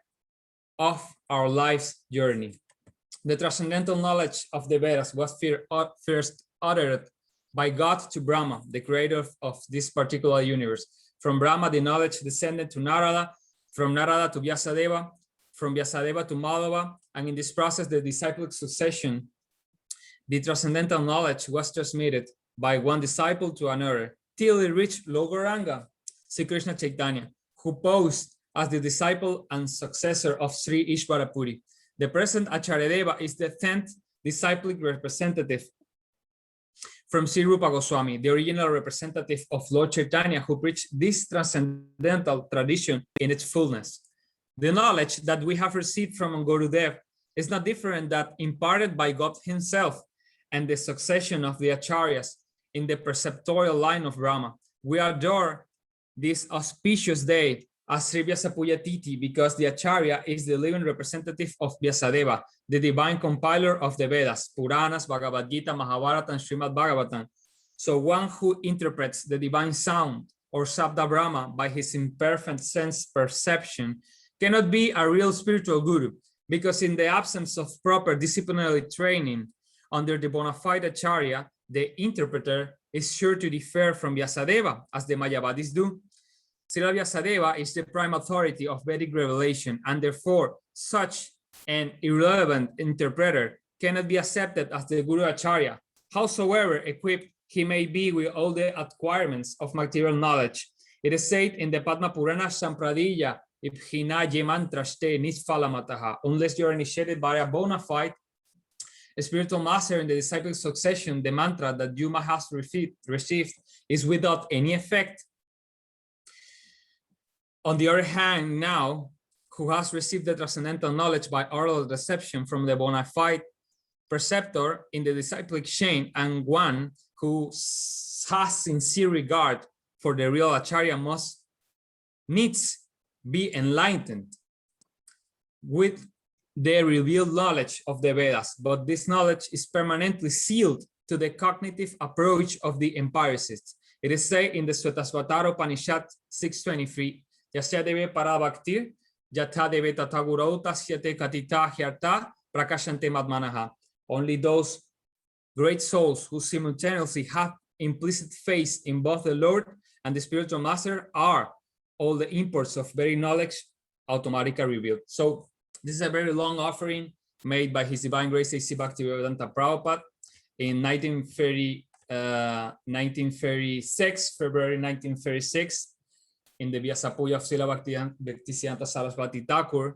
of our life's journey. The transcendental knowledge of the Vedas was first uttered by God to Brahma, the creator of this particular universe. From Brahma, the knowledge descended to Narada, from Narada to Vyasadeva, from Vyasadeva to Madhava, and in this process, the disciplic succession, the transcendental knowledge was transmitted by one disciple to another, till it reached Logoranga, Sri Krishna Chaitanya, who posed as the disciple and successor of Sri Ishvara Puri. The present Acharyadeva is the 10th disciplic representative from Sri Rupa Goswami, the original representative of Lord Chaitanya, who preached this transcendental tradition in its fullness. The knowledge that we have received from Gurudev is not different that imparted by God himself and the succession of the Acharyas in the preceptorial line of Brahma. We adore this auspicious day as Sri Vyasapuyatiti because the Acharya is the living representative of Vyasadeva, the divine compiler of the Vedas, Puranas, Bhagavad Gita, Mahabharata, and Srimad Bhagavatam. So one who interprets the divine sound or Sabda Brahma by his imperfect sense perception cannot be a real spiritual guru, because in the absence of proper disciplinary training under the bona fide Acharya, the interpreter is sure to differ from Vyasadeva, as the Mayavadis do. Srila Vyasadeva is the prime authority of Vedic revelation, and therefore such an irrelevant interpreter cannot be accepted as the Guru Acharya, howsoever equipped he may be with all the acquirements of material knowledge. It is said in the Padma Purana, Sampradaya Ibhinaye mantraste nisfalamataha, unless you are initiated by a bona fide spiritual master in the disciplic succession, the mantra that you must have received is without any effect. On the other hand, now, who has received the transcendental knowledge by oral reception from the bona fide preceptor in the disciplic chain, and one who has sincere regard for the real Acharya must needs be enlightened with the revealed knowledge of the Vedas, but this knowledge is permanently sealed to the cognitive approach of the empiricists. It is said in the Svetasvatara Upanishad 6:23, Yasya deve parabhaktir, yatha deve tatagurau tasyate katita hyarta prakashante madmanaha. Only those great souls who simultaneously have implicit faith in both the Lord and the spiritual master are all the imports of very knowledge automatically revealed. So this is a very long offering made by His Divine Grace A.C. Bhaktivedanta Prabhupada in 1936, February 1936, in the Vyasapuya of Srila Bhaktisiddhanta Saraswati Thakur,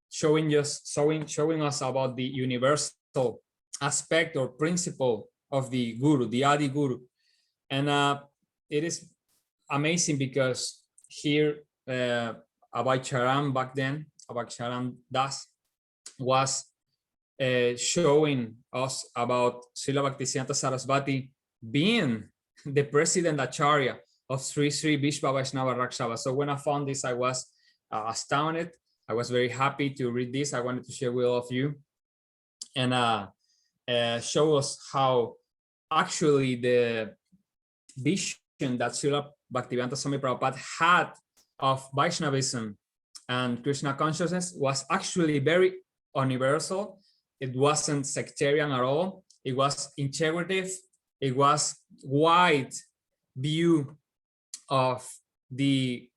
showing us about the universal aspect or principle of the Guru, the Adi Guru. And it is amazing because here Abhay Charan back then, Abhay Charan Das, was showing us about Srila Bhaktisiddhanta Saraswati being the president Acharya of Sri Vishva Vaishnava Rakshava. So when I found this, I was astounded. I was very happy to read this. I wanted to share with all of you and show us how actually the vision that Srila Bhaktivedanta Swami Prabhupada had of Vaishnavism and Krishna consciousness was actually very universal. It wasn't sectarian at all. It was integrative. It was wide view of the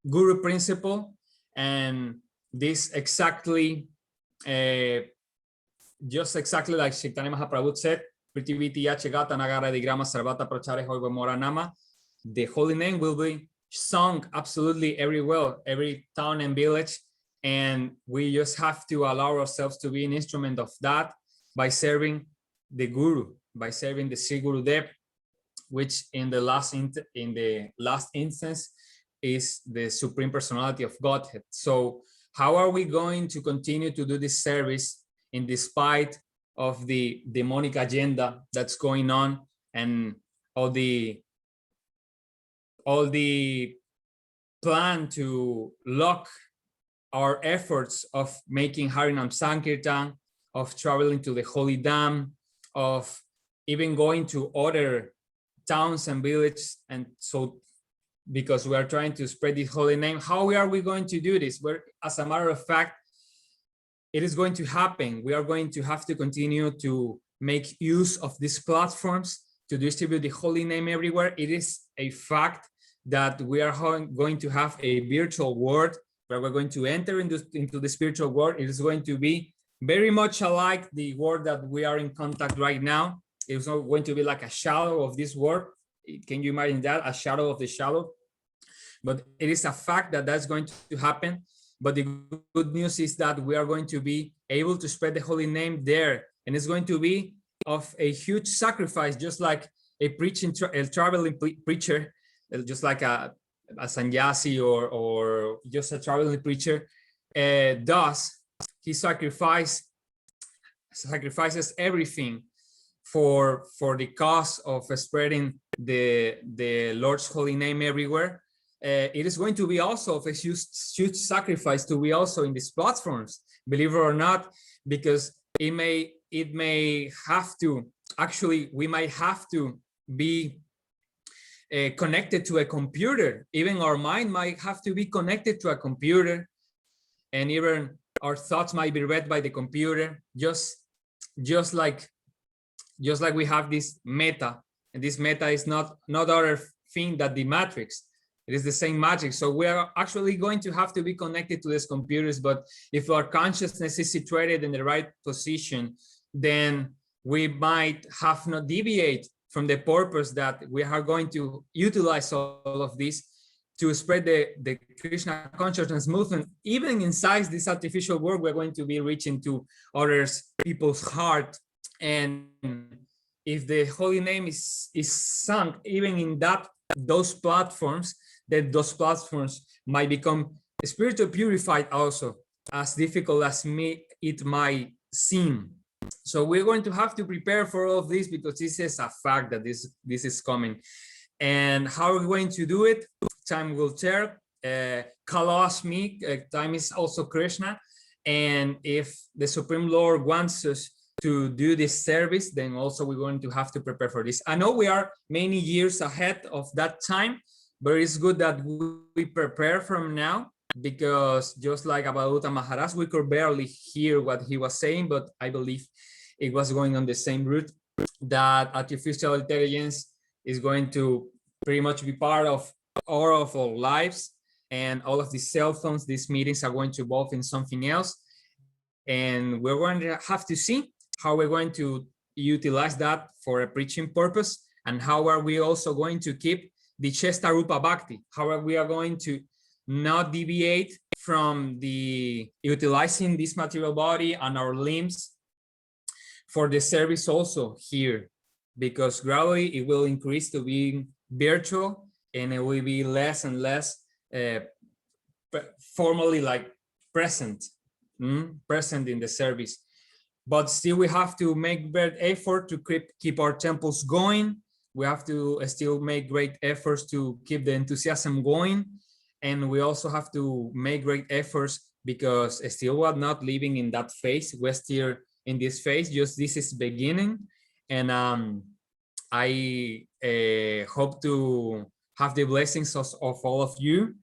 Guru principle, and this exactly, just exactly like Chaitanya Mahaprabhu said, Prithiviti Yachegata Nagara Digrama Sarvata Prachare Hoiva Mora Nama, the holy name will be sung absolutely everywhere, every town and village, and we just have to allow ourselves to be an instrument of that by serving the Guru, by serving the Sri Gurudev, which in the last instance is the Supreme Personality of Godhead. So how are we going to continue to do this service in despite of the demonic agenda that's going on and all the plan to lock our efforts of making Harinam Sankirtan, of traveling to the Holy Dam, of even going to other towns and villages, and so because we are trying to spread the holy name, how are we going to do this? Where, as a matter of fact, it is going to happen. We are going to have to continue to make use of these platforms to distribute the holy name everywhere. It is a fact that we are going to have a virtual world where we're going to enter into the spiritual world. It is going to be very much alike the world that we are in contact right now. It's not going to be like a shadow of this world. Can you imagine that? A shadow of the shadow. But it is a fact that that's going to happen. But the good news is that we are going to be able to spread the holy name there. And it's going to be of a huge sacrifice, just like a traveling preacher, just like a sannyasi or just a traveling preacher does. He sacrifices everything for the cause of spreading the Lord's holy name everywhere. It is going to be also of a huge sacrifice to be also in these platforms, believe it or not, because it may have to, actually, we might have to be connected to a computer. Even our mind might have to be connected to a computer, and even our thoughts might be read by the computer, just like we have this meta, and this meta is not other thing than the matrix. It is the same magic. So we are actually going to have to be connected to these computers, but if our consciousness is situated in the right position, then we might have not deviate from the purpose that we are going to utilize all of this to spread the Krishna consciousness movement. Even inside this artificial world, we're going to be reaching to others, people's heart. And if the holy name is sung even in those platforms, then those platforms might become spiritually purified also, as difficult as it might seem. So we're going to have to prepare for all of this, because this is a fact that this is coming. And how are we going to do it? Time will tell. Kalasmi, time is also Krishna. And if the Supreme Lord wants us to do this service, then also we're going to have to prepare for this. I know we are many years ahead of that time, but it's good that we prepare from now, because just like Abhaduta Maharaj, we could barely hear what he was saying, but I believe it was going on the same route, that artificial intelligence is going to pretty much be part of all of our lives, and all of these cell phones, these meetings are going to evolve in something else. And we're going to have to see how we're going to utilize that for a preaching purpose, and how are we also going to keep the Chesta Rupa Bhakti, how we are going to not deviate from the utilizing this material body and our limbs for the service also here, because gradually it will increase to being virtual, and it will be less and less formally like present in the service. But still we have to make great effort to keep our temples going. We have to still make great efforts to keep the enthusiasm going. And we also have to make great efforts, because still we're not living in that phase. We're still in this phase, just this is beginning. And I hope to have the blessings of all of you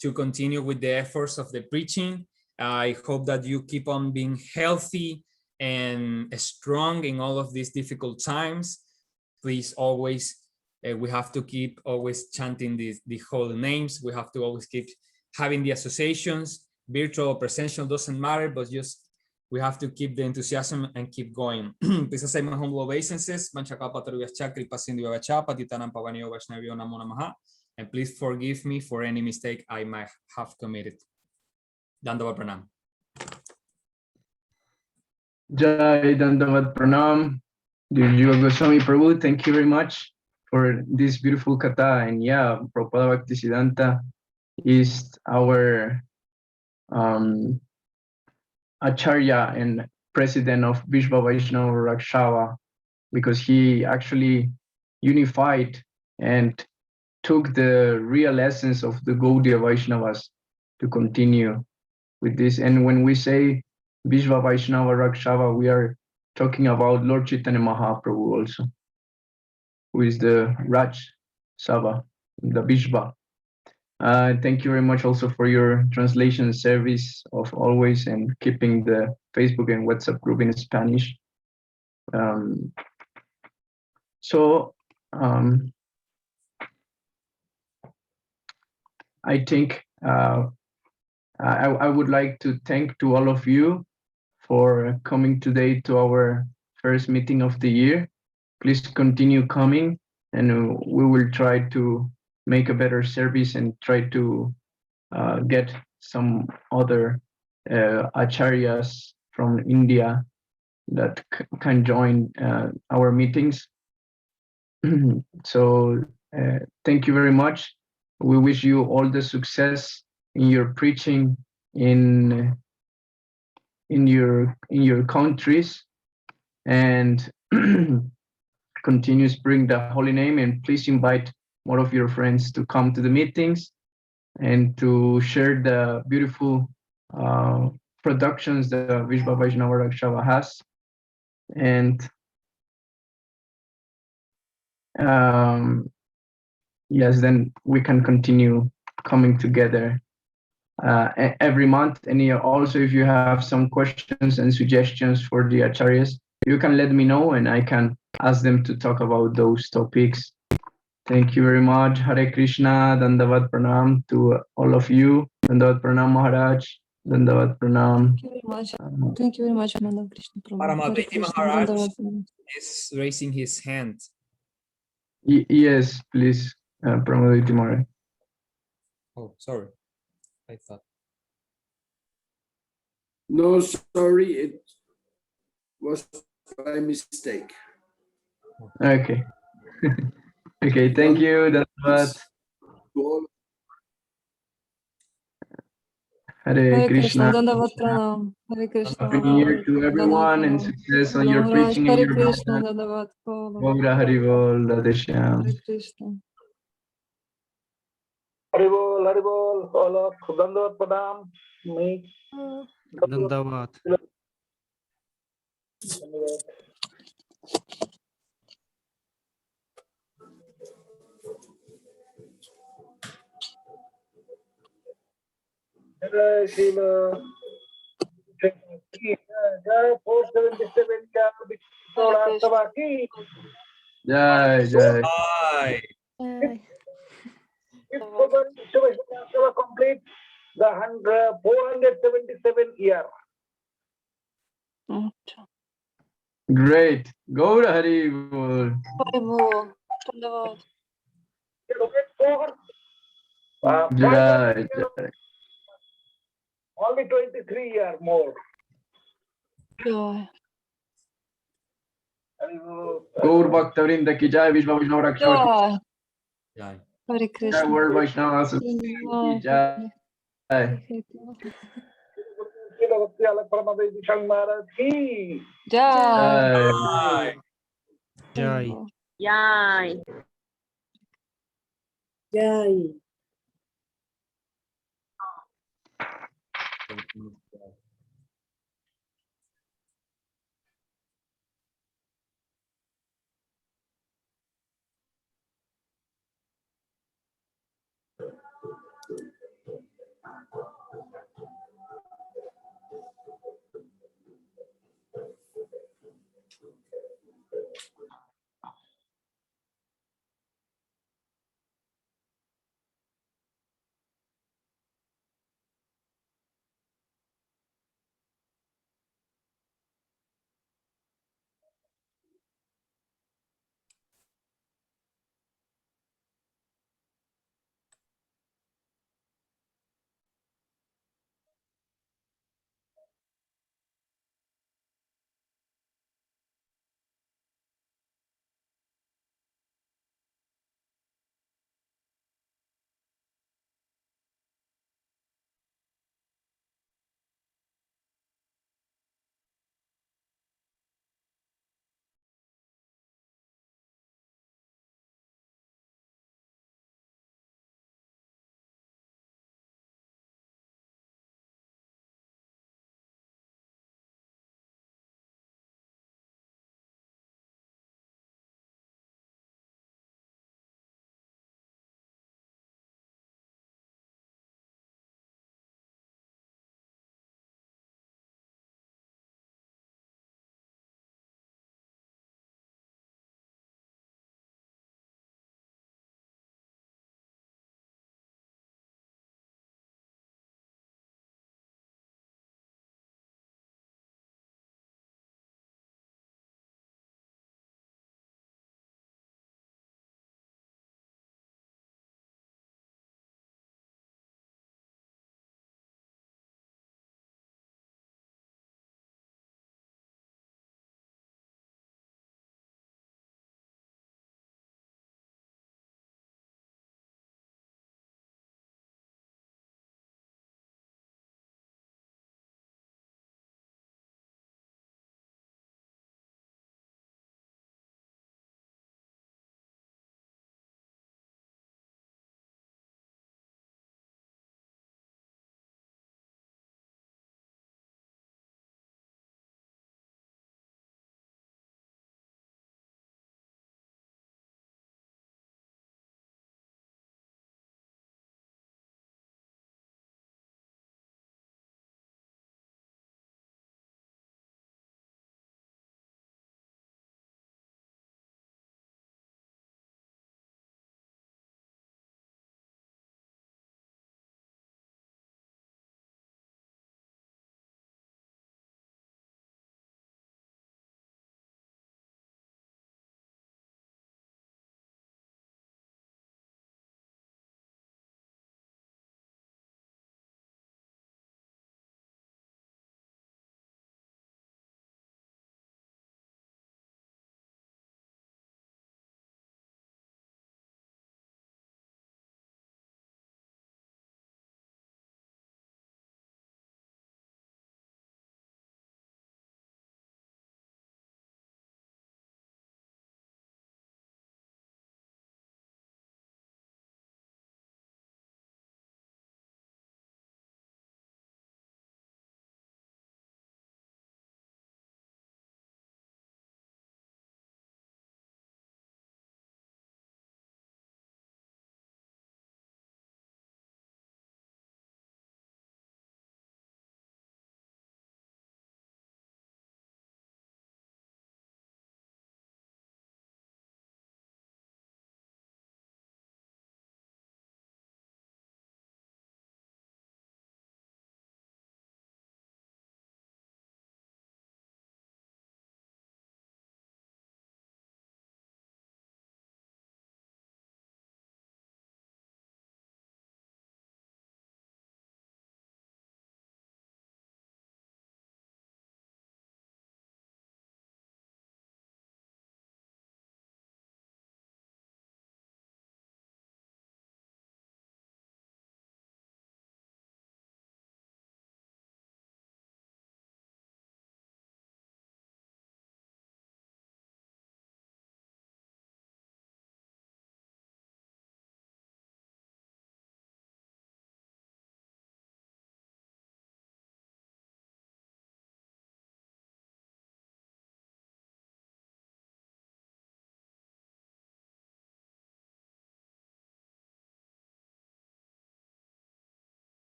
to continue with the efforts of the preaching. I hope that you keep on being healthy and strong in all of these difficult times. Please always, we have to keep always chanting the holy names. We have to always keep having the associations, virtual or presential, doesn't matter, but just we have to keep the enthusiasm and keep going. Please say my humble obeisances. And please forgive me for any mistake I might have committed. Dandavat Pranam. Jai Dandavat Pranam. Dear Jiva Goswami Prabhu, thank you very much for this beautiful kata. And yeah, Prabhupada Bhaktisiddhanta is our Acharya and president of Vishva Vaishnava Rakshava, because he actually unified and took the real essence of the Gaudiya Vaishnavas to continue with this. And when we say Vishva Vaishnava Rakshava, we are talking about Lord Chaitanya Mahaprabhu also, who is the Raj Sava, the Vishva. Thank you very much also for your translation service of always and keeping the Facebook and WhatsApp group in Spanish. I think I would like to thank to all of you for coming today to our first meeting of the year. Please continue coming, and we will try to make a better service and try to get some other acharyas from India that can join our meetings. So thank you very much. We wish you all the success in your preaching in your countries, and continue spreading the holy name, and please invite more of your friends to come to the meetings and to share the beautiful productions that Vishva Vaishnava Rakshava has. And yes, then we can continue coming together every month. And also, if you have some questions and suggestions for the acharyas, you can let me know and I can ask them to talk about those topics. Thank you very much. Hare Krishna, Dandavat Pranam to all of you. Dandavat Pranam Maharaj, Dandavat Pranam. Thank you very much. Thank you very much, Madam Krishna Prabhu. Hare Paramadhiti Krishna, Maharaj Dandavat Pranam. is raising his hand. Yes, please, Pramaditi Maharaj. Oh, sorry. I thought. No, sorry, it was by mistake. Okay. Okay, thank you. Dandavat. Hare Hare Krishna, Krishna. Dandavat Pranam. Hare Krishna, Happy New Year to Dandavat everyone and Pranam. success on your Maharaj, preaching and Hare your Krishna, bhajan. Dandavat Pranam. Gaura Haribol, Radheshyam. Hare Krishna. Haribol, Haribol, all of Dandavat Pranam. Me. Dandavat. Jai Shila. Jai 477 ka Bitola Sabha ki. Jai, Jai. Hi. If Sabha complete the 477 year. Great. Gaura Haribol. Haribol, Dandavat. Jai, Jai. Only 23 year more. Jai. Gaur Bhaktavrinda ki Jai, Vishva Vaishnava Rakshava ki Jai. Jai. Hare Jai, Krishna. World Vaishnava Association ki Jai. Jai. Jai. Jai. Jai.